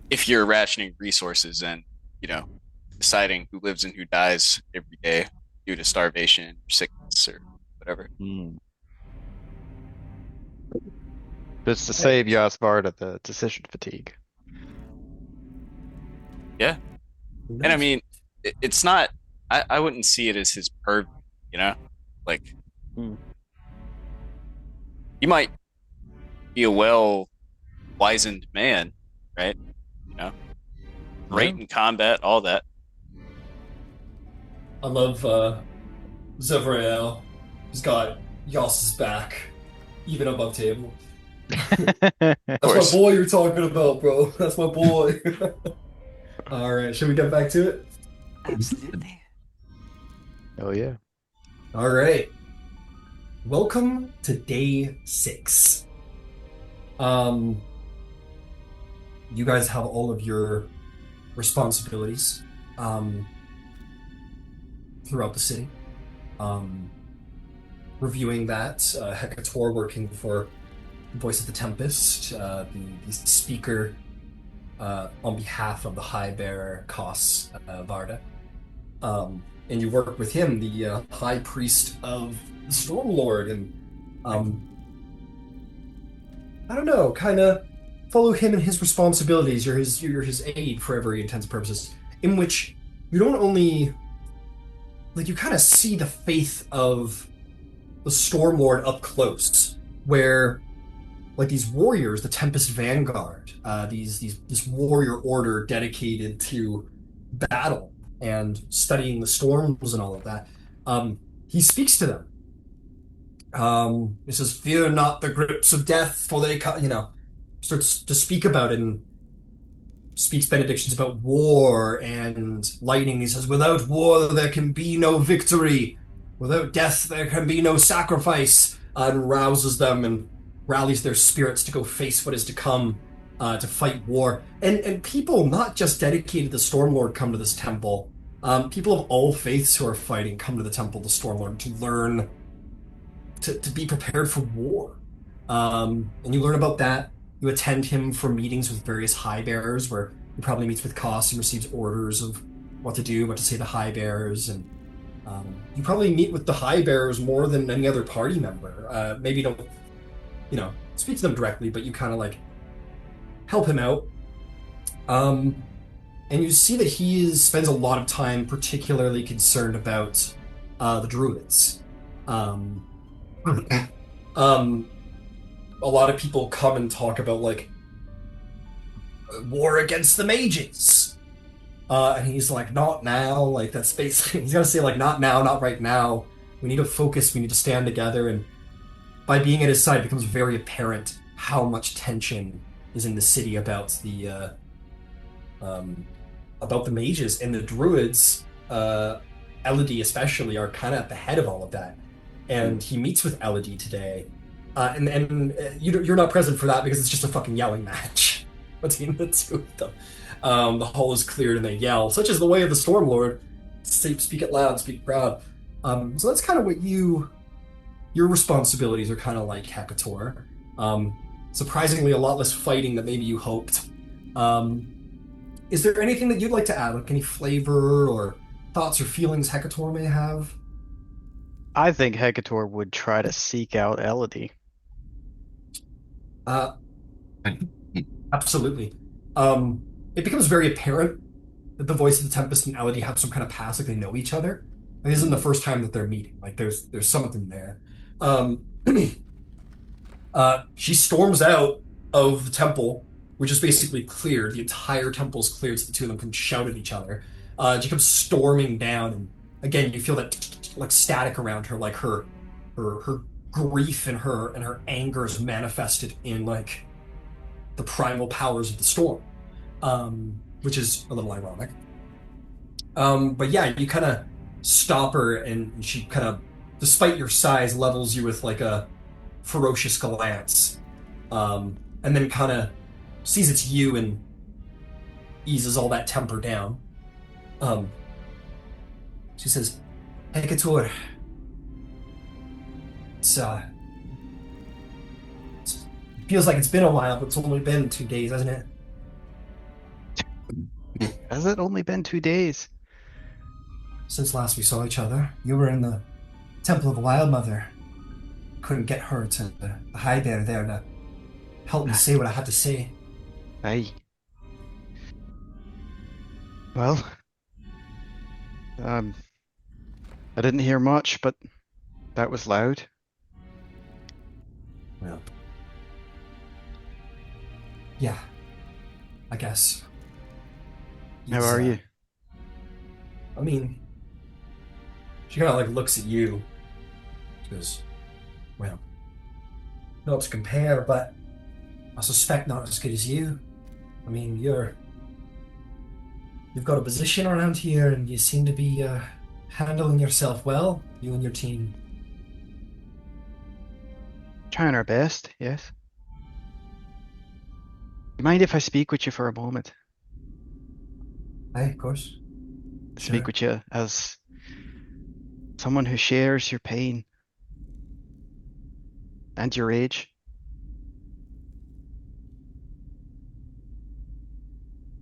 H: if you're rationing resources and, you know, deciding who lives and who dies every day due to starvation or sickness or whatever.
C: Hmm. But it's to save Yasvarda the decision fatigue.
H: Yeah. And I mean, it's not, I wouldn't see it as his purview, you know? Like,
C: Hmm.
H: he might be a well wizened man, right? You know,
C: Yeah.
H: great in combat, all that.
A: I love Zevrael. He's got Yoss's back, even above table.
H: Of
A: That's my
H: course.
A: boy you're talking about, bro. That's my boy. All right, should we get back to it?
B: Absolutely.
C: Oh yeah.
A: All right. Welcome to day 6. Um, you guys have all of your responsibilities throughout the city. Um, reviewing that, Hecator working for Voice of the Tempest, the speaker on behalf of the High Bearer Kos Varda. And you work with him, the High Priest of the Stormlord, and I don't know, kind of follow him and his responsibilities. You're his aide for every intents and purposes. In which you don't only like you kind of see the faith of the Stormlord up close, where like these warriors, the Tempest Vanguard, this warrior order dedicated to battle and studying the storms and all of that. He speaks to them. He says, "Fear not the grips of death, for they come." Starts to speak about it and speaks benedictions about war and lightning. He says, "Without war, there can be no victory. Without death, there can be no sacrifice." And rouses them and rallies their spirits to go face what is to come, to fight war. And people not just dedicated to the Stormlord come to this temple. People of all faiths who are fighting come to the temple of the Stormlord to learn to be prepared for war. And you learn about that. You attend him for meetings with various high bearers, where he probably meets with Koss and receives orders of what to do, what to say to high bearers, and you probably meet with the high bearers more than any other party member. Maybe you don't, speak to them directly, but you kind of like help him out. And you see that spends a lot of time particularly concerned about the druids. Um, a lot of people come and talk about like war against the mages. And he's like, not now. Like that's basically he's gonna say like, not now, not right now. We need to focus. We need to stand together. And by being at his side, it becomes very apparent how much tension is in the city about the mages and the druids. Elodi especially are kind of at the head of all of that. And he meets with Elodi today. You're not present for that because it's just a fucking yelling match between the two of them. The hall is cleared and they yell, such as the way of the Stormlord. Speak it loud, speak proud. So that's kind of what your responsibilities are kind of like, Hecator. Surprisingly, a lot less fighting than maybe you hoped. Is there anything that you'd like to add, like any flavor or thoughts or feelings Hecator may have?
C: I think Hecator would try to seek out Elodie.
A: Uh, Absolutely. It becomes very apparent that the Voice of the Tempest and Elodie have some kind of past, like they know each other. Like, this isn't the first time that they're meeting. Like there's something there. Um, she storms out of the temple, which is basically cleared. The entire temple is cleared, so the two of them can shout at each other. She comes storming down, and again, you feel that like static around her, like her grief and her anger is manifested in like the primal powers of the storm, which is a little ironic. But yeah, you kind of stop her, and she kind of, despite your size, levels you with like a ferocious glance, and then kind of sees it's you and eases all that temper down. She says, "Hecator, it feels like it's been a while, but it's only been 2 days, hasn't it?"
C: Has it only been 2 days?
A: "Since last we saw each other, you were in the Temple of Wildmother. Couldn't get her to the High Bear there to help me say what I had to say."
C: Aye. Well, I didn't hear much, but that was loud.
A: Well, Yeah, I guess.
C: How
A: He's,
C: are you?
A: I mean, she kind of like looks at you. She goes, well, not to compare, but I suspect not as good as you. I mean, you've got a position around here and you seem to be handling yourself well, you and your team.
C: Trying our best, yes. You mind if I speak with you for a moment?
A: Aye, of course.
C: Speak
A: Sure.
C: with you as someone who shares your pain and your age.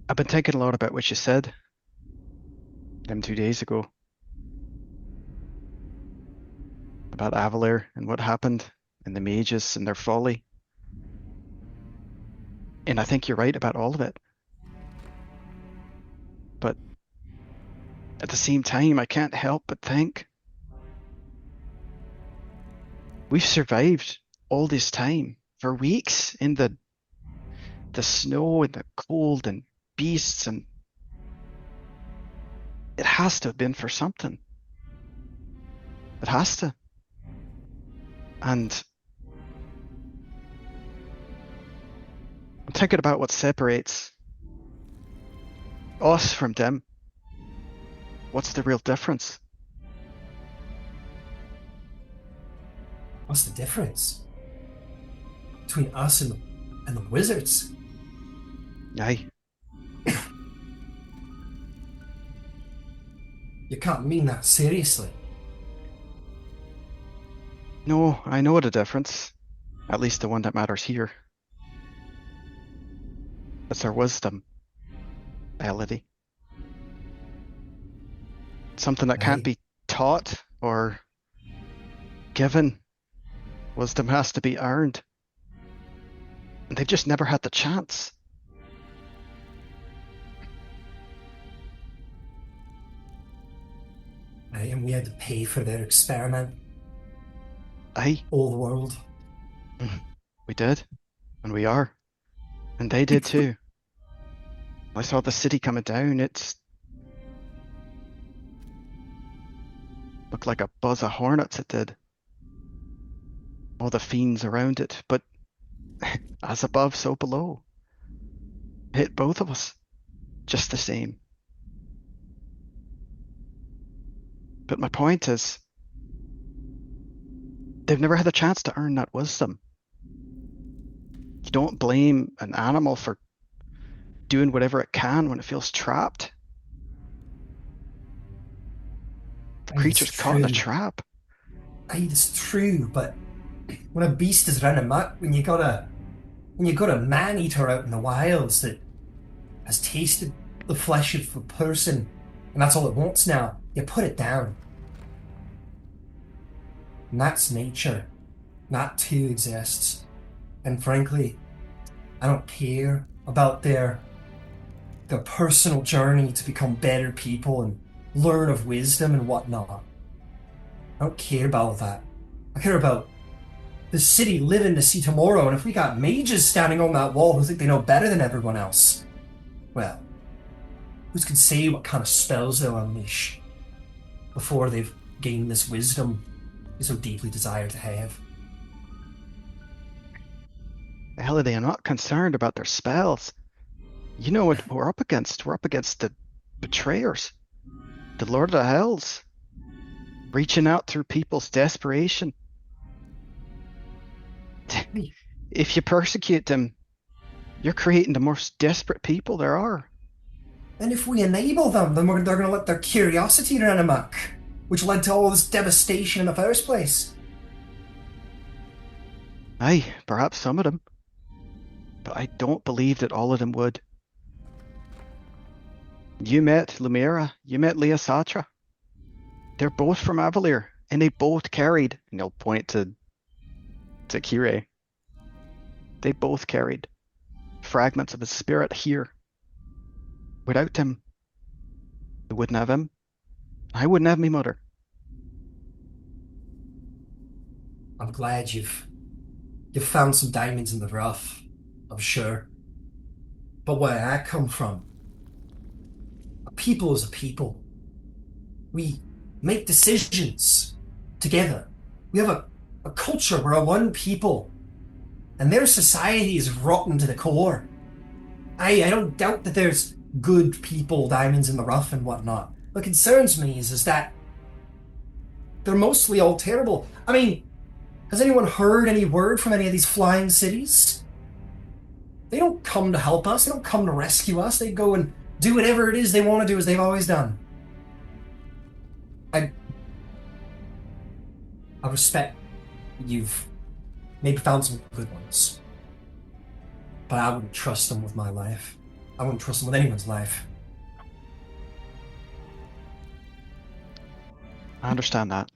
C: I've been thinking a lot about what you said them 2 days ago about Avalir and what happened and the mages and their folly. And I think you're right about all of it. But at the same time, I can't help but think we've survived all this time for weeks in the snow and the cold and beasts, and it has to have been for something. It has to. And I'm thinking about what separates us from them. What's the real difference?
A: What's the difference between us and the wizards?
C: Aye.
A: You can't mean that seriously.
C: No, I know the difference. At least the one that matters here. It's our wisdom, Elodi. Something that can't
A: Aye.
C: be taught or given. Wisdom has to be earned. And they've just never had the chance.
A: Aye, and we had to pay for their experiment.
C: Aye,
A: All the world.
C: we did. And we are. And they did too. I saw the city coming down. It's looked like a buzz of hornets, it did. All the fiends around it. But as above, so below. Hit both of us. Just the same. But my point is, they've never had a chance to earn that wisdom. You don't blame an animal for doing whatever it can when it feels trapped. The
A: Aye, it's
C: creature's caught in a
A: true.
C: trap.
A: Aye, it's true, but when a beast is running amok, when you got a man eater out in the wilds that has tasted the flesh of a person, and that's all it wants now, you put it down. And that's nature. That too exists. And frankly, I don't care about their personal journey to become better people and learn of wisdom and whatnot. I don't care about that. I care about the city living to see tomorrow, and if we got mages standing on that wall who think they know better than everyone else, well, who can say what kind of spells they'll unleash before they've gained this wisdom they so deeply desire to have?
C: Elodie, I'm not concerned about their spells. You know what we're up against? We're up against the betrayers, the Lord of the Hells, reaching out through people's desperation. If you persecute them, you're creating the most desperate people there are.
A: And if we enable them, then they're going to let their curiosity run amok, which led to all this devastation in the first place.
C: Aye, perhaps some of them. But I don't believe that all of them would. You met Lumira, you met Leosatra. They're both from Avalir, and they both carried, and they'll point to Kire. They both carried fragments of his spirit here. Without him, they wouldn't have him. I wouldn't have me mother.
A: I'm glad you've found some diamonds in the rough, I'm sure. But where I come from, a people is a people. We make decisions together. We have a culture. We're a one people. And their society is rotten to the core. I don't doubt that there's good people, diamonds in the rough and whatnot. What concerns me is that they're mostly all terrible. I mean, has anyone heard any word from any of these flying cities? They don't come to help us. They don't come to rescue us. They go and do whatever it is they want to do as they've always done. I respect you've maybe found some good ones, but I wouldn't trust them with my life. I wouldn't trust them with anyone's life.
C: I understand that.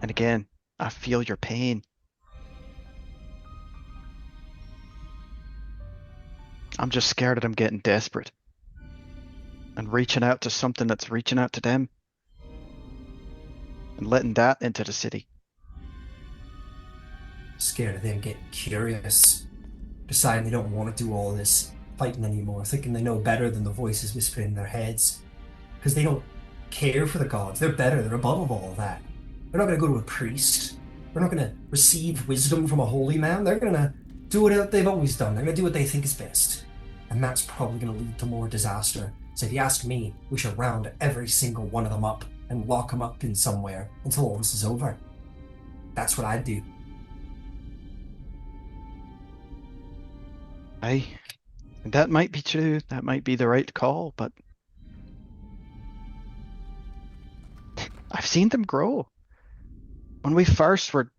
C: And again, I feel your pain. I'm just scared that I'm getting desperate and reaching out to something that's reaching out to them and letting that into the city.
A: Scared of them getting curious, deciding they don't want to do all this fighting anymore, thinking they know better than the voices whispering in their heads. Because they don't care for the gods. They're better. They're above all of that. They're not going to go to a priest. They're not going to receive wisdom from a holy man. They're going to do what they've always done. They're going to do what they think is best. And that's probably going to lead to more disaster. So if you ask me, we should round every single one of them up and lock them up in somewhere until all this is over. That's what I'd do.
C: That might be true. That might be the right call, but I've seen them grow. When we first were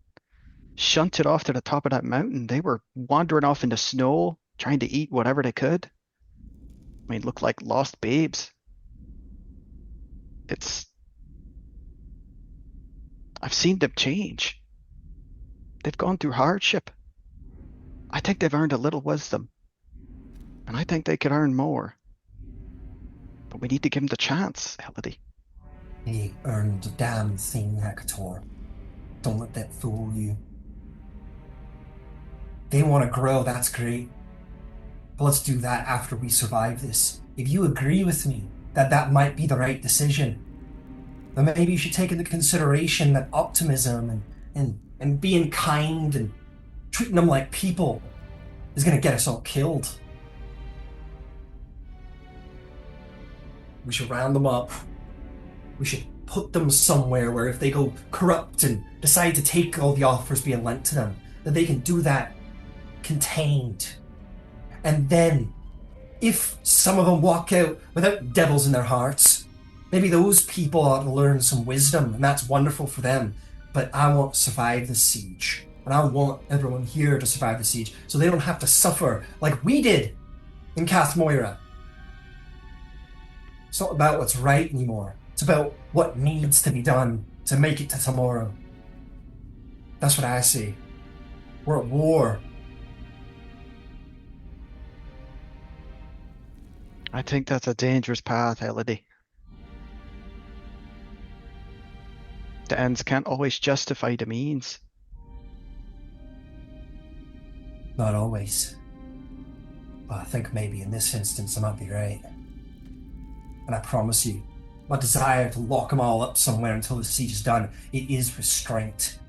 C: shunted off to the top of that mountain, they were wandering off in the snow, trying to eat whatever they could. I mean, looked like lost babes. I've seen them change. They've gone through hardship. I think they've earned a little wisdom. And I think they could earn more. But we need to give them the chance, Elodi.
A: They earned a damn thing, Hector. Don't let that fool you. They want to grow, that's great. But let's do that after we survive this. If you agree with me that might be the right decision, then maybe you should take into consideration that optimism and being kind and treating them like people is going to get us all killed. We should round them up. We should put them somewhere where if they go corrupt and decide to take all the offers being lent to them, that they can do that contained. And then, if some of them walk out without devils in their hearts, maybe those people ought to learn some wisdom, and that's wonderful for them. But I want to survive the siege. And I want everyone here to survive the siege, so they don't have to suffer like we did in Cath Moira. It's not about what's right anymore. It's about what needs to be done to make it to tomorrow. That's what I see. We're at war.
C: I think that's a dangerous path, Elodi. The ends can't always justify the means.
A: Not always. But I think maybe in this instance I might be right. And I promise you, my desire to lock them all up somewhere until the siege is done, it is restraint.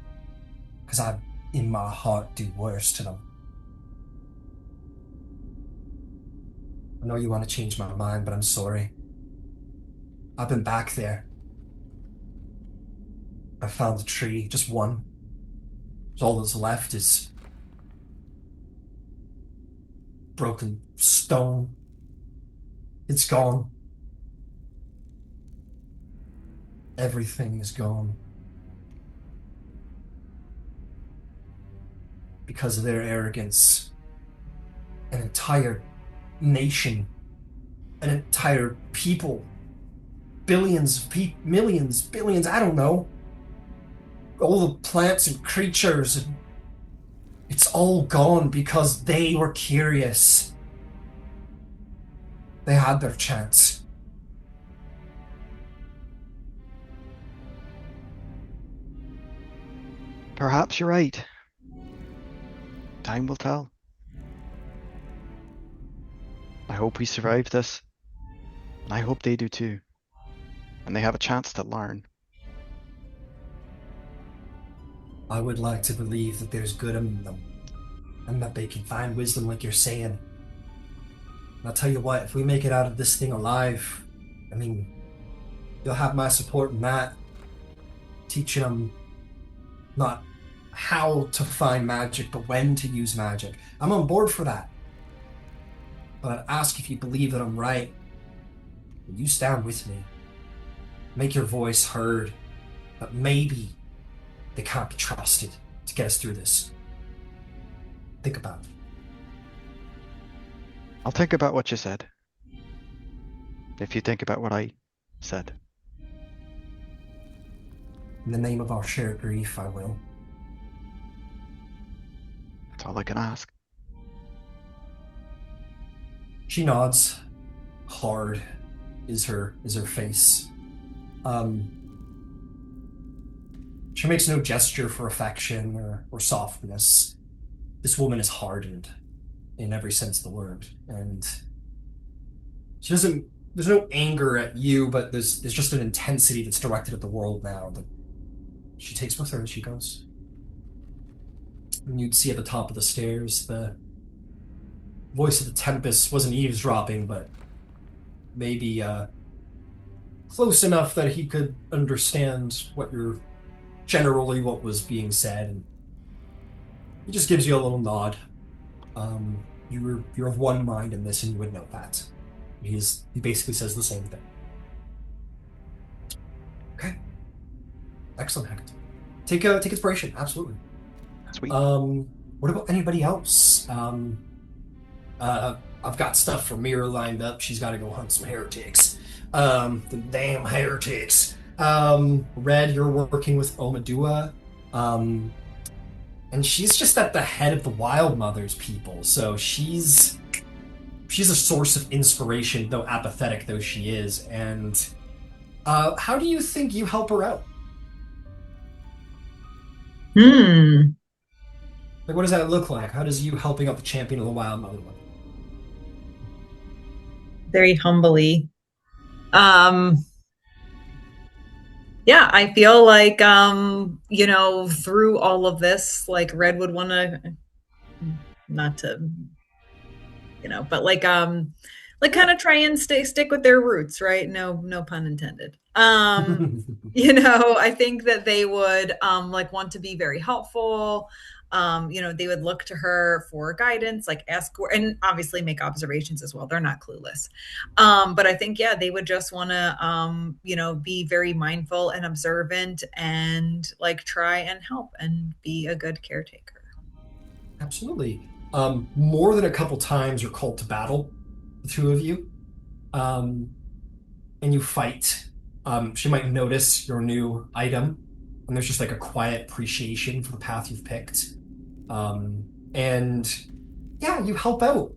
A: Because I, in my heart, do worse to them. I know you want to change my mind, but I'm sorry. I've been back there. I found a tree, just one. So all that's left is broken stone. It's gone. Everything is gone. Because of their arrogance. An entire nation, an entire people, billions of people, millions, billions, I don't know. All the plants and creatures, and it's all gone because they were curious. They had their chance.
C: Perhaps you're right. Time will tell. hope we survive this. And I hope they do too. And they have a chance to learn.
A: I would like to believe that there's good in them, and that they can find wisdom like you're saying. And I'll tell you what, if we make it out of this thing alive, I mean, you'll have my support in that. Teaching them not how to find magic, but when to use magic. I'm on board for that. But I'd ask if you believe that I'm right. You stand with me. Make your voice heard. But maybe they can't be trusted to get us through this. Think about it.
C: I'll think about what you said. If you think about what I said.
A: In the name of our shared grief, I will.
C: That's all I can ask.
A: She nods. Hard is her face. She makes no gesture for affection or softness. This woman is hardened in every sense of the word, and she doesn't. There's no anger at you, but there's just an intensity that's directed at the world now that she takes with her as she goes. And you'd see at the top of the stairs the voice of the Tempest wasn't eavesdropping, but maybe close enough that he could understand what was being said, and he just gives you a little nod. You're of one mind in this, and you would know that. He basically says the same thing. Okay. Excellent, Hector. Take inspiration, absolutely.
C: Sweet.
A: What about anybody else? I've got stuff for Mira lined up. She's got to go hunt some heretics. The damn heretics. Red, you're working with Omadua. And she's just at the head of the Wild Mothers people, so she's a source of inspiration, though apathetic though she is. And how do you think you help her out? Like, what does that look like? How does you helping out the champion of the Wild Mother look?
D: Very humbly. Yeah, I feel like, through all of this, like Red would want to, not to, but like kind of try and stick with their roots, right? No pun intended. I think that they would want to be very helpful. They would look to her for guidance, like ask, and obviously make observations as well. They're not clueless. But I think, they would just want to, be very mindful and observant and like try and help and be a good caretaker.
A: Absolutely. More than a couple times you're called to battle, the two of you. And you fight. She might notice your new item, and there's just like a quiet appreciation for the path you've picked. And yeah, you help out.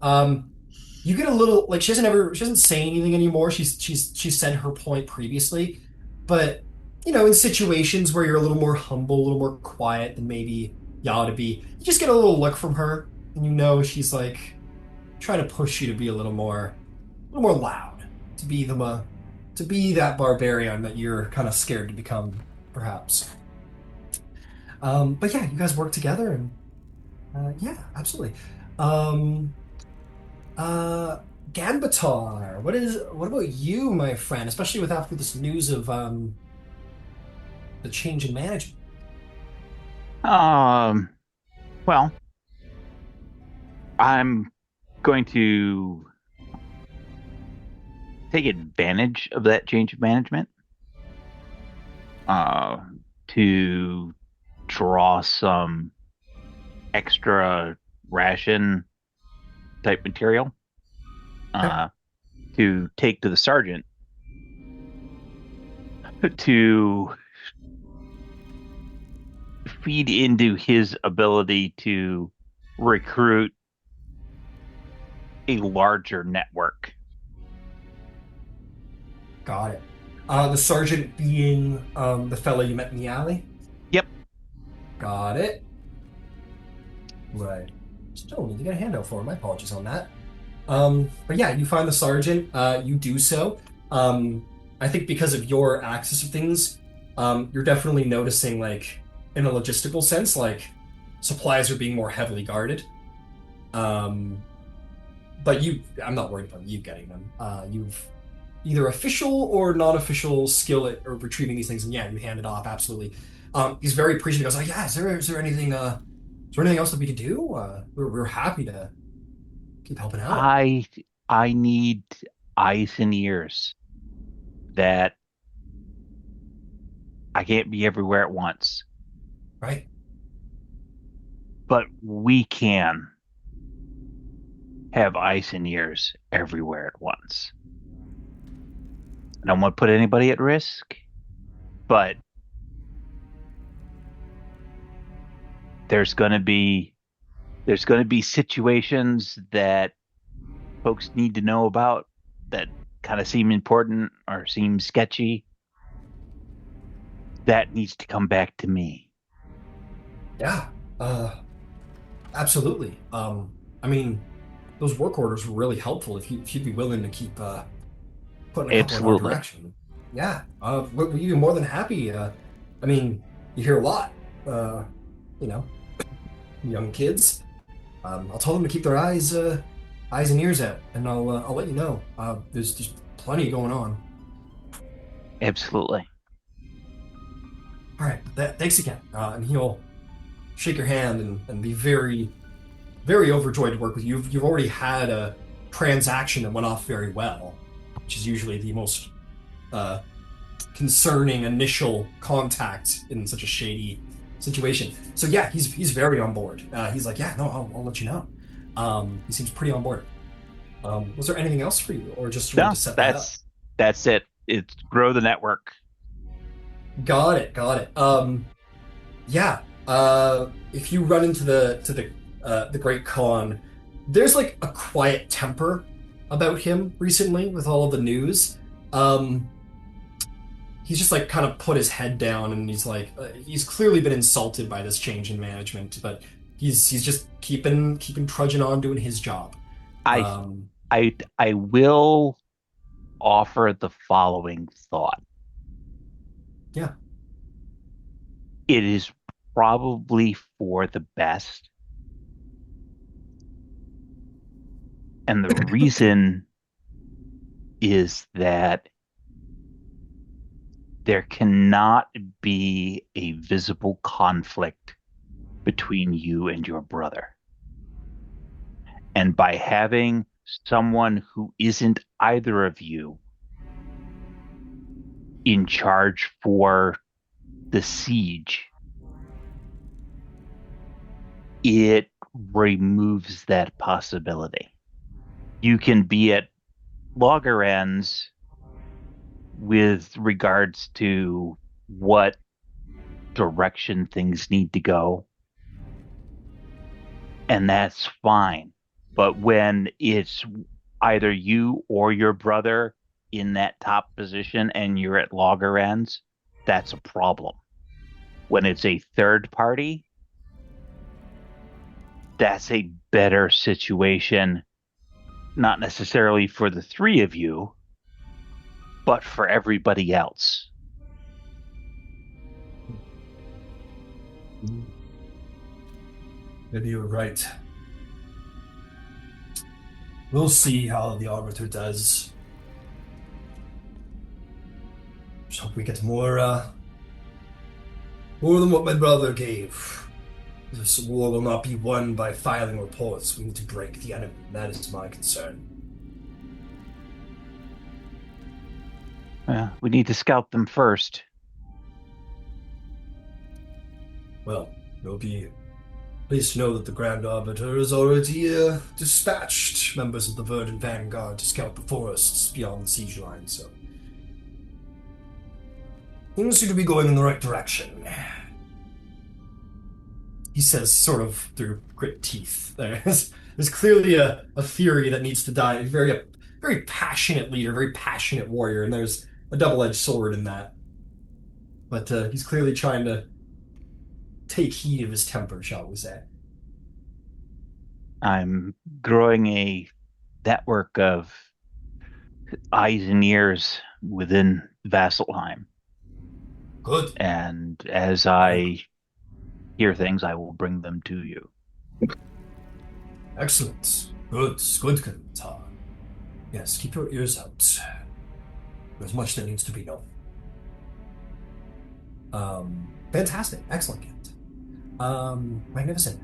A: You get a little like she doesn't say anything anymore. She's said her point previously, but in situations where you're a little more humble, a little more quiet than maybe you ought to be, you just get a little look from her, and she's like trying to push you to be a little more loud, to be that barbarian that you're kind of scared to become, perhaps. But yeah, you guys work together, and yeah, absolutely. Ganbatar, what about you, my friend? Especially after this news of the change in management.
E: Well, I'm going to take advantage of that change of management to draw some extra ration type material to take to the sergeant to feed into his ability to recruit a larger network.
A: Got it. The sergeant being the fellow you met in the alley?
E: Yep.
A: Got it. Right. Still need to get a handout for him. My apologies on that. But yeah, you find the sergeant. You do so. I think because of your access to things, you're definitely noticing, like, in a logistical sense, like supplies are being more heavily guarded. Um, but I'm not worried about you getting them. You've either official or non-official skill at or retrieving these things, and yeah, you hand it off absolutely. He's very appreciative. He goes, "Oh yeah, is there anything else that we could do? We're happy to keep helping out."
E: I I need eyes and ears that I can't be everywhere at once,
A: Right?
E: but we can have eyes and ears everywhere at once. I don't want to put anybody at risk, but there's going to be there's going to be situations that folks need to know about that kind of seem important or seem sketchy. That needs to come back to me.
A: Yeah. Absolutely. I mean, those work orders were really helpful if you'd be willing to keep putting a couple in our
E: Absolutely.
A: direction. Yeah. We'd be more than happy. I mean, you hear a lot. Uh, you know, young kids. I'll tell them to keep their eyes and ears out, and I'll let you know. There's plenty going on.
E: Absolutely.
A: All right. Thanks again. And he'll shake your hand and be very, very overjoyed to work with you. You've already had a transaction that went off very well, which is usually the most uh, concerning initial contact in such a shady situation. So yeah, he's very on board. He's like, yeah, no, I'll let you know. He seems pretty on board. Was there anything else for you, or just wanted
E: No,
A: to set that up?
E: that's it. It's grow the network.
A: Got it, got it. Yeah. If you run into the Great Khan, there's like a quiet temper about him recently with all of the news. Um, he's just like kind of put his head down, and he's like he's clearly been insulted by this change in management, but he's just keeping trudging on doing his job.
E: I
A: Um,
E: I will offer the following thought.
A: yeah.
E: It is probably for the best. And the reason is that there cannot be a visible conflict between you and your brother. And by having someone who isn't either of you in charge for the siege, it removes that possibility. You can be at loggerheads with regards to what direction things need to go, and that's fine. But when it's either you or your brother in that top position and you're at loggerheads, that's a problem. When it's a third party, that's a better situation, not necessarily for the three of you, but for everybody else.
A: Maybe you were right. We'll see how the Arbiter does. Just hope we get more than what my brother gave. This war will not be won by filing reports. We need to break the enemy. That is my concern.
E: We need to scout them first.
A: Well, you'll be pleased to know that the Grand Arbiter has already dispatched members of the Verdant Vanguard to scout the forests beyond the siege line, so things seem to be going in the right direction. He says, sort of through grit teeth. There's clearly a theory that needs to die. Very passionate leader, very passionate warrior, and there's a double-edged sword in that. But he's clearly trying to take heed of his temper, shall we say.
E: I'm growing a network of eyes and ears within Vasselheim.
A: Good.
E: And as
A: Very
E: I hear things, I will bring them to you.
A: excellent. Good. Good, Kenta. Yes, keep your ears out. There's much that needs to be known. Fantastic. Excellent, Kent. Magnificent.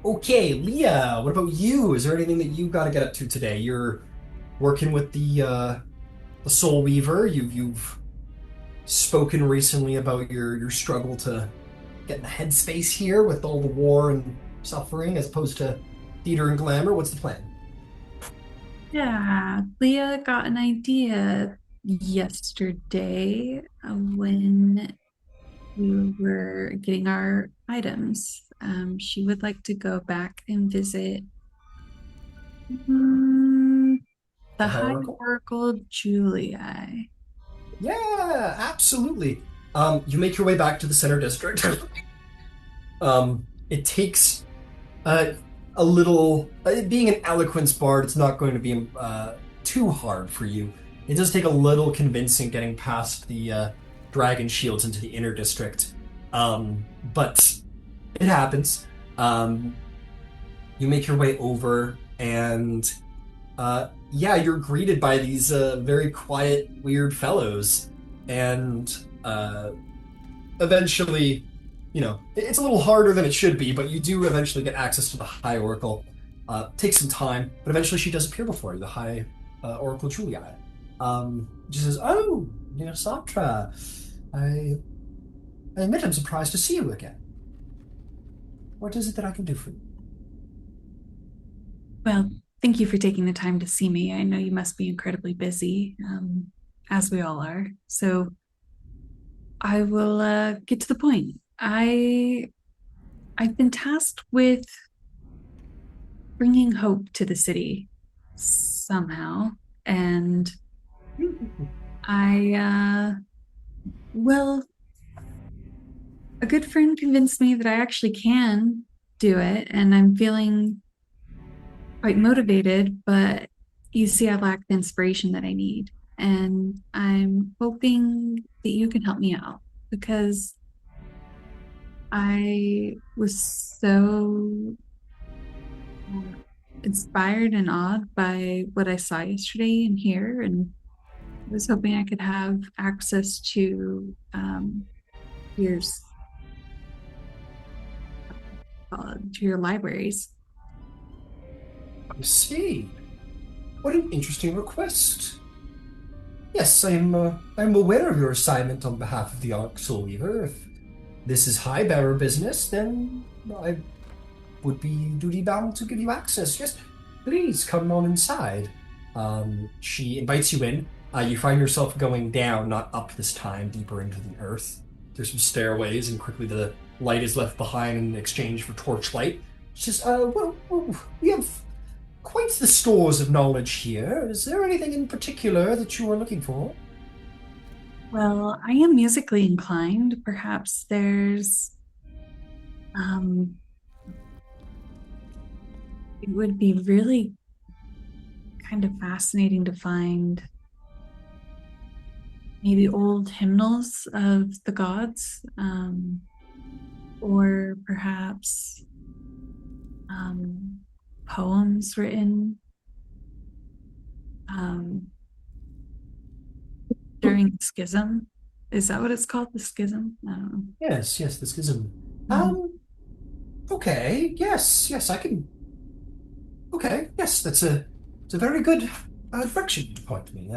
A: Okay, Leah, what about you? Is there anything that you got to get up to today? You're working with the Soul Weaver. You've spoken recently about your struggle to get in the headspace here with all the war and suffering as opposed to theater and glamour. What's the plan?
F: Yeah, Leah got an idea yesterday when we were getting our items. She would like to go back and visit the
A: The High
F: High
A: Oracle?
F: Oracle Julia.
A: Yeah, absolutely. You make your way back to the center district. It takes a little. Being an eloquence bard, it's not going to be too hard for you. It does take a little convincing getting past the dragon shields into the inner district, but it happens. You make your way over, and yeah, you're greeted by these very quiet, weird fellows, and eventually, it's a little harder than it should be, but you do eventually get access to the High Oracle. Takes some time, but eventually she does appear before you, the High Oracle Julia. She says, "Oh, Satra, I admit I'm surprised to see you again. What is it that I can do for you?"
F: Well, thank you for taking the time to see me. I know you must be incredibly busy, as we all are. So I will get to the point. I've been tasked with bringing hope to the city somehow, and well, a good friend convinced me that I actually can do it, and I'm feeling quite motivated, but you see, I lack the inspiration that I need. And I'm hoping that you can help me out because I was so inspired and awed by what I saw yesterday and here, and I was hoping I could have access to yours to your libraries.
A: I see. What an interesting request. Yes, I'm aware of your assignment on behalf of the Ark Soul Weaver. If this is high bearer business, then I would be duty bound to give you access. Yes, please come on inside. She invites you in. You find yourself going down, not up this time, deeper into the earth. There's some stairways, and quickly the light is left behind in exchange for torchlight. She says, well, we have quite the stores of knowledge here. Is there anything in particular that you are looking for?
F: Well, I am musically inclined. Perhaps there's it would be really kind of fascinating to find maybe old hymnals of the gods, or perhaps poems written during the schism. Is that what it's called? The schism? I don't know.
A: Yes, the schism.
F: Mhm.
A: Okay, yes, I can. Okay, yes, it's a very good direction to point me.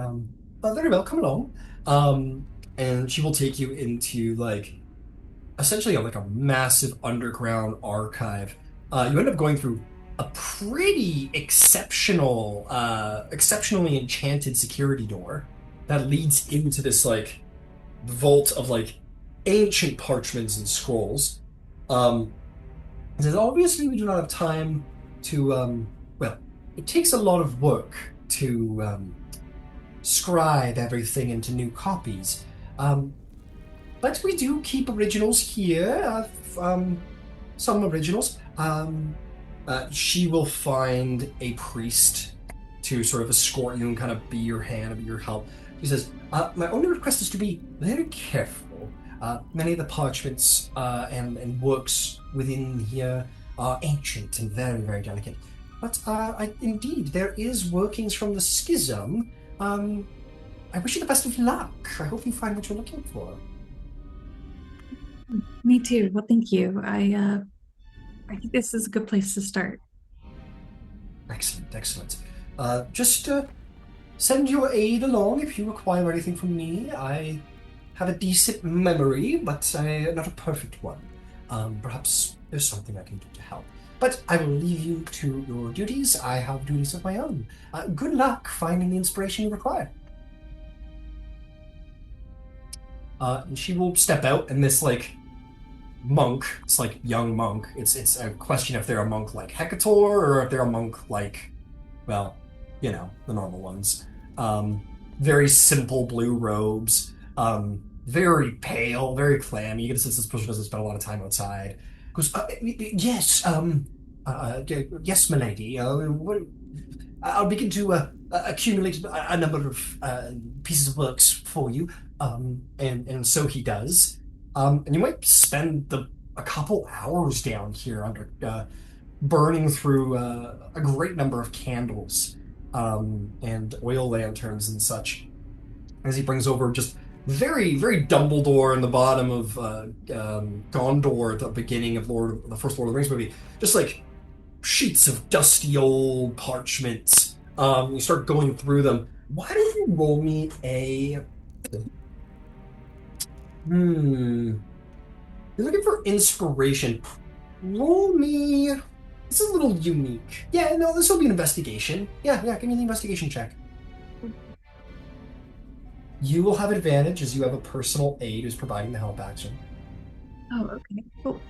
A: Very well, come along. And she will take you into essentially like a massive underground archive. You end up going through a pretty exceptionally enchanted security door that leads into this vault of ancient parchments and scrolls. It says, obviously we do not have time to well, it takes a lot of work to scribe everything into new copies. But we do keep originals here, some originals. She will find a priest to sort of escort you and kind of be your hand and be your help. She says, my only request is to be very careful. Many of the parchments and works within here are ancient and very, very delicate. But indeed, there is workings from the schism. I wish you the best of luck. I hope you find what you're looking for.
F: Me too. Well, thank you. I think this is a good place to start.
A: Excellent, excellent. Just send your aid along if you require anything from me. I have a decent memory, but not a perfect one. Perhaps there's something I can do to help. But I will leave you to your duties. I have duties of my own. Good luck finding the inspiration you require. And she will step out, and this monk, it's like young monk. It's a question if they're a monk like Hecator or if they're a monk like, well, the normal ones. Very simple blue robes. Very pale, very clammy. You get a sense this person doesn't spend a lot of time outside. Goes, yes, yes, milady. I'll begin to accumulate a number of pieces of works for you. And so he does. And you might spend a couple hours down here under burning through a great number of candles and oil lanterns and such as he brings over just very, very Dumbledore in the bottom of Gondor at the beginning of the first Lord of the Rings movie. Just like sheets of dusty old parchments. You start going through them. Why don't you roll me a... You're looking for inspiration. Roll me... This is a little unique. Yeah, no, this will be an investigation. Yeah, give me the investigation check. You will have advantage as you have a personal aide who's providing the help action.
F: Oh, okay. Cool.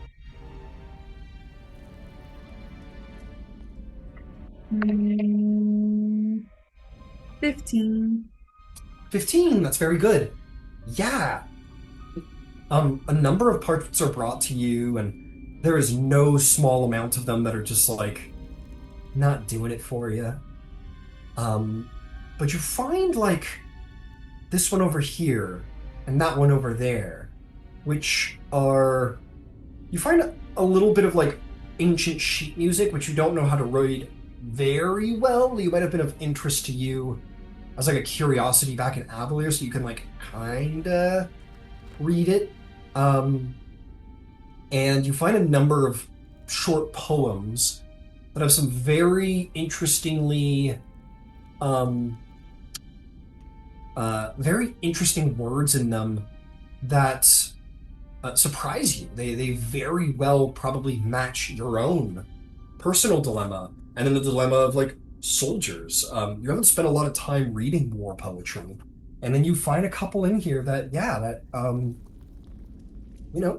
F: 15.
A: 15, that's very good. Yeah. A number of parchments are brought to you, and there is no small amount of them that are just not doing it for you. But you find this one over here and that one over there, which are, you find a little bit of ancient sheet music, which you don't know how to read very well. You might have been of interest to you as a curiosity back in Avalir, so you can kinda read it. And you find a number of short poems that have some very interesting words in them that surprise you. They very well probably match your own personal dilemma and then the dilemma of soldiers. You haven't spent a lot of time reading war poetry, and then you find a couple in here that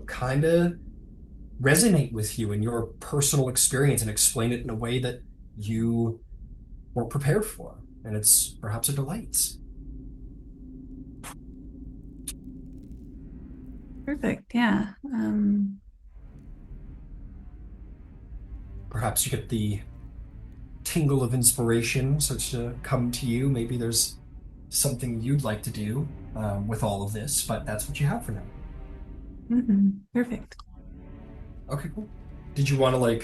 A: kind of resonate with you in your personal experience and explain it in a way that you weren't prepared for, and it's perhaps a delight.
F: Perfect. Yeah.
A: Perhaps you get the tingle of inspiration starts to come to you. Maybe there's something you'd like to do with all of this, but that's what you have for now.
F: Perfect.
A: Okay, cool. Did you want to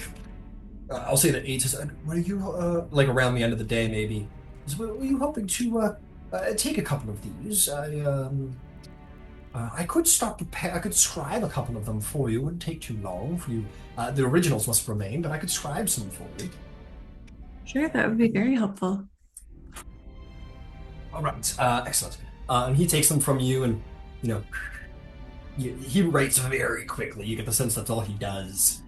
A: I'll say that 8 is, what are you around the end of the day maybe? Were you hoping to take a couple of these? I could I could scribe a couple of them for you. It wouldn't take too long for you. The originals must remain, but I could scribe some for you.
F: Sure, that would be very helpful.
A: All right, excellent. And he takes them from you, and he writes very quickly. You get the sense that's all he does.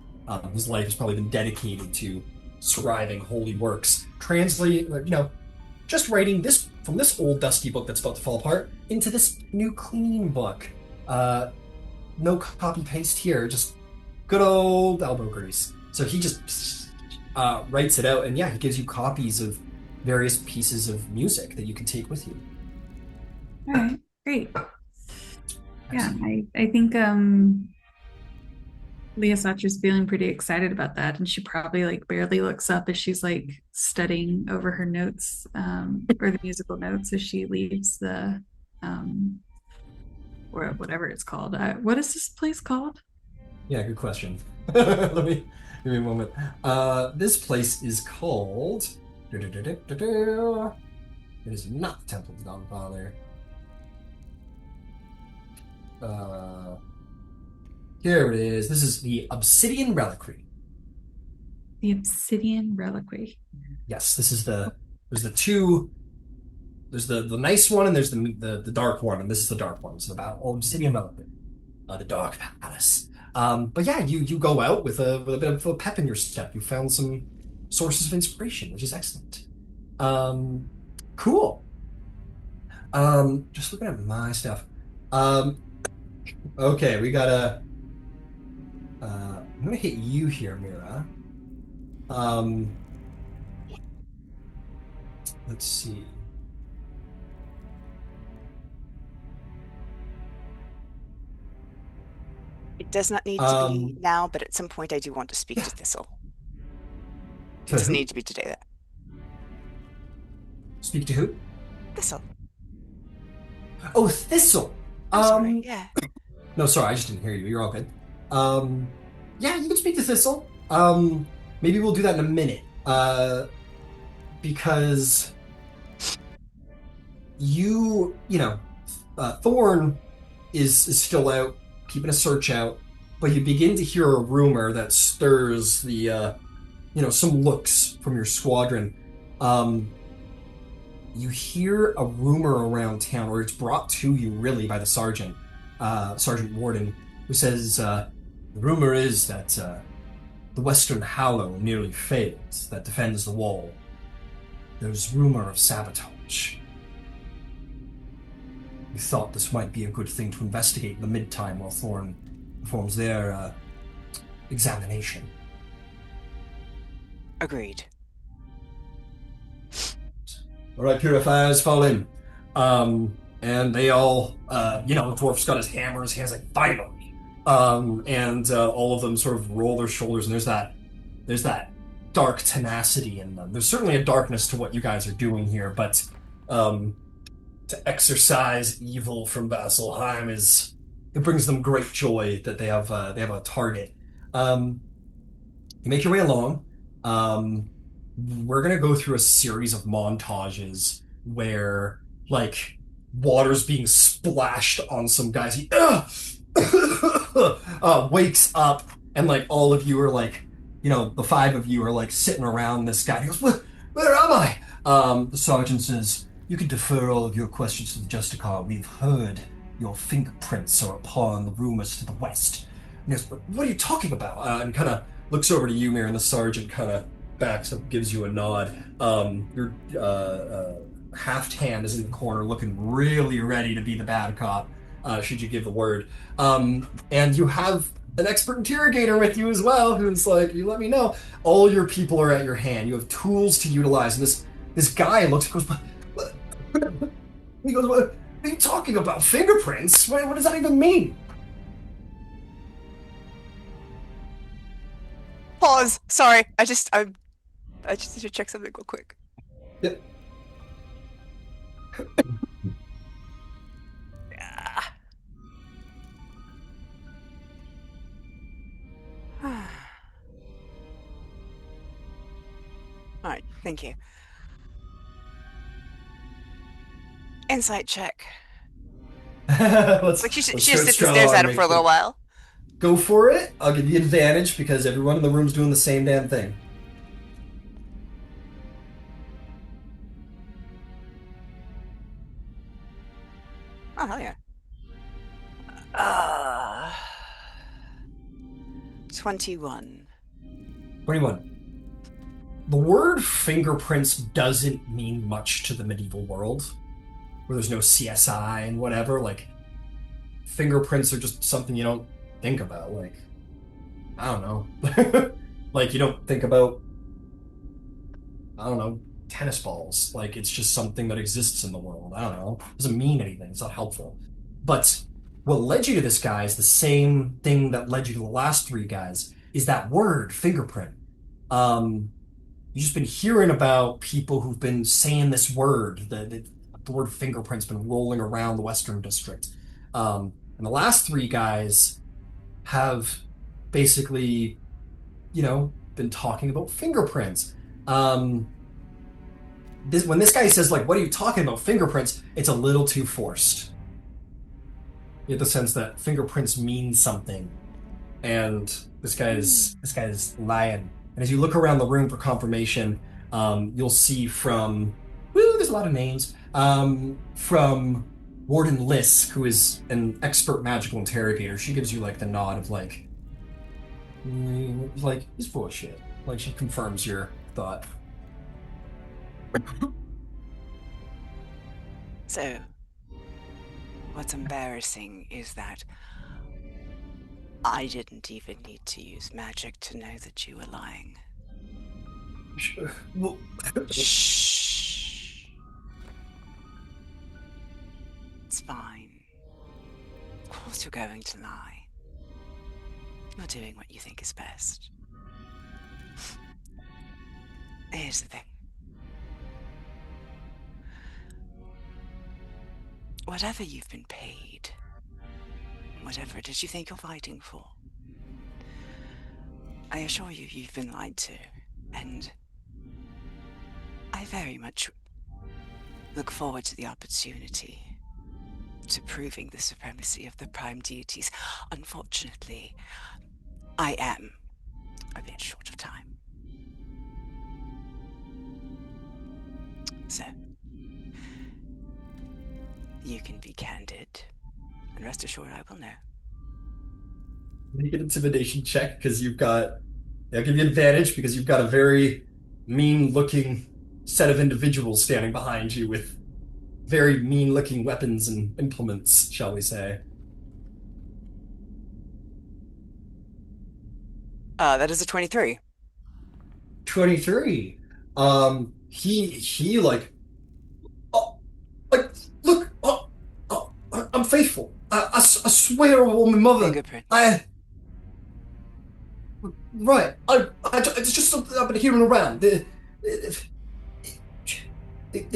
A: His life has probably been dedicated to scribing holy works, translate, just writing this from this old dusty book that's about to fall apart into this new clean book. No copy paste here, just good old elbow grease. So he just writes it out, and he gives you copies of various pieces of music that you can take with you.
F: All right, great. Yeah, I think Leah Sacha's feeling pretty excited about that, and she probably like barely looks up as she's like studying over her notes, or the musical notes as she leaves the um or whatever it's called. What is this place called?
A: Yeah, good question. Let me give me a moment. This place is called. It is not the Temple of the Dawnfather. Uh, Here it is. This is the Obsidian Reliquary.
F: The Obsidian Reliquary.
A: Yes, this is the. There's the two. There's the nice one and there's the dark one, and this is the dark one. It's about Obsidian Reliquary, the Dark Palace. But yeah, you go out with a bit of a pep in your step. You found some sources of inspiration, which is excellent. Um, cool. Just looking at my stuff. Um, okay, we gotta. I'm gonna hit you here, Mira. Um, let's see.
B: It does not need to be now, but at some point I do want to speak to Thistle. It
A: To
B: doesn't
A: who?
B: need to be today, though.
A: Speak to who?
B: Thistle.
A: Oh, Thistle.
B: I'm sorry. Yeah.
A: No, sorry, I just didn't hear you. You're all good. Yeah, you can speak to Thistle. Maybe we'll do that in a minute. Because Thorn is still out, keeping a search out, but you begin to hear a rumor that stirs some looks from your squadron. You hear a rumor around town, or it's brought to you really by the sergeant, Sergeant Warden, who says, the rumor is that the Western Hallow nearly failed, that defends the wall. There's rumor of sabotage. We thought this might be a good thing to investigate in the mid-time while Thorn performs their examination.
B: Agreed.
A: All right, purifiers, fall in. And they all, the dwarf's got his hammer, his hands like, finally. And all of them sort of roll their shoulders, and there's that dark tenacity in them. There's certainly a darkness to what you guys are doing here, but to exorcise evil from Vasselheim it brings them great joy that they have a target. You make your way along. We're gonna go through a series of montages where like water's being splashed on some guys. He wakes up, and like all of you are like, the five of you are like sitting around this guy. He goes, where am I? The sergeant says, you can defer all of your questions to the Justicar. We've heard your fingerprints are upon the rumors to the west. And he goes, what are you talking about? And kind of looks over to you, Mir, and the sergeant kind of backs up, gives you a nod. Your half hand is in the corner, looking really ready to be the bad cop, should you give the word. And you have an expert interrogator with you as well, who's like, you let me know. All your people are at your hand. You have tools to utilize. And this guy looks, goes, he goes, what are you talking about? Fingerprints? What does that even mean?
B: Pause. Sorry. I just need to check something real quick.
A: Yep.
B: Yeah. All right. Thank you. Insight check.
A: Let's
B: She just
A: start
B: sits and stares
A: strong,
B: at him for a little while.
A: Go for it. I'll give you advantage because everyone in the room's doing the same damn thing.
B: Oh, hell yeah. 21.
A: 21. The word fingerprints doesn't mean much to the medieval world, where there's no CSI and whatever. Like, fingerprints are just something you don't think about. Like, I don't know. Like, you don't think about, I don't know, tennis balls. Like, it's just something that exists in the world. I don't know. It doesn't mean anything. It's not helpful. But what led you to this guy is the same thing that led you to the last three guys, is that word, fingerprint. Um, you've just been hearing about people who've been saying this word. The word fingerprint's been rolling around the Western District. And the last three guys have basically, been talking about fingerprints. Um, when this guy says, like, what are you talking about, fingerprints, it's a little too forced. You get the sense that fingerprints mean something, and this guy is lying. And as you look around the room for confirmation, you'll see from there's a lot of names. From Warden Lisk, who is an expert magical interrogator, she gives you like the nod of like he's full of shit. Like she confirms your thought.
B: So, what's embarrassing is that I didn't even need to use magic to know that you were lying.
A: Well,
B: Shh. It's fine. Of course you're going to lie. You're doing what you think is best. Here's the thing. Whatever you've been paid, whatever it is you think you're fighting for, I assure you you've been lied to, and I very much look forward to the opportunity to proving the supremacy of the prime deities. Unfortunately, I am a bit short of time. So, you can be candid, and rest assured I will know.
A: make an intimidation check because I'll give you advantage because you've got a very mean-looking set of individuals standing behind you with very mean-looking weapons and implements, shall we say.
B: That is a 23.
A: 23. He look, I'm faithful. I swear on my mother.
B: Fingerprints.
A: Right. It's just something I've been hearing around. They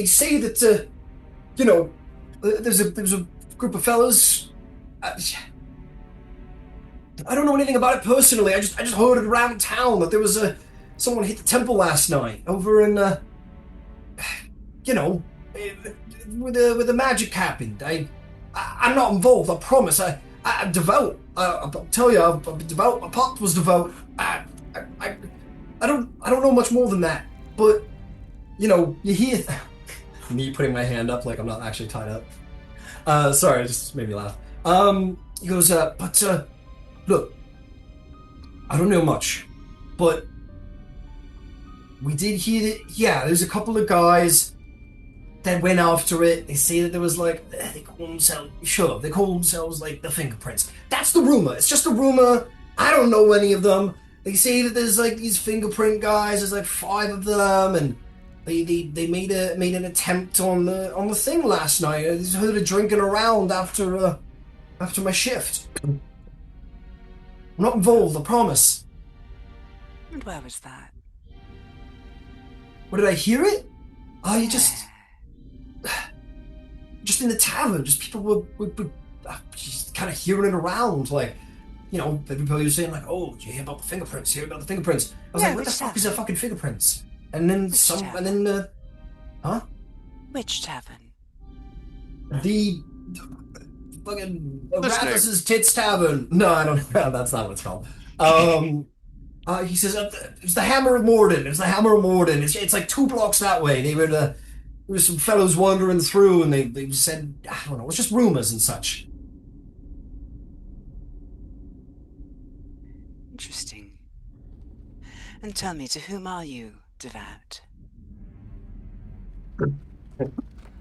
A: say that, there's a group of fellas. I don't know anything about it personally. I just heard it around town that there was someone hit the temple last night over in where the magic happened. I'm not involved. I promise. I'm devout. I'll tell you, I'm devout. My pop was devout. I don't know much more than that. But you hear me putting my hand up like I'm not actually tied up. Sorry, it just made me laugh. He goes, but look, I don't know much, but we did hear that. Yeah, there's a couple of guys that went after it. They say that there was they call themselves like the fingerprints. That's the rumor. It's just a rumor. I don't know any of them. They say that there's these fingerprint guys. There's 5 of them, and they made an attempt on the thing last night. I just heard it drinking around after my shift. I'm not involved. I promise.
B: And where was that?
A: What did I hear it? You just in the tavern. Just people were just kind of hearing it around, everybody was saying oh, did you hear about the fingerprints? Hear about the fingerprints? I was what the fuck is that fucking fingerprints? And then huh?
B: Which tavern?
A: The fucking Rathus's Tits Tavern. No, I don't know. That's not what it's called. He says it's the Hammer of Morden. It's the Hammer of Morden. It's like 2 blocks that way. There were some fellows wandering through, and they said, I don't know, it's just rumors and such.
B: Interesting. And tell me, to whom are you devout?
A: It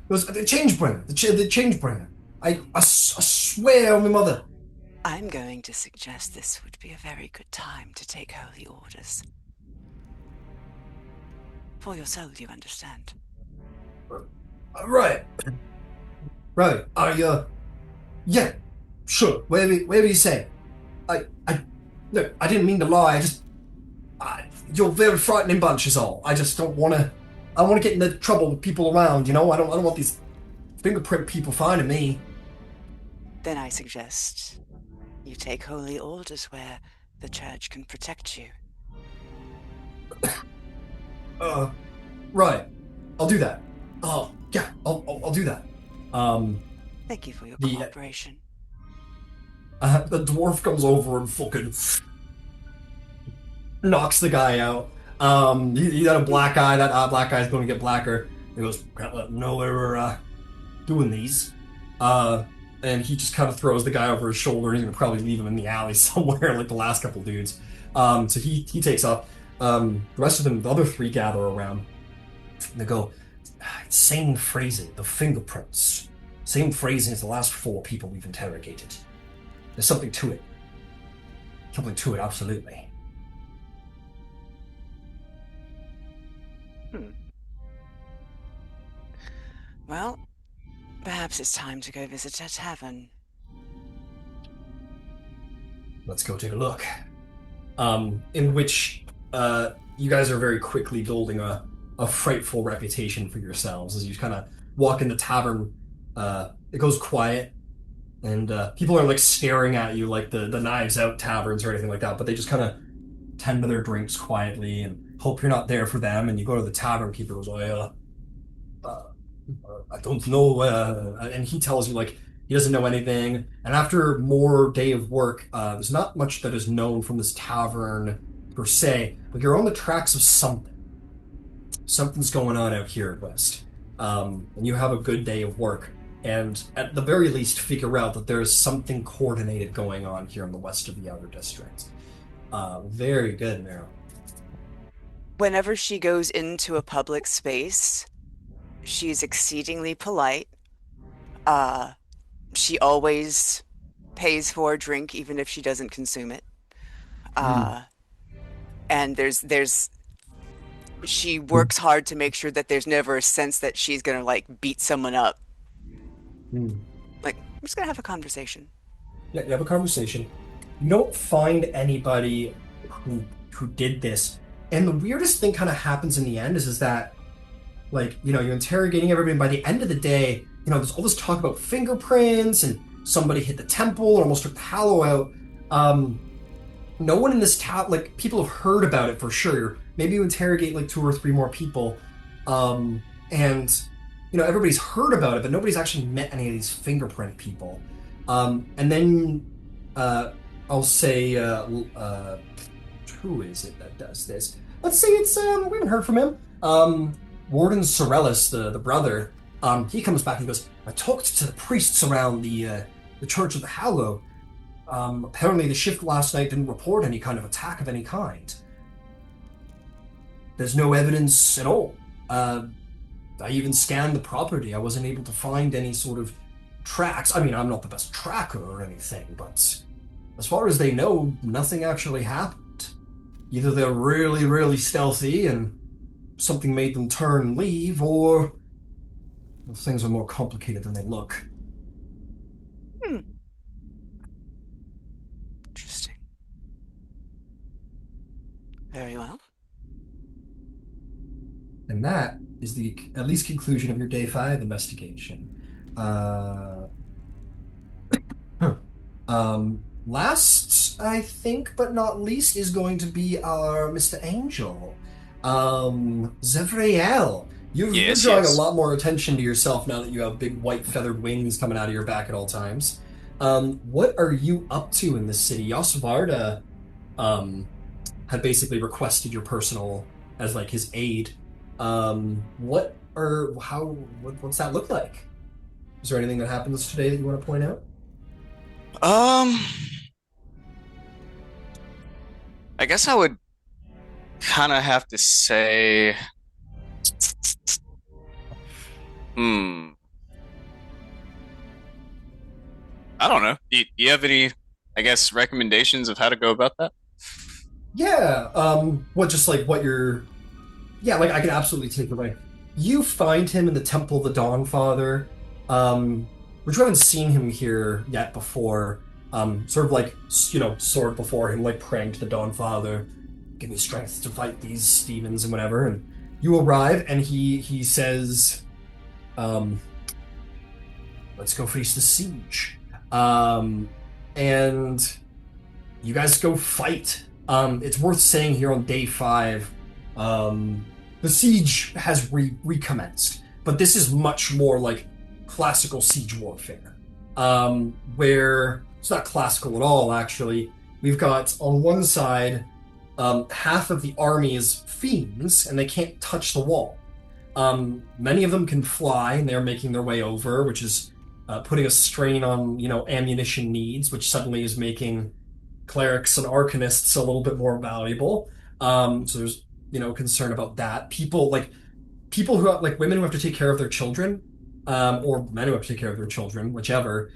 A: was the Changebringer. The Changebringer. I swear on my mother.
B: I'm going to suggest this would be a very good time to take holy orders. For your soul, you understand.
A: Right. Right. Yeah. Sure, whatever you say. I, look, I didn't mean to lie. You're a very frightening bunch, is all. I just don't want to. I want to get into trouble with people around. You know, I don't want these fingerprint people finding me.
B: Then I suggest you take holy orders where the church can protect you.
A: Uh, right. I'll do that. Oh, yeah, I'll do that.
B: Thank you for your
A: the
B: cooperation.
A: the dwarf comes over and fucking knocks the guy out. He got a black eye. That black eye's going to get blacker. He goes, can't let him know we're doing these. And he just kind of throws the guy over his shoulder. He's going to probably leave him in the alley somewhere, like the last couple dudes. So he takes off. The rest of them, the other three, gather around. And they go, same phrasing, the fingerprints. Same phrasing as the last four people we've interrogated. There's something to it. Something to it, absolutely.
B: Well, perhaps it's time to go visit a tavern.
A: Let's go take a look. In which you guys are very quickly building a frightful reputation for yourselves as you kind of walk in the tavern. It goes quiet, and people are like staring at you like the Knives Out taverns or anything like that, but they just kind of tend to their drinks quietly and hope you're not there for them. And you go to the tavern keeper, goes, I don't know, and he tells you like he doesn't know anything. And after more day of work, there's not much that is known from this tavern per se, but you're on the tracks of something. Something's going on out here at West, and you have a good day of work, and at the very least, figure out that there is something coordinated going on here in the west of the Outer District. Very good, Meryl.
B: Whenever she goes into a public space, she's exceedingly polite. She always pays for a drink, even if she doesn't consume it. And she works hard to make sure that there's never a sense that she's gonna like beat someone up. Like, I'm just gonna have a conversation.
A: Yeah, you have a conversation. You don't find anybody who did this, and the weirdest thing kind of happens in the end is that, like, you know, you're interrogating everybody, and by the end of the day, you know, there's all this talk about fingerprints and somebody hit the temple and almost took the hallow out. No one in this town, like, people have heard about it for sure. Maybe you interrogate like 2 or 3 more people, and you know, everybody's heard about it, but nobody's actually met any of these fingerprint people. And then I'll say, who is it that does this? Let's say it's we haven't heard from him. Warden Sorellis, the brother. He comes back and he goes, I talked to the priests around the Church of the Hallow. Apparently the shift last night didn't report any kind of attack of any kind. There's no evidence at all. I even scanned the property. I wasn't able to find any sort of tracks. I mean, I'm not the best tracker or anything, but as far as they know, nothing actually happened. Either they're really, really stealthy and something made them turn and leave, or things are more complicated than they look.
B: Interesting. Very well.
A: And that is the at least conclusion of your day 5 investigation. Last, I think, but not least, is going to be our Mr. Angel. Zevrael. You're drawing a lot more attention to yourself now that you have big white feathered wings coming out of your back at all times. What are you up to in this city? Yosvarda had basically requested your personal as like his aide. What's that look like? Is there anything that happens today that you want to point out?
H: I guess I would kind of have to say, I don't know. Do you have any, I guess, recommendations of how to go about that?
A: Yeah, like I can absolutely take it away. You find him in the Temple of the Dawnfather. which you haven't seen him here yet before. Sort of like, sword before him, like praying to the Dawn Father, give me strength to fight these demons and whatever. And you arrive, and he says, um, let's go face the siege. And you guys go fight. It's worth saying here on day 5, the siege has recommenced, but this is much more like classical siege warfare, where it's not classical at all, actually. We've got on one side, half of the army is fiends, and they can't touch the wall. Many of them can fly, and they're making their way over, which is putting a strain on, ammunition needs, which suddenly is making clerics and arcanists a little bit more valuable. So there's, concern about that. People who have, like women who have to take care of their children, or men who have to take care of their children, whichever,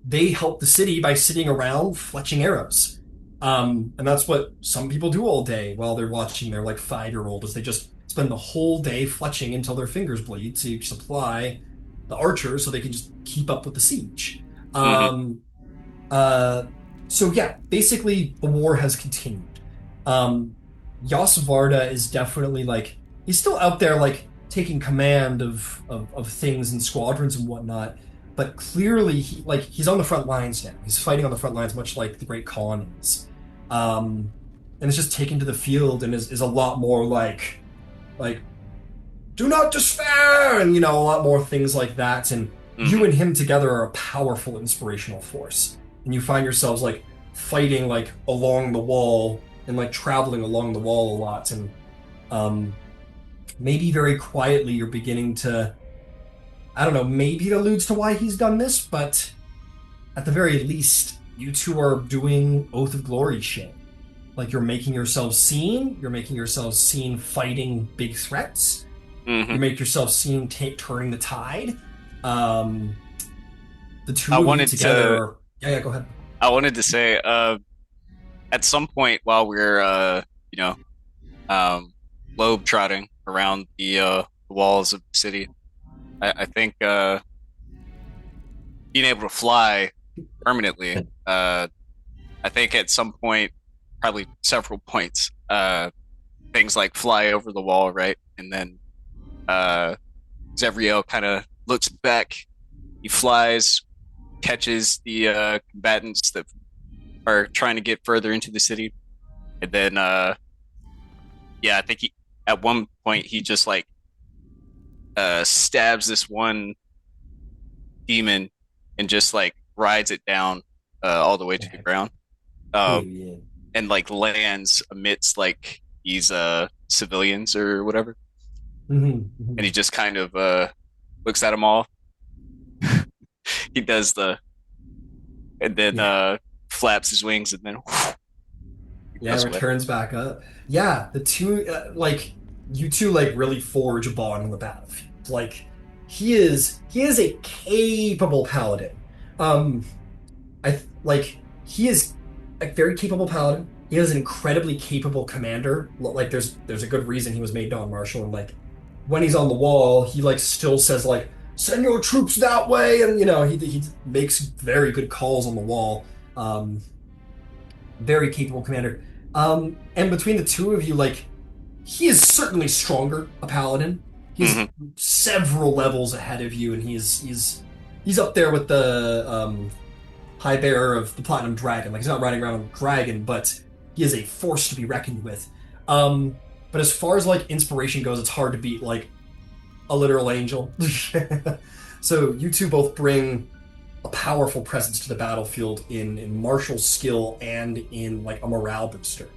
A: they help the city by sitting around fletching arrows. And that's what some people do all day while they're watching their like 5-year-old, is they just spend the whole day fletching until their fingers bleed to supply the archers so they can just keep up with the siege. So yeah, basically the war has continued. Yasvarda is definitely like, he's still out there like taking command of things and squadrons and whatnot, but clearly he's on the front lines now. He's fighting on the front lines, much like the Great Khan is. And it's just taken to the field and is a lot more like do not despair, and a lot more things like that. And you and him together are a powerful inspirational force. And you find yourselves like fighting like along the wall and like traveling along the wall a lot. And maybe very quietly you're beginning to, I don't know, maybe it alludes to why he's done this, but at the very least, you two are doing Oath of Glory shit. Like you're making yourselves seen. You're making yourselves seen fighting big threats. You make yourself seen turning the tide. The two of you together. Yeah, go ahead.
H: I wanted to say, at some point while we're, globe trotting around the walls of the city, I think being able to fly permanently, I think at some point, probably several points, things like fly over the wall, right? And then Zevriel kind of looks back, he flies, catches the combatants that are trying to get further into the city, and then I think at one point he just like stabs this one demon and just like rides it down all the way to the ground, and like lands amidst like these civilians or whatever. And he just kind of looks at them all. He does and then flaps his wings, and then
A: returns back up. Yeah, the two you two like really forge a bond on the battlefield. Like he is a capable paladin. He is a very capable paladin. He is an incredibly capable commander. Like there's a good reason he was made Dawn Marshal, and like when he's on the wall, he like still says like, send your troops that way, and he makes very good calls on the wall. Very capable commander. And between the two of you, like he is certainly stronger, a paladin. He's several levels ahead of you, and he's up there with the High Bearer of the Platinum Dragon. Like he's not riding around on a dragon, but he is a force to be reckoned with. But as far as like inspiration goes, it's hard to beat like a literal angel. So you two both bring a powerful presence to the battlefield in martial skill and in like a morale booster,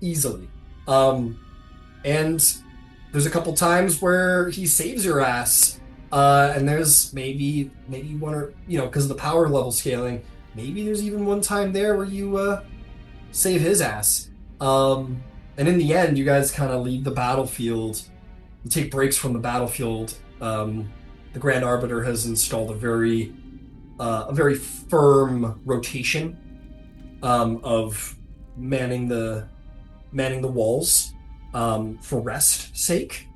A: easily. And there's a couple times where he saves your ass, and there's maybe one or because of the power level scaling, maybe there's even one time there where you save his ass. And in the end, you guys kind of leave the battlefield. You take breaks from the battlefield. The Grand Arbiter has installed a very firm rotation of manning the walls for rest sake.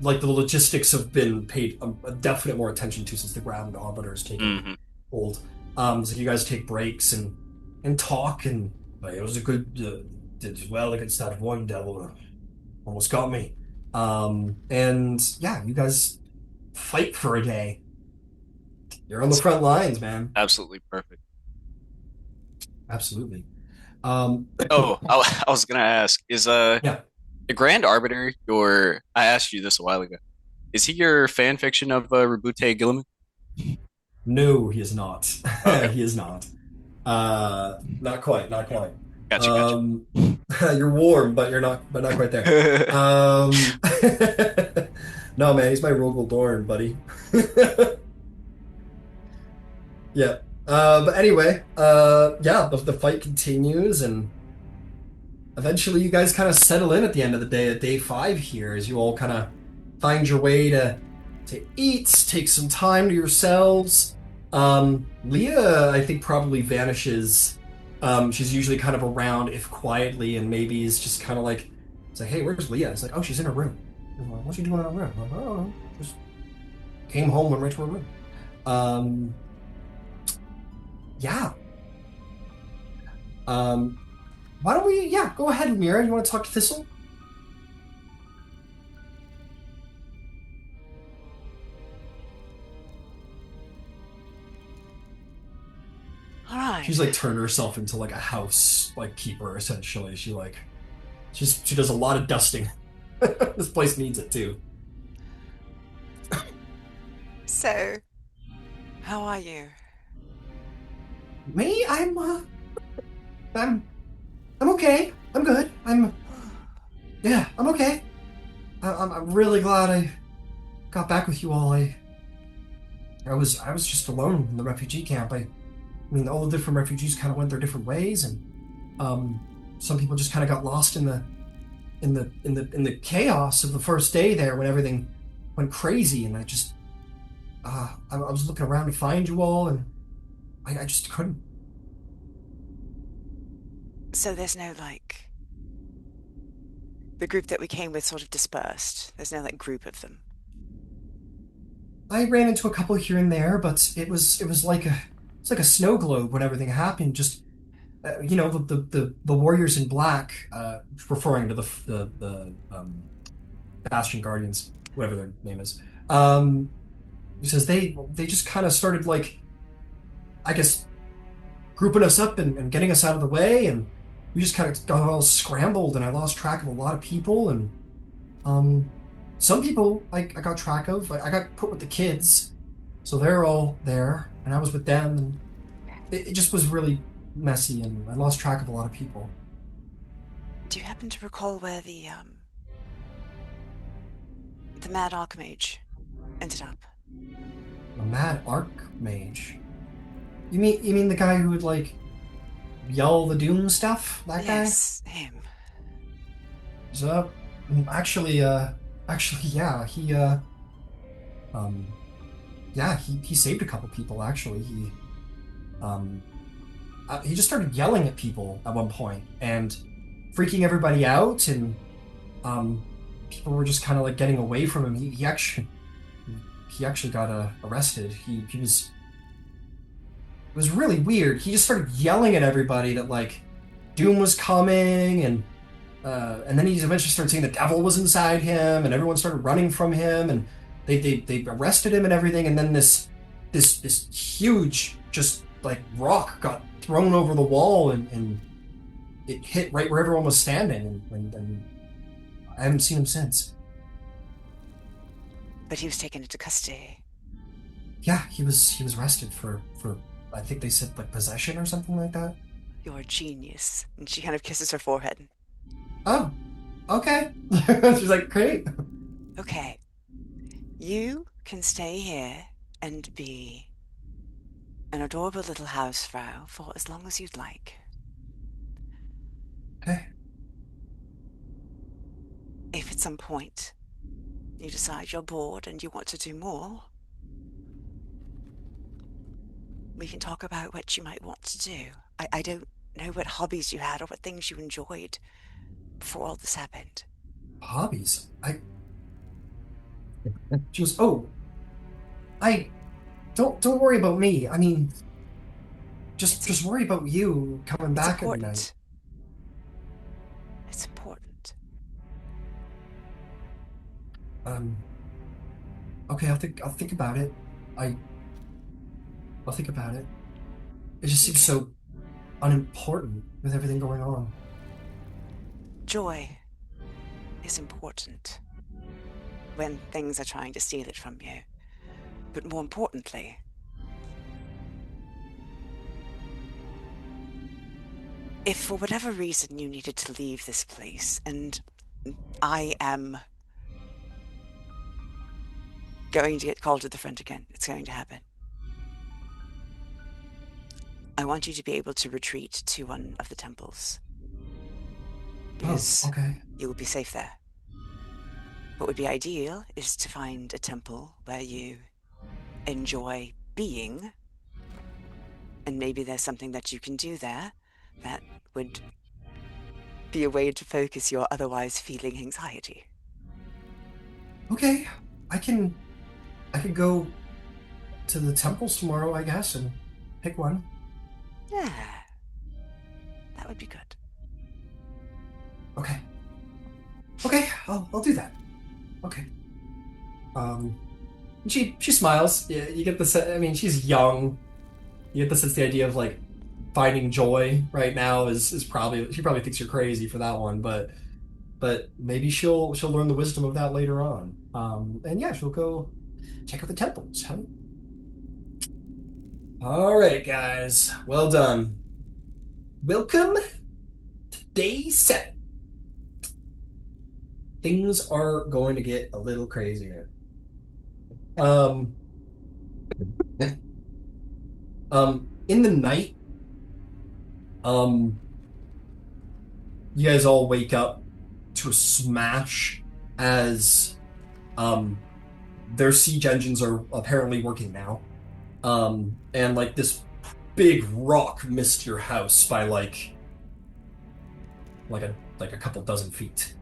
A: like the logistics have been paid a definite more attention to since the ground orbiter has taken
H: Hmm.
A: hold. So you guys take breaks and talk, and like, it was a good did well against that one devil. Almost got me. And yeah, you guys fight for a day. You're on the
H: It's
A: front lines, man.
H: absolutely perfect.
A: Absolutely. Um,
H: Oh, I was gonna ask, is
A: yeah.
H: the Grand Arbiter your? I asked you this a while ago. Is he your fan fiction of Rabute Gilliman?
A: No, he is not.
H: Okay,
A: He is not. Not quite, not quite.
H: gotcha, gotcha.
A: Um, you're warm, but not quite there. Um, no, man, he's my Rogel Dorn, buddy. Yeah. But anyway, yeah, the fight continues, and eventually you guys kind of settle in at the end of the day, at day 5 here, as you all kind of find your way to eat, take some time to yourselves. Leah, I think, probably vanishes. She's usually kind of around, if quietly, and maybe is just kind of like, it's like, hey, where's Leah? It's like, oh, she's in her room. I'm like, what's she doing in her room? I'm like, oh, just came home, went right to her room. Um, yeah. Um, why don't we, yeah, go ahead, Mira. You want to talk to Thistle?
B: All right.
A: She's like turned herself into like a house like keeper essentially. She does a lot of dusting. This place needs it too.
B: So, how are you?
A: Me, I'm I'm okay. I'm good. Yeah, I'm okay. I'm really glad I got back with you all. I was just alone in the refugee camp. I mean, all the different refugees kind of went their different ways, and some people just kind of got lost in the chaos of the first day there when everything went crazy, and I was looking around to find you all, and I just couldn't.
B: So there's no like the group that we came with sort of dispersed. There's no like group of them.
A: I ran into a couple here and there, but it was like a snow globe when everything happened. Just the warriors in black, referring to the Bastion Guardians, whatever their name is. He says they just kind of started like, I guess, grouping us up and getting us out of the way, and we just kind of got all scrambled, and I lost track of a lot of people, and um, some people I got track of. I got put with the kids, so they're all there, and I was with them, and it just was really messy, and I lost track of a lot of people.
B: Do you happen to recall where the Mad Archmage ended up?
A: A mad archmage. You mean the guy who would like yell the doom stuff? That guy?
B: Yes, him.
A: So, actually, yeah, um, he saved a couple people. Actually, he just started yelling at people at one point and freaking everybody out, and people were just kind of like getting away from him. He actually got arrested. He was It was really weird. He just started yelling at everybody that like doom was coming, and then he eventually started saying the devil was inside him, and everyone started running from him, and they arrested him and everything, and then this huge just like rock got thrown over the wall, and it hit right where everyone was standing, and I haven't seen him since.
B: But he was taken into custody.
A: Yeah, he was arrested for I think they said like possession or something like that.
B: You're a genius. And she kind of kisses her forehead.
A: Oh, okay. She's like, great.
B: Okay. You can stay here and be an adorable little housefrau for as long as you'd like.
A: Okay.
B: If at some point you decide you're bored and you want to do more, we can talk about what you might want to do. I don't know what hobbies you had or what things you enjoyed before all this happened.
A: Hobbies. She goes, "Oh, I don't worry about me. I mean,
B: It's
A: just worry about you coming
B: it's
A: back every night."
B: important. It's important.
A: Um, okay, I'll think about it. I I'll think about it. It just seems
B: Okay.
A: so unimportant with everything going on.
B: Joy is important when things are trying to steal it from you. But more importantly, if for whatever reason you needed to leave this place, and I am going to get called to the front again, it's going to happen. I want you to be able to retreat to one of the temples,
A: Oh,
B: because
A: okay.
B: you will be safe there. What would be ideal is to find a temple where you enjoy being, and maybe there's something that you can do there that would be a way to focus your otherwise feeling anxiety.
A: Okay. I can I could go to the temples tomorrow, I guess, and pick one.
B: Yeah, that would be good.
A: Okay. Okay, I'll do that. Okay. She smiles. Yeah, you get the I mean, she's young. You get the sense the idea of like finding joy right now is probably she probably thinks you're crazy for that one, but maybe she'll learn the wisdom of that later on. And yeah, she'll go check out the temples. Huh? All right, guys. Well done. Welcome to day 7. Things are going to get a little crazier. Um, in the night, um, you guys all wake up to a smash as um their siege engines are apparently working now. And like this big rock missed your house by like a couple dozen feet.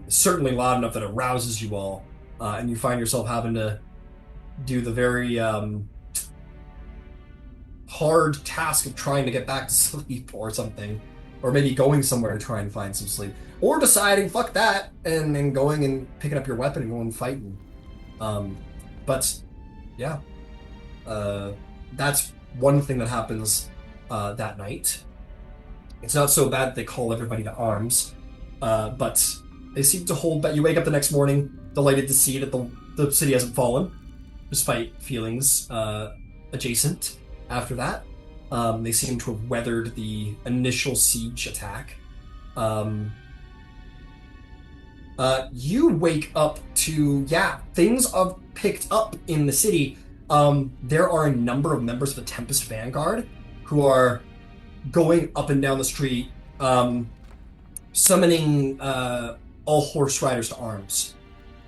A: Certainly loud enough that it rouses you all, and you find yourself having to do the very hard task of trying to get back to sleep or something, or maybe going somewhere to try and find some sleep, or deciding fuck that and then going and picking up your weapon and going fighting. Um, but yeah, uh, that's one thing that happens that night. It's not so bad that they call everybody to arms, but they seem to hold back. You wake up the next morning delighted to see that the city hasn't fallen, despite feelings adjacent after that. They seem to have weathered the initial siege attack. Um, you wake up to, yeah, things have picked up in the city. There are a number of members of the Tempest Vanguard who are going up and down the street, summoning all horse riders to arms.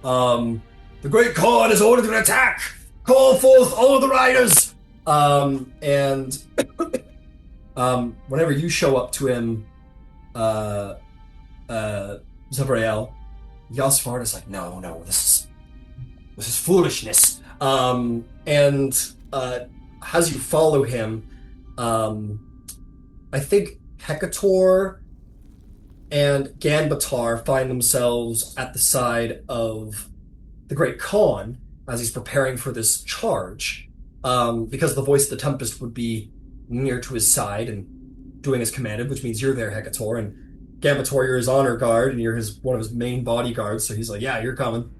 A: The Great Khan has ordered an attack! Call forth all of the riders! And whenever you show up to him, Zavrael, Yasvard is like, no, this is foolishness. And as you follow him, I think Hekator and Ganbatar find themselves at the side of the Great Khan as he's preparing for this charge, because the voice of the Tempest would be near to his side and doing as commanded, which means you're there, Hekator, and Ganbator, you're his honor guard, and you're one of his main bodyguards, so he's like, yeah, you're coming.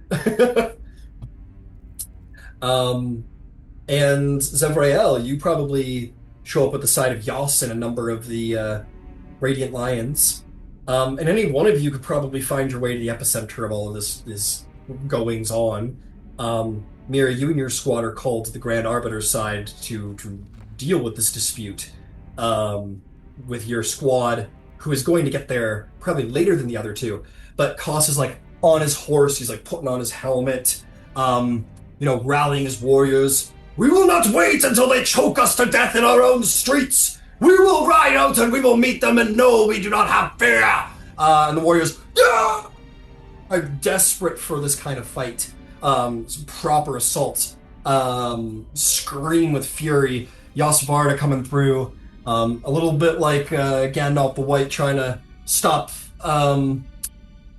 A: um, and Zevrael, you probably show up at the side of Yas and a number of the Radiant Lions. And any one of you could probably find your way to the epicenter of all of this goings on. Mira, you and your squad are called to the Grand Arbiter's side to deal with this dispute, with your squad, who is going to get there probably later than the other two. But Koss is like on his horse, he's like putting on his helmet, rallying his warriors. We will not wait until they choke us to death in our own streets. We will ride out and we will meet them, and no, we do not have fear. And the warriors, yeah, are desperate for this kind of fight. some proper assault. Scream with fury. Yasvarda coming through. A little bit like Gandalf the White trying to stop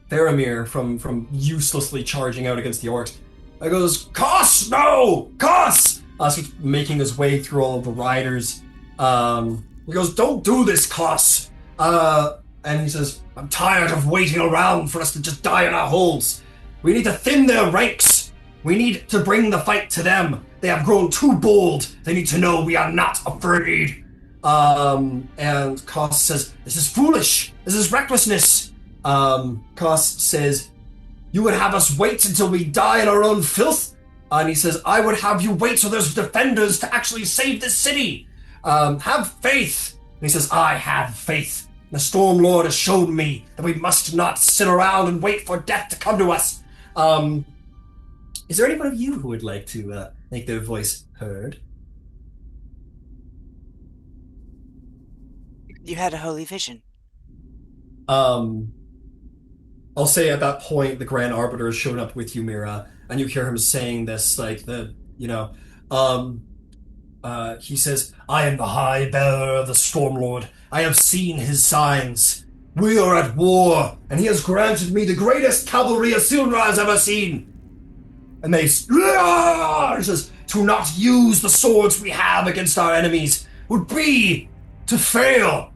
A: Faramir from uselessly charging out against the orcs. I goes, Koss, no! Koss! Keeps making his way through all of the riders. He goes, don't do this, Koss! And he says, I'm tired of waiting around for us to just die in our holes. We need to thin their ranks. We need to bring the fight to them. They have grown too bold. They need to know we are not afraid. And Koss says, this is foolish. This is recklessness. Koss says, you would have us wait until we die in our own filth? And he says, I would have you wait so there's defenders to actually save this city. Have faith. And he says, I have faith. The Stormlord has shown me that we must not sit around and wait for death to come to us. Is there anyone of you who would like to make their voice heard?
B: You had a holy vision.
A: I'll say at that point the Grand Arbiter has shown up with you, Mira, and you hear him saying this, like he says, I am the High Bearer of the Stormlord. I have seen his signs. We are at war, and he has granted me the greatest cavalry Asilra has ever seen. And he says, to not use the swords we have against our enemies would be to fail.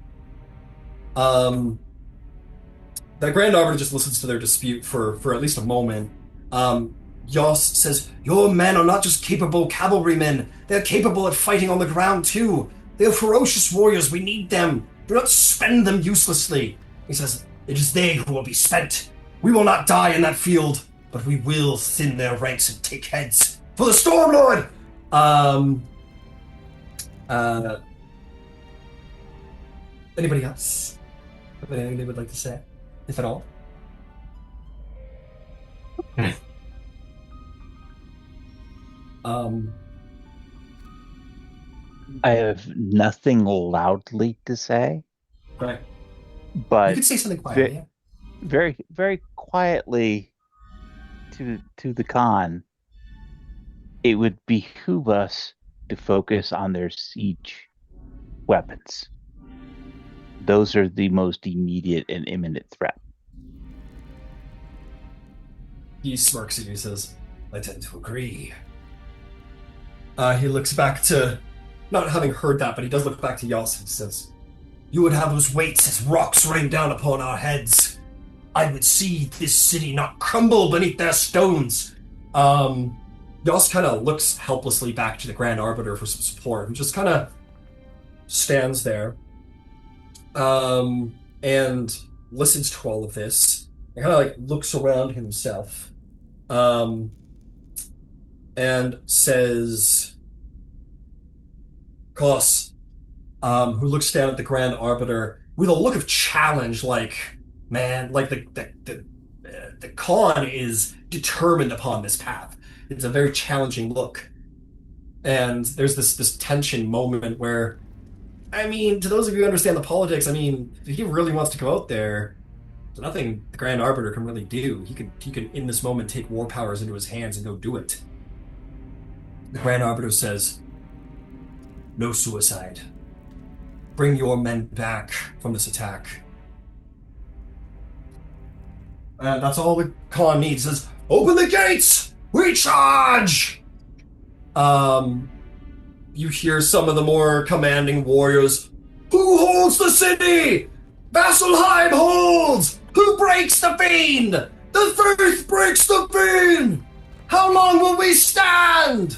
A: The Grand Arbiter just listens to their dispute for at least a moment. Yoss says, your men are not just capable cavalrymen, they're capable at fighting on the ground too. They are ferocious warriors, we need them. Do not spend them uselessly. He says, it is they who will be spent. We will not die in that field, but we will thin their ranks and take heads. For the Stormlord! Anybody else? Anything they would like to say? If at all?
E: I have nothing loudly to say,
A: Right.
E: but
A: You could say something quietly. Yeah.
E: very, very quietly to the Khan, it would behoove us to focus on their siege weapons. Those are the most immediate and imminent threat.
A: He smirks at you and says, I tend to agree. He looks back to, not having heard that, but he does look back to Yoss and says, you would have us wait as rocks rain down upon our heads. I would see this city not crumble beneath their stones. Yoss kind of looks helplessly back to the Grand Arbiter for some support, who just kind of stands there and listens to all of this and kind of like looks around himself and says, Koss, who looks down at the Grand Arbiter with a look of challenge, like, man, like the Khan is determined upon this path. It's a very challenging look. And there's this tension moment where, I mean, to those of you who understand the politics, I mean, if he really wants to go out there, there's nothing the Grand Arbiter can really do. He could in this moment take war powers into his hands and go do it. The Grand Arbiter says, no suicide. Bring your men back from this attack. And that's all the Khan needs. He says, open the gates! We charge! You hear some of the more commanding warriors. Who holds the city? Vasselheim holds! Who breaks the fiend? The faith breaks the fiend! How long will we stand?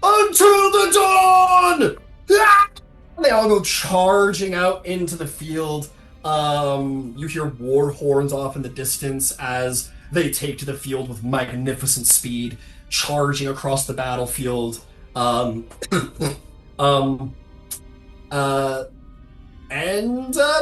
A: Until the dawn! Ah! They all go charging out into the field. You hear war horns off in the distance as they take to the field with magnificent speed, charging across the battlefield. And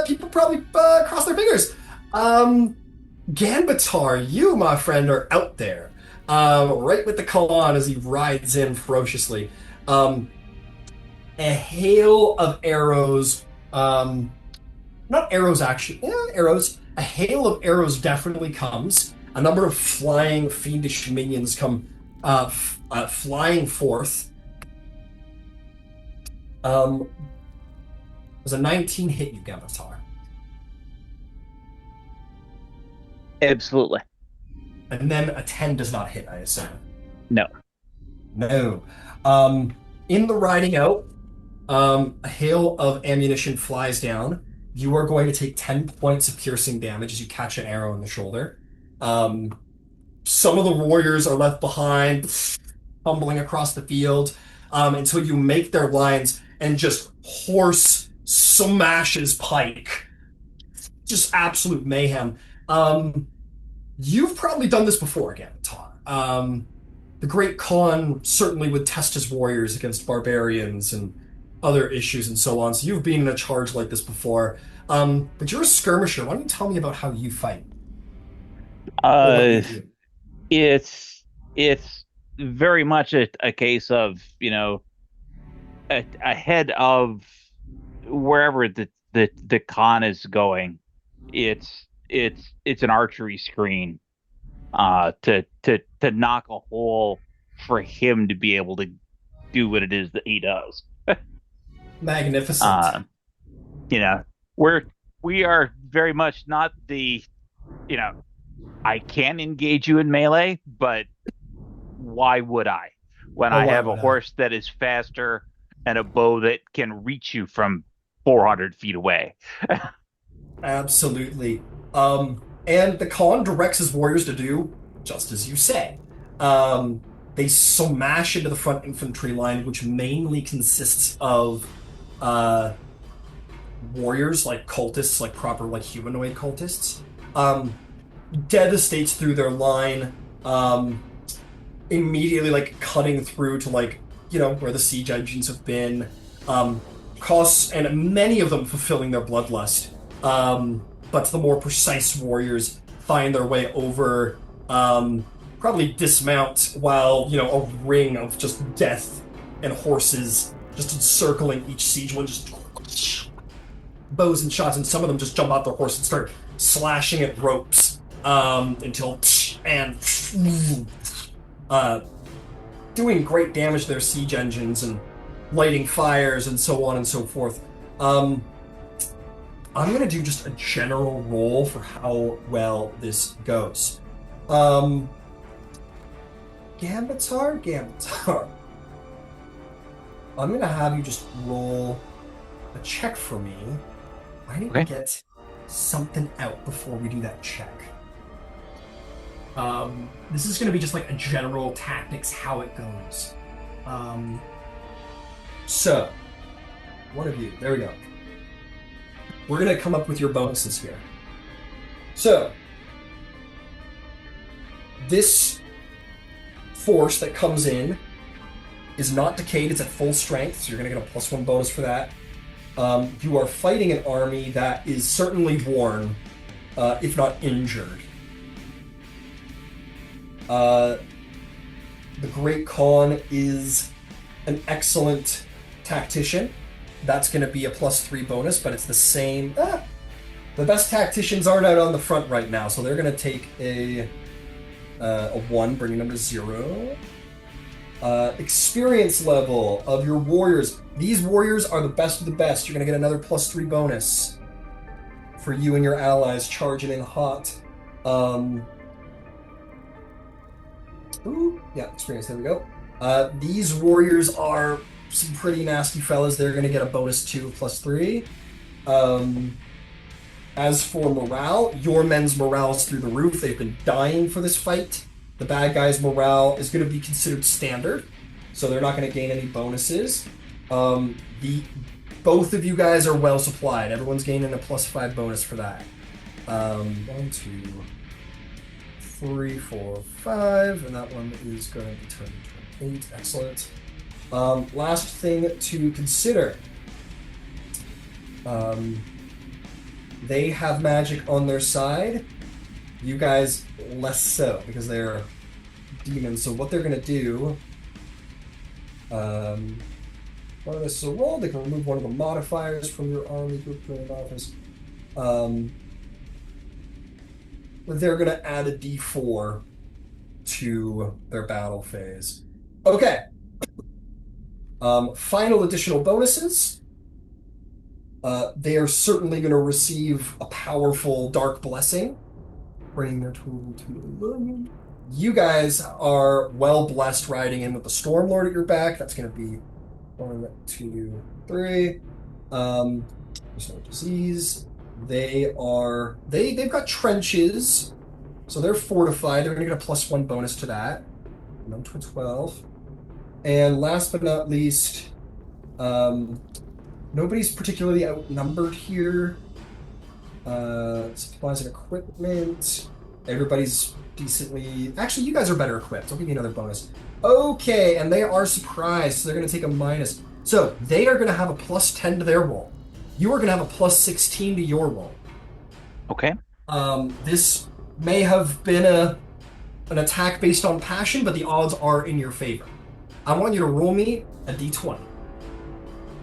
A: people probably cross their fingers. Ganbatar, you, my friend, are out there, right with the Khan as he rides in ferociously. A hail of arrows, not arrows actually, arrows. A hail of arrows definitely comes a number of flying fiendish minions come flying forth. Does a 19 hit you, Gavatar?
E: Absolutely.
A: And then a 10 does not hit, I assume.
E: No.
A: No. In the riding out, a hail of ammunition flies down. You are going to take 10 points of piercing damage as you catch an arrow in the shoulder. Some of the warriors are left behind, tumbling across the field, until you make their lines and just horse smashes Pike. Just absolute mayhem. You've probably done this before again, Tom. The Great Khan certainly would test his warriors against barbarians and other issues and so on. So you've been in a charge like this before. But you're a skirmisher. Why don't you tell me about how you fight? Or what you
E: Uh,
A: do?
E: it's very much a case of, ahead of wherever the con is going. It's an archery screen to knock a hole for him to be able to do what it is that he does.
A: Magnificent.
E: Uh, you know, we are very much not the, you know, I can engage you in melee, but why would I? When
A: Oh,
E: I
A: why
E: have a
A: would I?
E: horse that is faster and a bow that can reach you from 400 feet away.
A: Absolutely. And the Khan directs his warriors to do just as you say. They smash into the front infantry line, which mainly consists of uh, warriors, like cultists, like proper, like humanoid cultists. Um, Devastates through their line, immediately like cutting through to like where the siege engines have been. Costs and many of them fulfilling their bloodlust. But the more precise warriors find their way over, probably dismount while a ring of just death and horses just encircling each siege one, just bows and shots, and some of them just jump off their horse and start slashing at ropes until and doing great damage to their siege engines and lighting fires and so on and so forth. I'm gonna do just a general roll for how well this goes. Gambitar. I'm gonna have you just roll a check for me. I need to get something out before we do that check. This is gonna be just like a general tactics, how it goes. So, one of you, there we go. We're gonna come up with your bonuses here. So, this force that comes in is not decayed, it's at full strength, so you're gonna get a +1 bonus for that. You are fighting an army that is certainly worn, if not injured. The Great Khan is an excellent tactician. That's going to be a +3 bonus, but it's the same. The best tacticians aren't out on the front right now, so they're going to take a 1, bringing them to 0. Experience level of your warriors. These warriors are the best of the best. You're going to get another +3 bonus for you and your allies charging in hot. Ooh, yeah, experience. There we go. These warriors are some pretty nasty fellas. They're going to get a bonus 2 +3. As for morale, your men's morale is through the roof. They've been dying for this fight. The bad guys' morale is going to be considered standard, so they're not going to gain any bonuses. Both of you guys are well supplied. Everyone's gaining a +5 bonus for that. 1, 2, 3, 4, 5, and that one is going to turn to 8. Excellent. Last thing to consider. They have magic on their side. You guys less so, because they're demons. So what they're going to do... one of this is a roll. They can remove one of the modifiers from your army group during office. they're going to add a D4 to their battle phase. Okay. Final additional bonuses. They are certainly going to receive a powerful dark blessing, bringing their total to 11. You guys are well blessed riding in with the Stormlord at your back. That's going to be 1, 2, 3. There's no disease. They've got trenches, so they're fortified. They're going to get a +1 bonus to that. 12. And last but not least, nobody's particularly outnumbered here. Supplies and equipment. Everybody's decently. Actually, you guys are better equipped. I'll give you another bonus. Okay, and they are surprised, so they're going to take a minus. So they are going to have a +10 to their roll. You are going to have a +16 to your roll.
E: Okay.
A: This may have been an attack based on passion, but the odds are in your favor. I want you to roll me a d20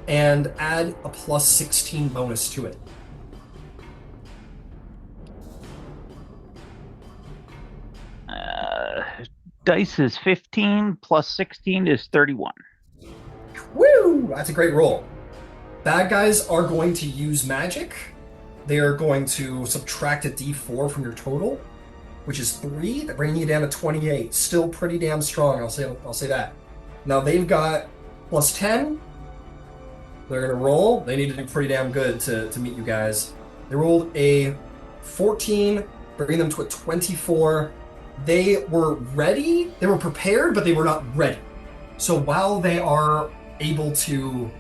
A: and add a +16 bonus to it.
E: Dice is 15 plus 16 is 31.
A: Woo! That's a great roll. Bad guys are going to use magic. They are going to subtract a d4 from your total, which is 3, bringing you down to 28. Still pretty damn strong, I'll say that. Now they've got +10. They're going to roll. They need to do pretty damn good to meet you guys. They rolled a 14, bringing them to a 24. They were ready. They were prepared, but they were not ready. So while they are able to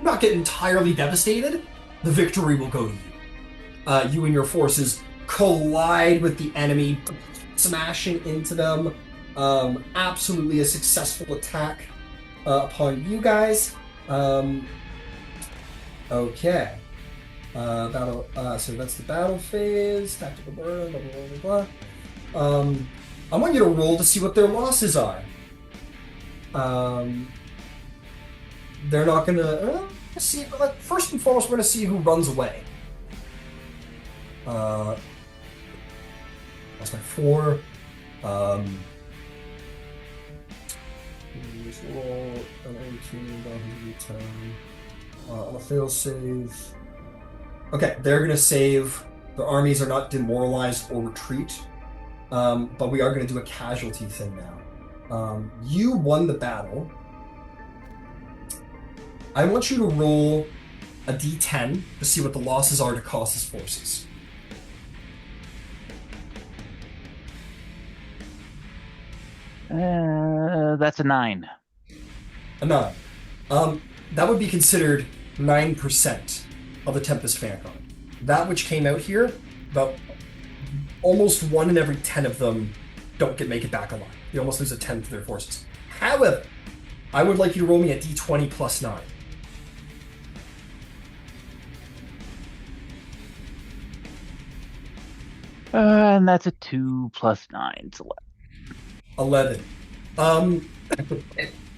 A: not get entirely devastated, the victory will go to you. You and your forces collide with the enemy, smashing into them. Absolutely a successful attack upon you guys. Okay. So that's the battle phase. Tactical burn, blah, blah, blah, blah. I want you to roll to see what their losses are. They're not gonna see. First and foremost, we're gonna see who runs away. That's my 4. Roll an 18, 110. On a fail save. Okay, they're gonna save. Their armies are not demoralized or retreat. But we are going to do a casualty thing now. You won the battle. I want you to roll a d10 to see what the losses are to Colossus forces.
E: That's a 9.
A: A 9. That would be considered 9% of the Tempest Vanguard. That which came out here, about almost 1 in every 10 of them don't make it back alive. They almost lose a 10th of their forces. However, I would like you to roll me a d20 plus 9.
E: And that's a 2 plus 9. It's
A: 11.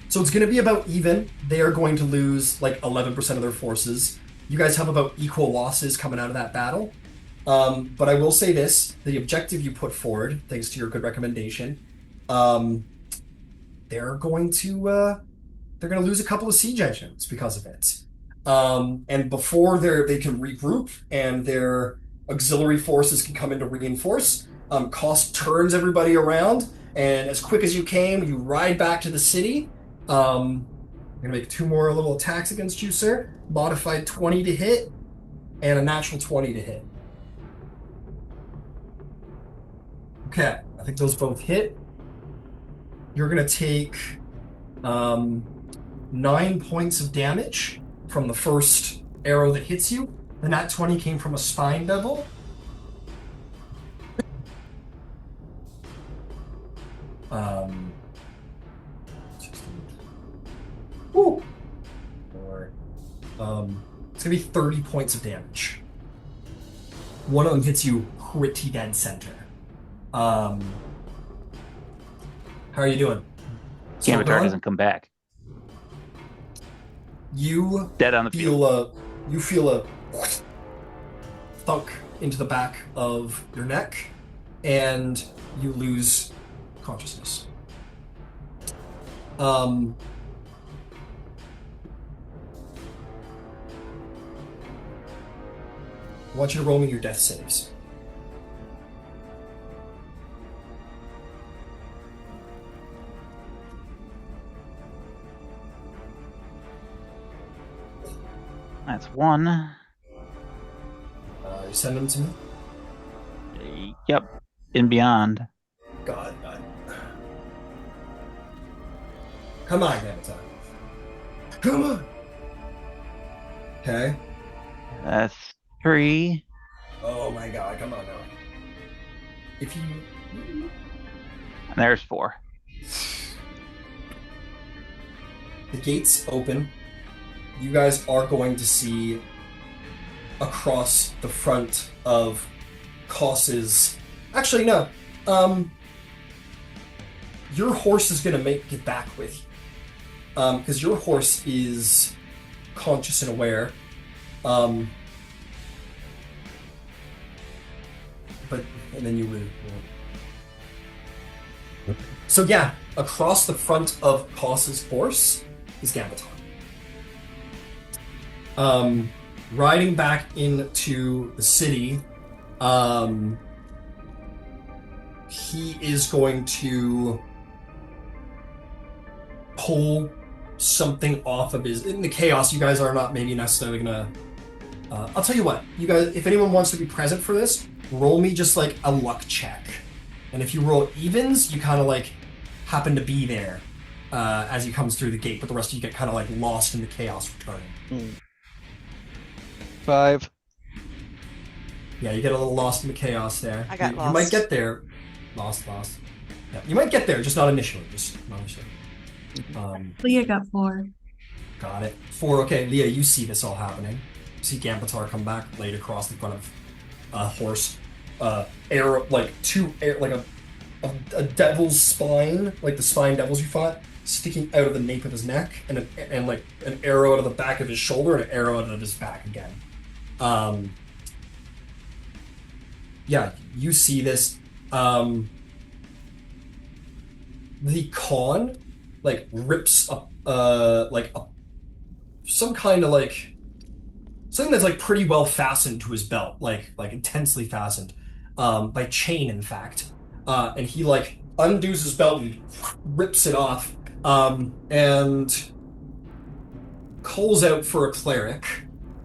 A: So it's going to be about even. They are going to lose like 11% of their forces. You guys have about equal losses coming out of that battle. But I will say this, the objective you put forward, thanks to your good recommendation, they're going to lose a couple of siege engines because of it. And before they can regroup and their auxiliary forces can come in to reinforce, Cost turns everybody around, and as quick as you came, you ride back to the city. I'm going to make 2 more little attacks against you, sir. Modified 20 to hit, and a natural 20 to hit. Okay, I think those both hit. You're going to take 9 points of damage from the first arrow that hits you. The nat 20 came from a spine devil. Woo! It's going to be 30 points of damage. One of them hits you pretty dead center. How are you doing?
E: Scimitar doesn't come back.
A: You
E: Dead on the field.
A: You feel a thunk into the back of your neck. and you lose consciousness. I want you to roll me your death saves.
E: That's one.
A: You send them to me?
E: Yep. In beyond.
A: God. Come on, Avatar. Come on! Okay.
E: That's 3.
A: Oh my god, come on now. If you...
E: And there's 4.
A: The gates open. You guys are going to see across the front of Koss's... Actually, no. Your horse is going to make it back with you. Because your horse is conscious and aware. But... And then you would... So yeah, across the front of Koss's horse is Gambaton. Riding back into the city, he is going to pull something off of his... In the chaos, you guys are not maybe necessarily gonna... I'll tell you what, you guys, if anyone wants to be present for this, roll me just like a luck check. And if you roll evens, you kind of like happen to be there as he comes through the gate, but the rest of you get kind of like lost in the chaos returning.
C: 5.
A: Yeah, you get a little lost in the chaos there.
B: I got
A: you,
B: lost.
A: You might get there. Lost. Yeah, you might get there, just not initially.
F: Leah got 4.
A: Got it. 4, okay. Leah, you see this all happening. You see Gambatar come back, laid across the front of a horse. Arrow, like a devil's spine, like the spine devils you fought, sticking out of the nape of his neck, and like an arrow out of the back of his shoulder and an arrow out of his back again. Yeah, you see this. The Khan like rips up some kind of like something that's like pretty well fastened to his belt, like intensely fastened, by chain, in fact. And he like undoes his belt and rips it off, and calls out for a cleric,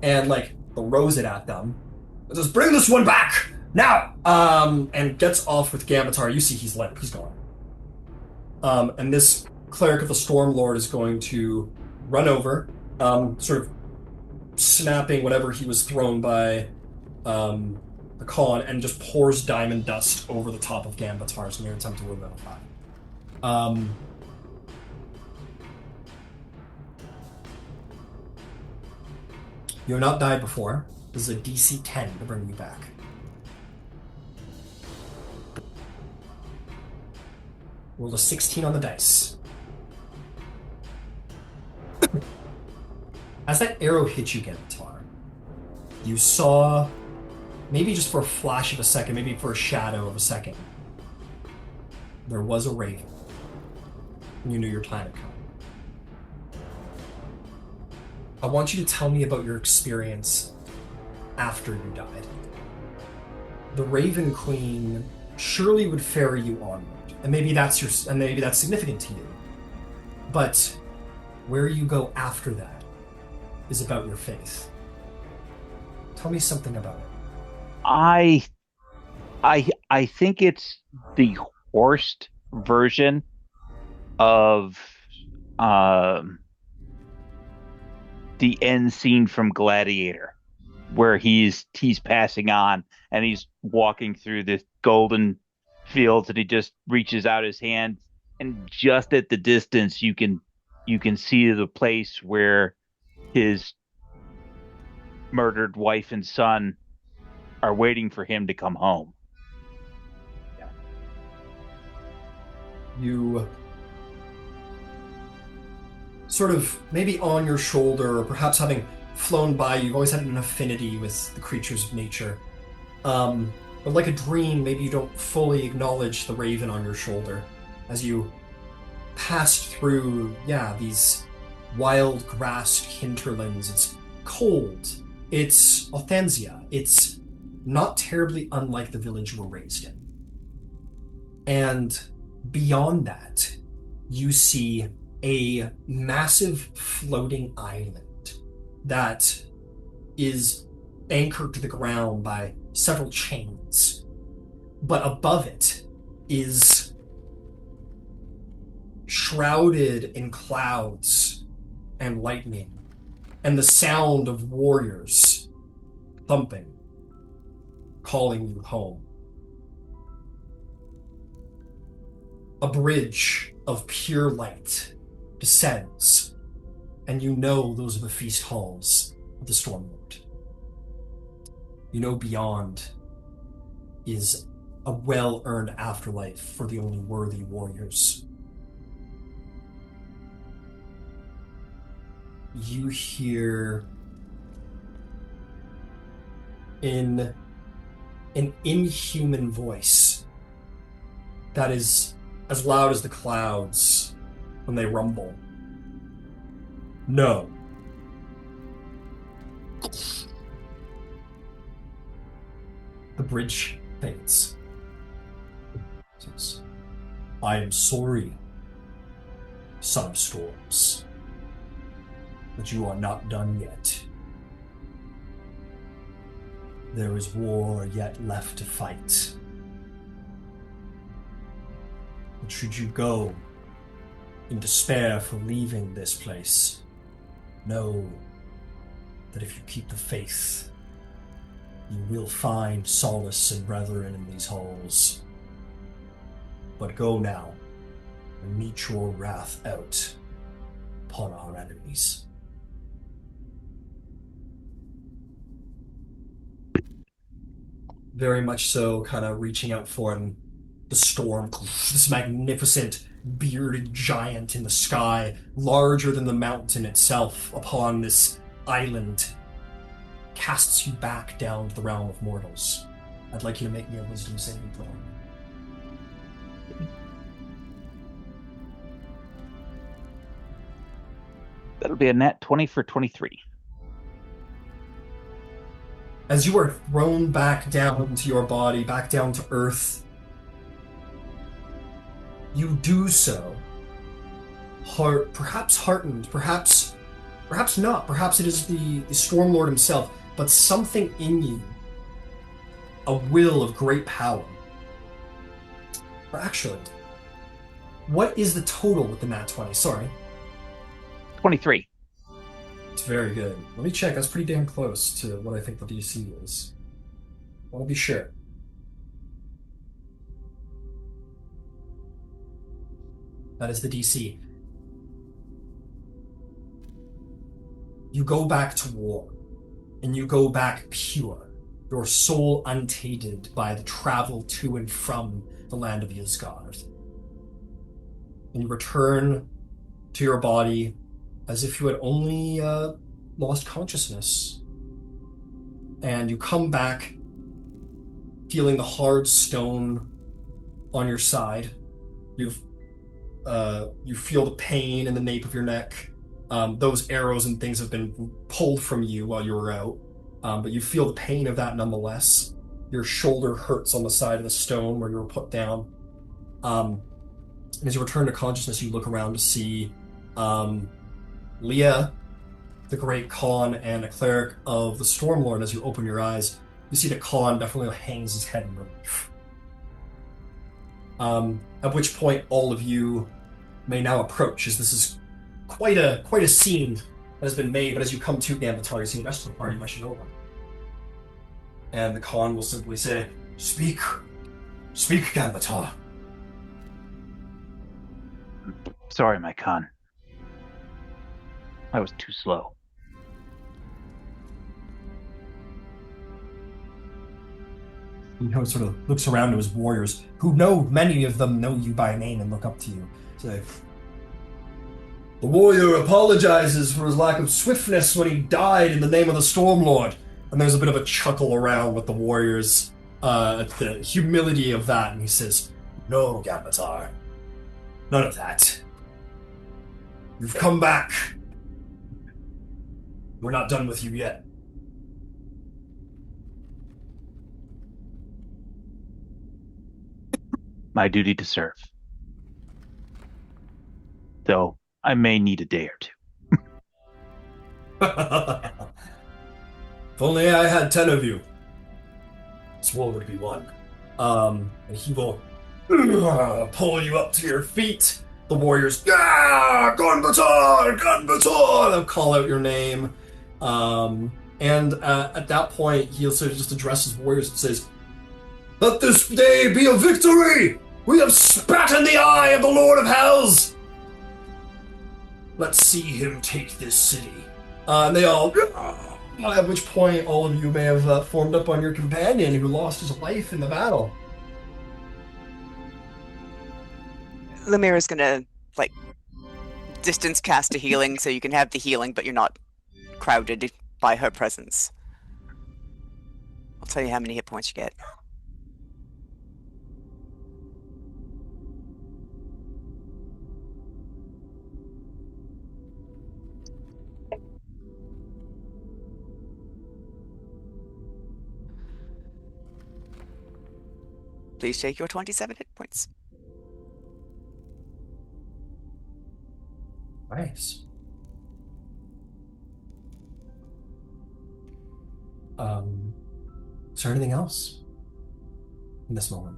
A: and like throws it at them. And says, "Bring this one back now!" And gets off with Gambatar. You see he's gone. And this cleric of the Stormlord is going to run over, sort of snapping whatever he was thrown by the Khan, and just pours diamond dust over the top of Gambatar, so near attempt to revivify. You have not died before. This is a DC 10 to bring you back. Roll a 16 on the dice. As that arrow hit you, Gambatar, you saw, maybe just for a flash of a second, maybe for a shadow of a second, there was a raven. And you knew your time had come. I want you to tell me about your experience after you died. The Raven Queen surely would ferry you onward, and maybe that's significant to you. But where you go after that is about your faith. Tell me something about it.
E: I think it's the horsed version of the end scene from Gladiator, where he's passing on and he's walking through the golden fields, and he just reaches out his hand, and just at the distance you can see the place where his murdered wife and son are waiting for him to come home.
A: Yeah. You sort of, maybe on your shoulder, or perhaps having flown by, you've always had an affinity with the creatures of nature. But like a dream, maybe you don't fully acknowledge the raven on your shoulder as you passed through, these wild grassed hinterlands. It's cold. It's Othensia. It's not terribly unlike the village you were raised in. And beyond that, you see a massive floating island that is anchored to the ground by several chains. But above it is shrouded in clouds and lightning and the sound of warriors thumping, calling you home. A bridge of pure light descends, and you know those are the feast halls of the Stormlord. You know beyond is a well-earned afterlife for the only worthy warriors. You hear in an inhuman voice that is as loud as the clouds when they rumble. No. The bridge fades. Says, I am sorry, son of storms, but you are not done yet. There is war yet left to fight. But should you go in despair for leaving this place, know that if you keep the faith, you will find solace and brethren in these halls. But go now and meet your wrath out upon our enemies. Very much so, kind of reaching out for him. The storm, this magnificent bearded giant in the sky, larger than the mountain itself upon this island, casts you back down to the realm of mortals. I'd like you to make me a wisdom saving throw.
E: That'll be a nat 20 for 23.
A: As you are thrown back down into your body, back down to earth, you do so, perhaps heartened, perhaps not. Perhaps it is the Stormlord himself, but something in you, a will of great power. Or actually, what is the total with the nat 20? Sorry.
E: 23.
A: It's very good. Let me check. That's pretty damn close to what I think the DC is. I want to be sure. That is the DC. You go back to war, and you go back pure, your soul untainted by the travel to and from the land of Ysgard. And you return to your body as if you had only lost consciousness. And you come back feeling the hard stone on your side. You feel the pain in the nape of your neck. Those arrows and things have been pulled from you while you were out, but you feel the pain of that nonetheless. Your shoulder hurts on the side of the stone where you were put down. And as you return to consciousness, you look around to see Leah, the great Khan, and a cleric of the Stormlord. As you open your eyes, you see that Khan definitely hangs his head in relief. At which point all of you may now approach, as this is quite a scene that has been made. But as you come to Gambatar, you see the rest of the party rushing over. And the Khan will simply say, Speak, Gambatar.
E: Sorry, my Khan. I was too slow.
A: He sort of looks around to his warriors, who many of them know you by name and look up to you. Say, the warrior apologizes for his lack of swiftness when he died in the name of the Stormlord. And there's a bit of a chuckle around with the warriors. at the humility of that, and he says, "No, Gambatar, none of that. You've come back. We're not done with you yet."
E: My duty to serve. Though I may need a day or two.
A: If only I had 10 of you, this war would be won. And he will pull you up to your feet. The warriors, Gunbatar, Gunbatar! They'll call out your name. And at that point, he also just addresses warriors and says, "Let this day be a victory! We have spat in the eye of the Lord of Hells! Let's see him take this city." And they all, at which point all of you may have formed up on your companion who lost his life in the battle.
B: Lemira's gonna, like, distance cast a healing so you can have the healing, but you're not crowded by her presence. I'll tell you how many hit points you get. Please take your 27 hit points.
A: Nice. Is there anything else in this moment?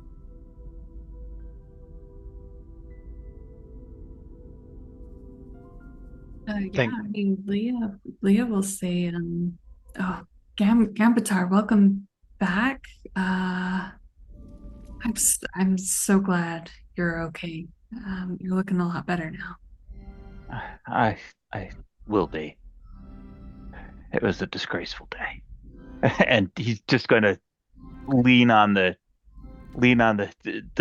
F: Yeah, I mean, Leah will say, oh, Gambatar, welcome back. I'm so glad you're okay. You're looking a lot better now.
E: I will be. It was a disgraceful day. And he's just going to lean on the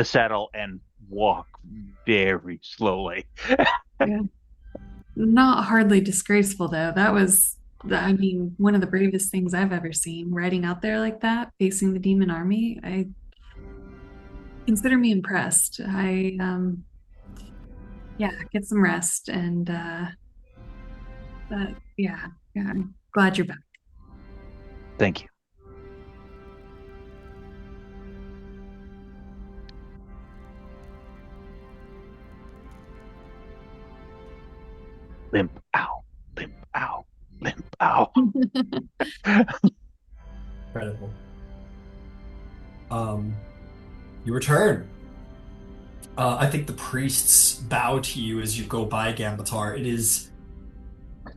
E: saddle and walk very slowly.
F: Yeah. Not hardly disgraceful though. That was, I mean, one of the bravest things I've ever seen. Riding out there like that, facing the demon army. I consider me impressed. Yeah, get some rest and yeah, I'm glad you're back.
E: Thank you. Limp out, limp out, limp out.
A: Incredible. You return. I think the priests bow to you as you go by Gambatar. It is,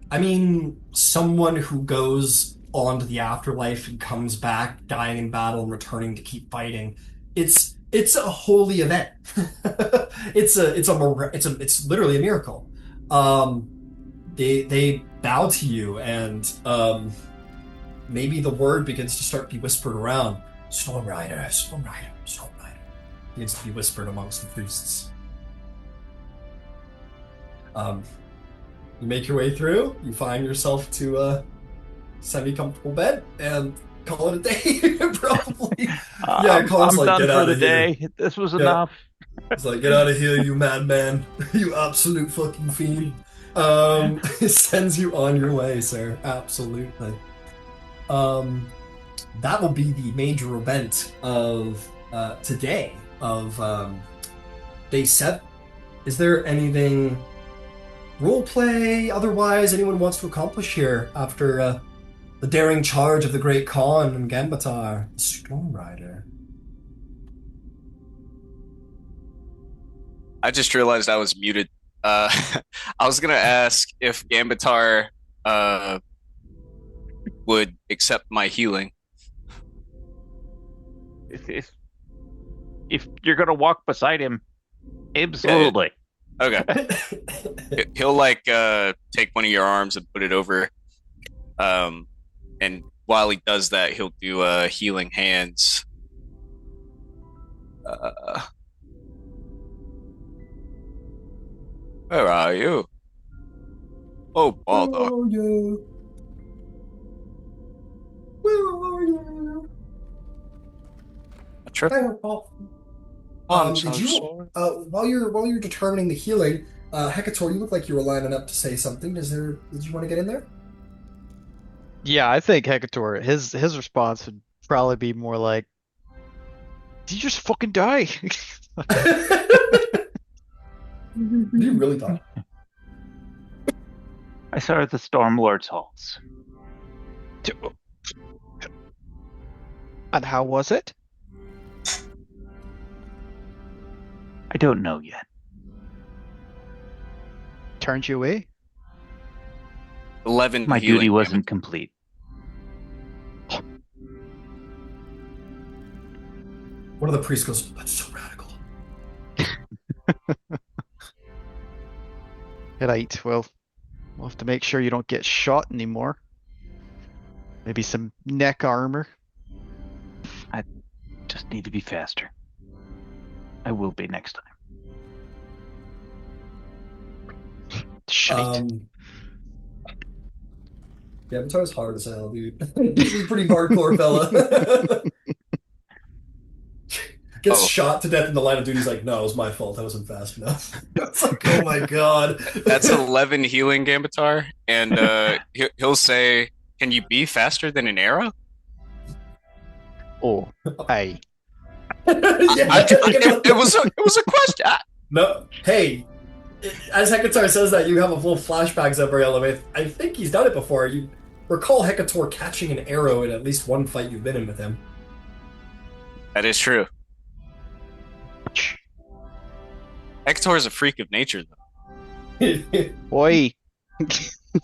A: I mean, someone who goes on to the afterlife and comes back, dying in battle and returning to keep fighting. It's a holy event. It's literally a miracle. They bow to you, and maybe the word begins to start to be whispered around. Storm Rider, Storm Rider, Storm Rider. Begins to be whispered amongst the priests. You make your way through. You find yourself to a semi-comfortable bed and call it a day. Probably. Yeah,
E: I'm
A: like,
E: done
A: get
E: for
A: out
E: the
A: of here.
E: day. This was
A: Yeah.
E: enough.
A: It's like, get out of here, you madman. You absolute fucking fiend. Sends you on your way, sir. Absolutely. That will be the major event of today, of day 7. Is there anything roleplay, otherwise, anyone wants to accomplish here after the daring charge of the Great Khan and Gambatar, the Storm Rider?
H: I just realized I was muted. I was gonna ask if Gambatar would accept my healing.
E: If you're gonna walk beside him, absolutely.
H: Okay. He'll like take one of your arms and put it over. And while he does that, he'll do healing hands. Where are you? Oh, Baldur.
A: Oh, yeah. Where are you?
G: Sure.
A: Hi, Paul.
G: I'm
A: Did
G: so
A: you
G: sorry.
A: while you're determining the healing, Hecator, you look like you were lining up to say something. Did you want to get in there?
C: Yeah, I think Hecator, his response would probably be more like, "Did you just fucking die?"
A: You really thought.
E: I saw the Stormlord's halls.
C: And how was it?
E: I don't know yet.
C: Turned you away?
H: 11
E: My
H: healing
E: duty wasn't
H: damage.
E: complete.
A: One of the priests goes, "That's so radical."
C: Right, well, we'll have to make sure you don't get shot anymore. Maybe some neck armor.
E: I just need to be faster. I will be next time.
C: Shite.
A: Yeah, Avatar's hard as hell, dude. He's a pretty hardcore fella. Gets
H: Oh.
A: shot to death in the line of duty. He's like, "No, it was my fault. I wasn't fast enough." It's like, oh my god.
H: That's 11 healing Gambatar, and he'll say, "Can you be faster than an arrow?"
C: Oh, hey.
A: Yeah.
H: It was a question.
A: No, hey, as Hecator says that, you have a little flashback, Zevrael. I think he's done it before. You recall Hecator catching an arrow in at least one fight you've been in with him.
H: That is true. Hector is a freak of nature, though,
C: Boy.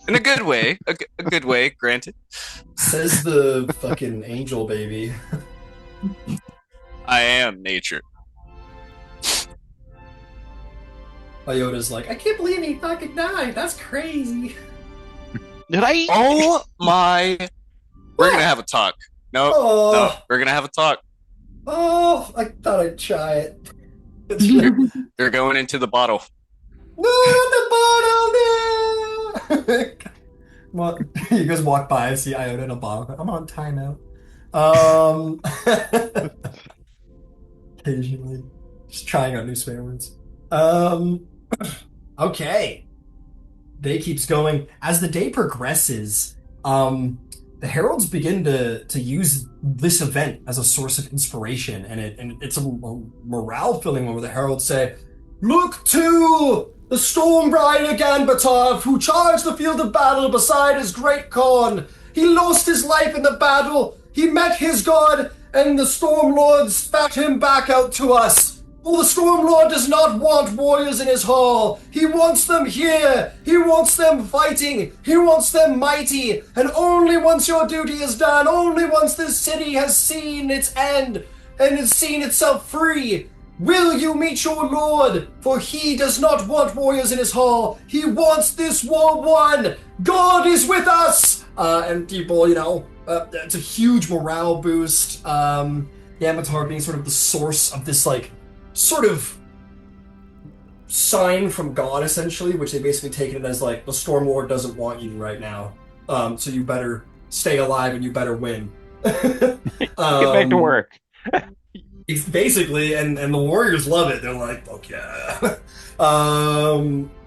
H: in a good way. A good way, granted.
A: Says the fucking angel baby.
H: I am nature.
A: Iota's like, "I can't believe he fucking died. That's crazy."
C: Right?
H: Oh my! We're gonna have a talk. No,
A: Oh,
H: we're gonna have a talk.
A: oh, I thought I'd try it.
H: You're going into the bottle.
A: No, the bottle, no! Well, you guys walk by and see Iota in a bottle. I'm on timeout. Occasionally, just trying out new swear words. Okay. Day keeps going. As the day progresses, the heralds begin to use this event as a source of inspiration, and it's a morale filling one where the heralds say, "Look to the storm rider Ganbatov, who charged the field of battle beside his great Khan. He lost his life in the battle. He met his god, and the storm lord spat him back out to us. Well, the Storm Lord does not want warriors in his hall. He wants them here. He wants them fighting. He wants them mighty. And only once your duty is done, only once this city has seen its end and has seen itself free, will you meet your lord. For he does not want warriors in his hall. He wants this war won. God is with us." And people, it's a huge morale boost. Yamatar being sort of the source of this, sort of sign from God, essentially, which they basically take it as the Storm Lord doesn't want you right now. So you better stay alive and you better win.
E: Get back to work.
A: Basically, and the Warriors love it. They're like, "Fuck yeah."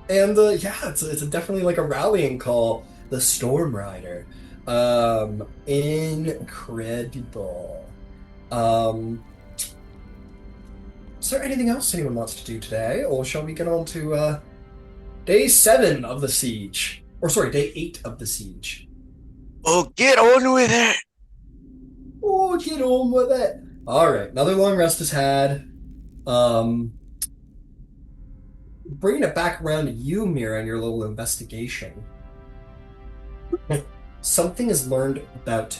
A: It's definitely a rallying call. The Storm Rider. Incredible. Is there anything else anyone wants to do today, or shall we get on to day 7 of the siege? Or sorry, day 8 of the siege.
H: Oh, get on with it!
A: Oh, get on with it! Alright, another long rest is had. Bringing it back around to you, Mira, and your little investigation. Something is learned about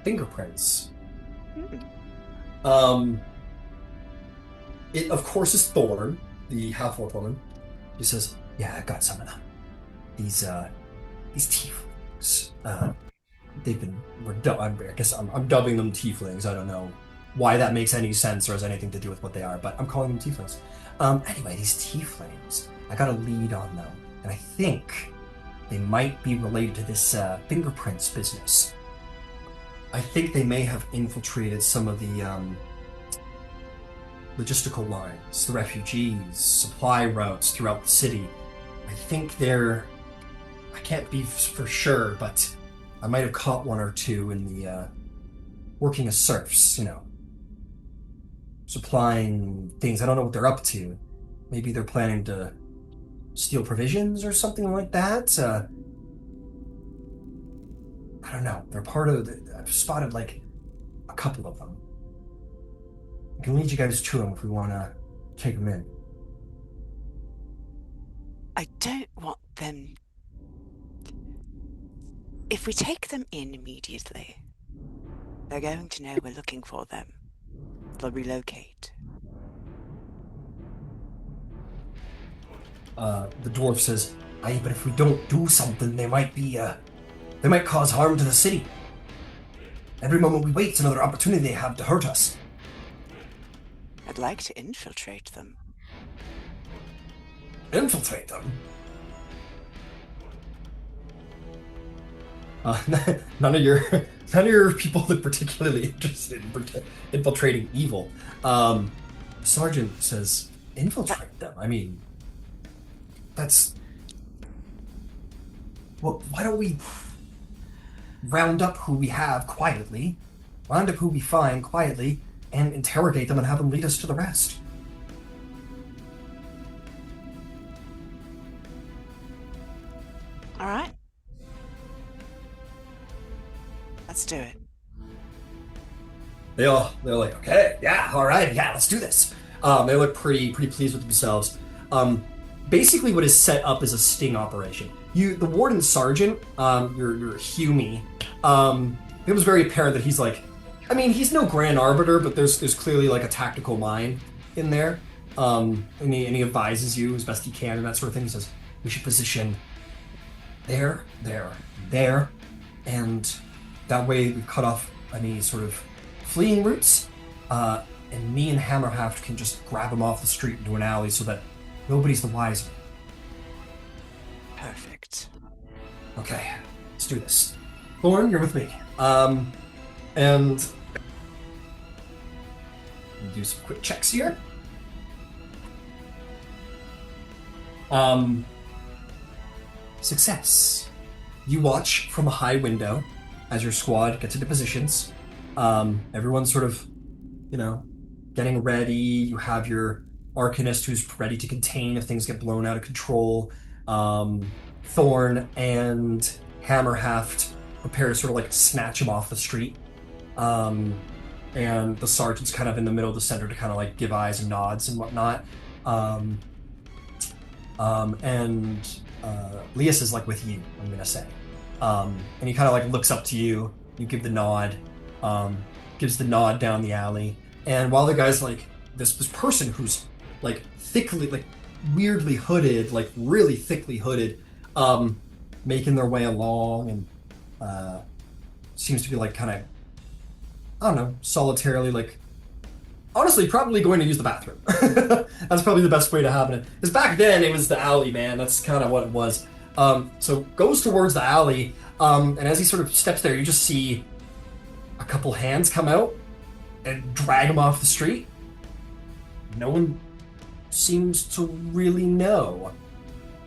A: fingerprints. It, of course, is Thorn, the half-orc woman. She says, "Yeah, I got some of them. These tieflings. They've been... I guess I'm dubbing them tieflings. I don't know why that makes any sense or has anything to do with what they are, but I'm calling them tieflings. Anyway, these tieflings, I got a lead on them, and I think they might be related to this fingerprints business. I think they may have infiltrated some of the logistical lines, the refugees, supply routes throughout the city. I think they're. I can't be for sure, but I might have caught one or two in the working as serfs, supplying things. I don't know what they're up to. Maybe they're planning to steal provisions or something like that. I don't know. They're part of. I've spotted like a couple of them. I can lead you guys to them if we want to take them in.
B: I don't want them. If we take them in immediately, they're going to know we're looking for them. They'll relocate.
A: The dwarf says, "Aye, but if we don't do something, they might they might cause harm to the city. Every moment we wait, it's another opportunity they have to hurt us."
B: I'd like to infiltrate them.
A: Infiltrate them? None of your people are particularly interested in infiltrating evil. Sergeant says, infiltrate them. I mean, that's. Well, why don't we round up who we have quietly, round up who we find quietly, and interrogate them and have them lead us to the rest?
B: All right. Let's do it.
A: They're like, okay, yeah, all right, yeah, let's do this. They look pretty pleased with themselves. Basically, what is set up is a sting operation. The warden sergeant, your Hume, it was very apparent that he's like, I mean, he's no grand arbiter, but there's clearly like a tactical mind in there. And he advises you as best he can and that sort of thing. He says, we should position there, and that way we cut off any sort of fleeing routes, and me and Hammerhaft can just grab him off the street into an alley so that nobody's the wiser.
B: Perfect.
A: Okay, let's do this. Thorn, you're with me. And we'll do some quick checks here. Success. You watch from a high window as your squad gets into positions. Everyone's sort of, getting ready. You have your Arcanist who's ready to contain if things get blown out of control. Thorn and Hammerhaft prepare to sort of like snatch him off the street. And the sergeant's kind of in the middle of the center to kind of like give eyes and nods and whatnot. And Lias is like with you, I'm gonna say. And he kind of like looks up to you. You give the nod. Gives the nod down the alley. And while the guy's like this person who's like thickly, like weirdly hooded, like really thickly hooded, making their way along and seems to be like kind of, I don't know, solitarily like, honestly, probably going to use the bathroom. That's probably the best way to happen it. Because back then it was the alley, man. That's kind of what it was. So goes towards the alley, and as he sort of steps there, you just see a couple hands come out and drag him off the street. No one seems to really know.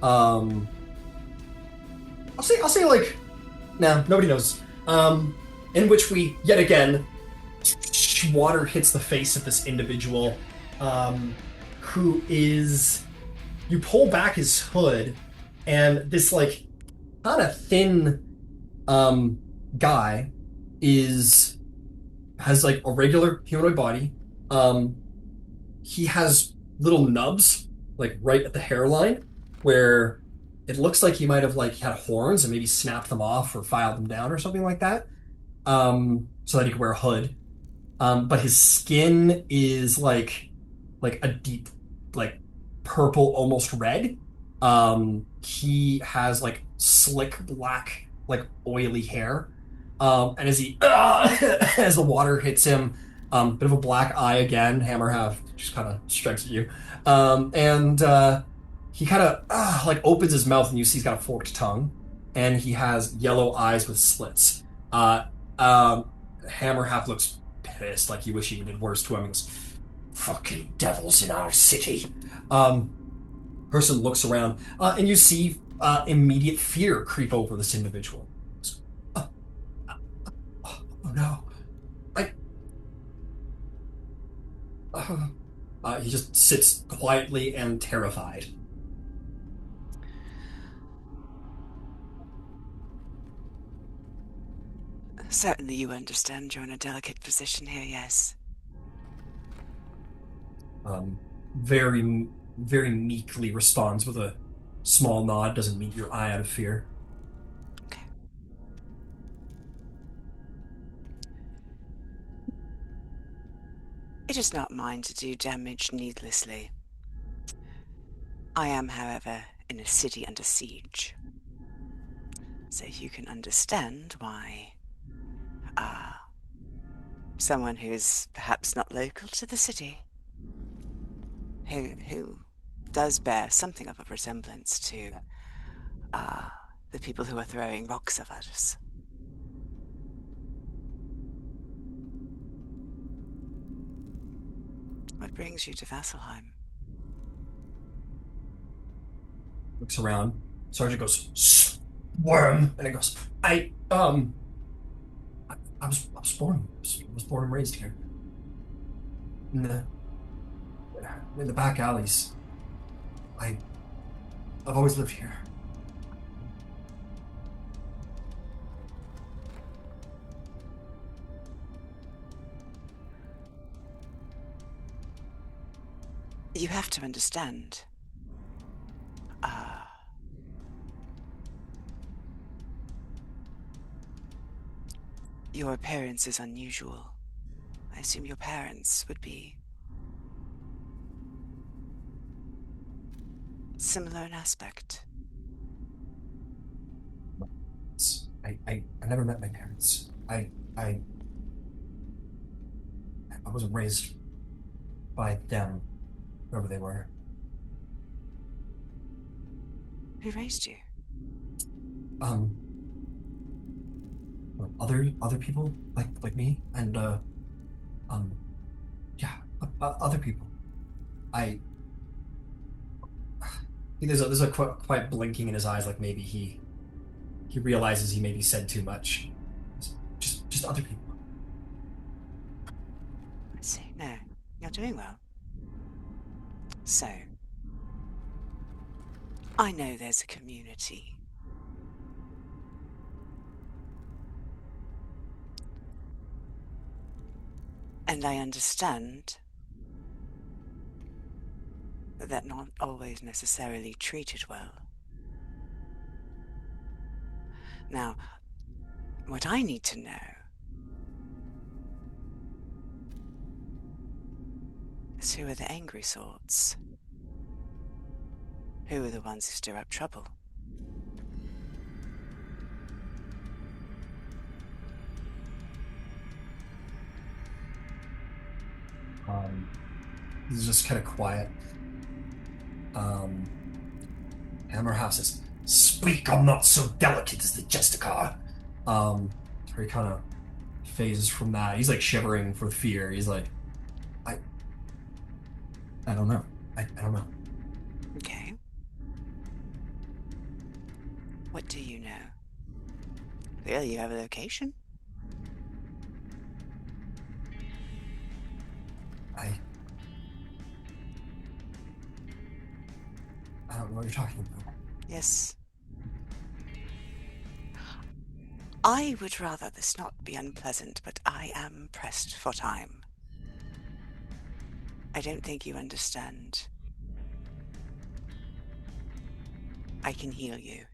A: I'll say like, nah, nobody knows. In which we yet again, water hits the face of this individual, who is. You pull back his hood, and this like kind of thin guy has like a regular humanoid body. He has little nubs like right at the hairline where it looks like he might have like had horns and maybe snapped them off or filed them down or something like that, so that he could wear a hood. But his skin is like a deep like purple, almost red. He has like slick black, like oily hair. And as he as the water hits him, bit of a black eye again. Hammerhaft just kind of strikes at you, and he kind of like opens his mouth, and you see he's got a forked tongue, and he has yellow eyes with slits. Hammerhaft looks pissed, like he wish he did worse to him. He goes, Fucking devils in our city. Person looks around, and you see immediate fear creep over this individual. Uh, oh no. I. He just sits quietly and terrified.
B: Certainly you understand you're in a delicate position here, yes.
A: Very, very meekly responds with a small nod, doesn't meet your eye out of fear.
B: Okay. It is not mine to do damage needlessly. I am, however, in a city under siege. So you can understand why someone who is perhaps not local to the city, who does bear something of a resemblance to the people who are throwing rocks at us. What brings you to Vasselheim?
A: Looks around. Sergeant goes, "Swarm," and it goes, I was born and raised here. In the, in the back alleys. I, I've always lived here.
B: You have to understand. Your appearance is unusual. I assume your parents would be similar in aspect.
A: I never met my parents. I wasn't raised by them, whoever they were.
B: Who raised you?
A: Well, other people like me, and yeah, other people. I there's a quite blinking in his eyes, like maybe he realizes he maybe said too much. Just other people.
B: I see. No, you're doing well. So, I know there's a community. And I understand that they're not always necessarily treated well. Now, what I need to know is who are the angry sorts? Who are the ones who stir up trouble?
A: He's just kind of quiet. Hammerhouse says, "Speak, I'm not so delicate as the Justicar." Where he kind of phases from that. He's like shivering for fear. He's like, I, I don't know. I don't know.
B: Okay. What do you know? Clearly you have a location.
A: I don't know what you're talking about.
B: Yes. I would rather this not be unpleasant, but I am pressed for time. I don't think you understand. I can heal you.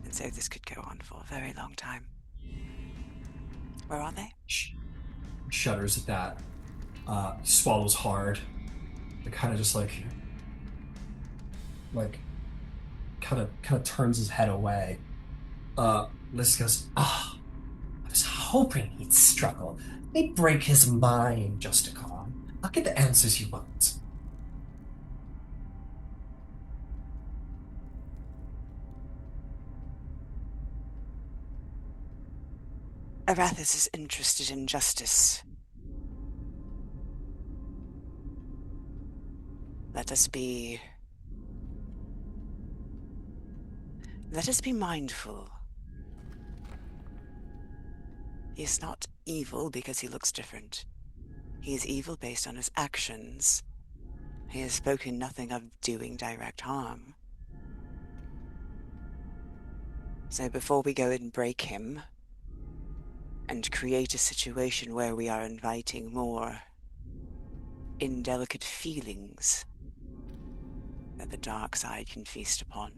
B: And so this could go on for a very long time. Where are they?
A: Shudders at that. Swallows hard. It kind of just kind of turns his head away. Liz goes, "Ah, I was hoping he'd struggle. They'd break his mind, Justicar. I'll get the answers you want."
B: Arathis is interested in justice. Let us be mindful. He is not evil because he looks different. He is evil based on his actions. He has spoken nothing of doing direct harm. So before we go and break him and create a situation where we are inviting more indelicate feelings that the dark side can feast upon,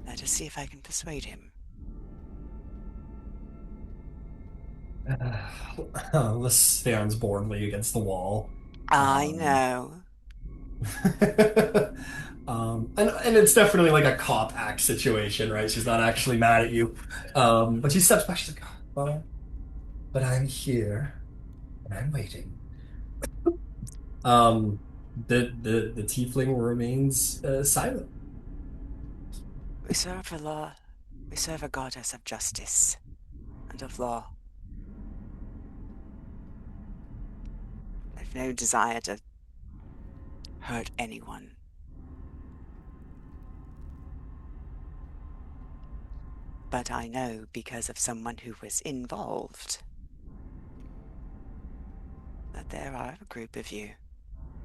B: let us see if I can persuade him.
A: Liz stands boredly against the wall.
B: I know.
A: And it's definitely like a cop act situation, right? She's not actually mad at you. But she steps back. She's like, "Oh, but I'm here and I'm waiting." Um, the tiefling remains silent.
B: We serve a law. We serve a goddess of justice and of law. I've no desire to hurt anyone. But I know because of someone who was involved that there are a group of you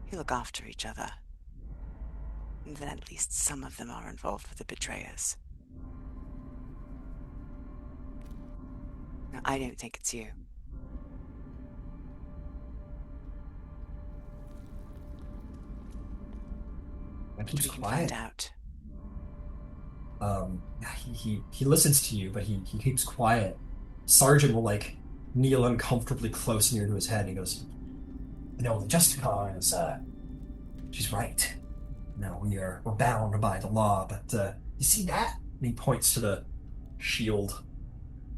B: who look after each other. And that at least some of them are involved with the betrayers. Now, I don't think it's you.
A: And
B: But
A: keeps
B: we can
A: quiet.
B: find out.
A: He listens to you, but he keeps quiet. Sergeant will like kneel uncomfortably close near to his head. And he goes, the Justicar is she's right. We're bound by the law, but you see that? And he points to the shield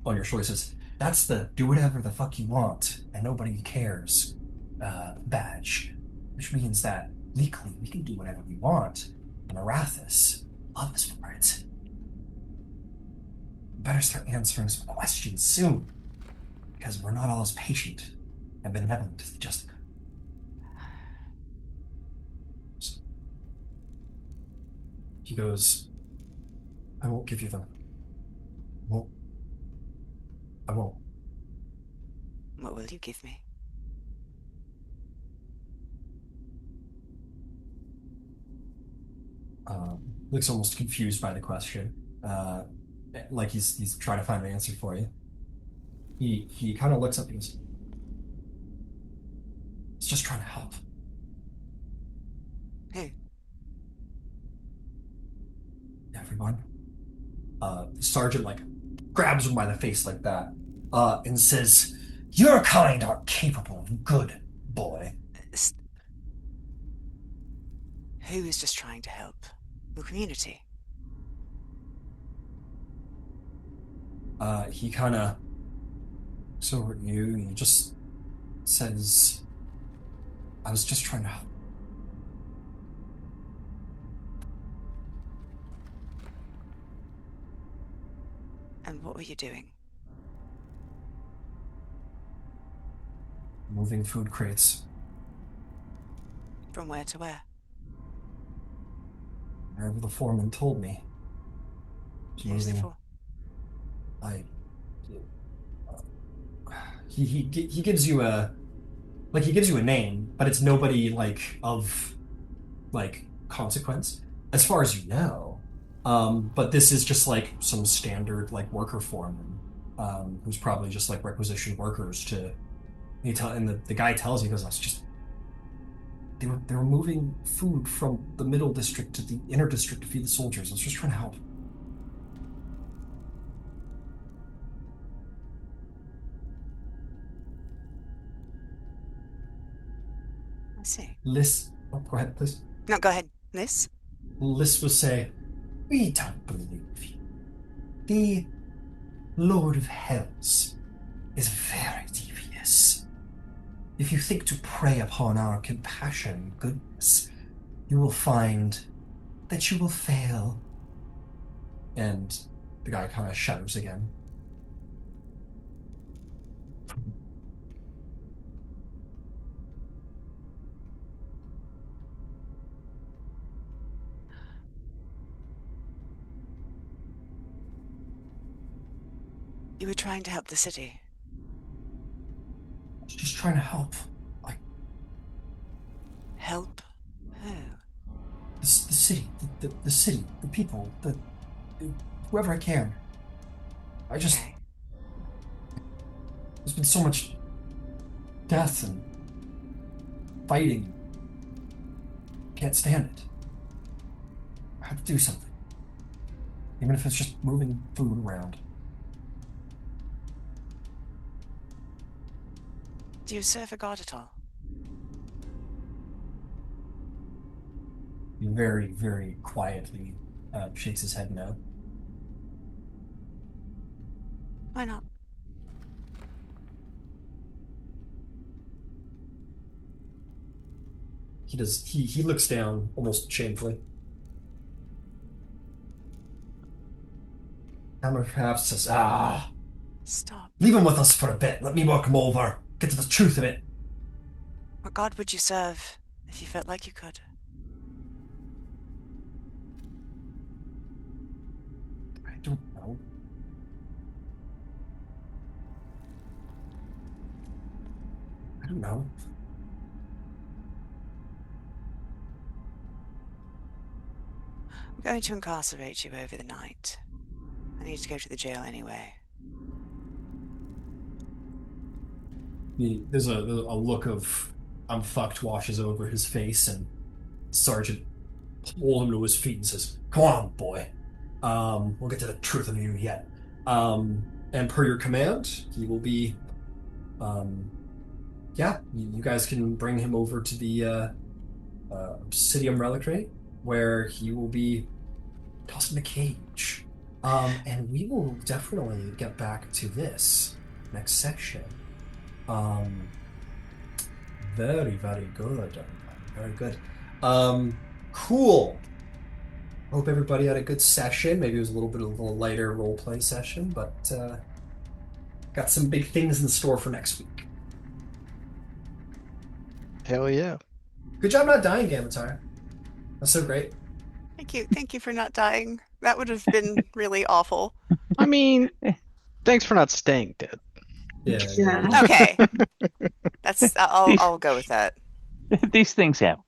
A: on your shoulder. He says, "That's the do whatever the fuck you want and nobody cares badge," which means that legally we can do whatever we want. And Arathis loves for it. We better start answering some questions soon, because we're not all as patient and benevolent as the Justicar. So he goes, "I won't give you them. Won't. I won't."
B: What will you give me?
A: Looks almost confused by the question. Like he's trying to find an answer for you. He kind of looks up and goes, "He's just trying to help."
B: Who?
A: Everyone. The sergeant like grabs him by the face like that, and says, "Your kind aren't capable of good, boy."
B: Who is just trying to help? The community.
A: He kind of looks over at you and he just says, "I was just trying to help."
B: And what were you doing?
A: Moving food crates.
B: From where to where?
A: Wherever the foreman told me.
B: Who's the for?
A: I. He gives you a name, but it's nobody like of like consequence as far as you know. But this is just like some standard like worker foreman, who's probably just like requisitioned workers to. And the guy tells you, he goes, "I was just they were moving food from the middle district to the inner district to feed the soldiers. I was just trying to help."
B: I see.
A: Liz, oh, go ahead, please.
B: No, go ahead. Liz?
A: Liz will say, "We don't believe you. The Lord of Hells is very devious. If you think to prey upon our compassion and goodness, you will find that you will fail." And the guy kind of shudders again.
B: You were trying to help the city.
A: Just trying to help. Like,
B: Help who?
A: the city, the city, the people, whoever I can. I just,
B: Okay.
A: there's been so much death and fighting. Can't stand it. I have to do something. Even if it's just moving food around.
B: Do you serve a god at all?
A: He very, very quietly shakes his head no.
B: Why not?
A: He looks down almost shamefully. Hammer perhaps says,
B: Stop.
A: leave him with us for a bit. Let me work him over. Get to the truth of it.
B: What god would you serve if you felt like you could?
A: I don't know. I don't know.
B: I'm going to incarcerate you over the night. I need to go to the jail anyway.
A: There's a look of I'm fucked washes over his face, and Sergeant pulls him to his feet and says, "Come on, boy. We'll get to the truth of you yet." And per your command, he will be. Yeah, you guys can bring him over to the Obsidian Reliquary, where he will be tossed in a cage. And we will definitely get back to this next section. Um, very, very good. Very good. Cool. Hope everybody had a good session. Maybe it was a little lighter role play session, but got some big things in store for next week.
C: Hell yeah.
A: Good job not dying, Gamatar. That's so great.
B: Thank you. Thank you for not dying. That would have been really awful.
C: I mean, thanks for not staying dead.
A: Yeah.
F: Yeah.
B: Okay. I'll go with that.
E: These things happen.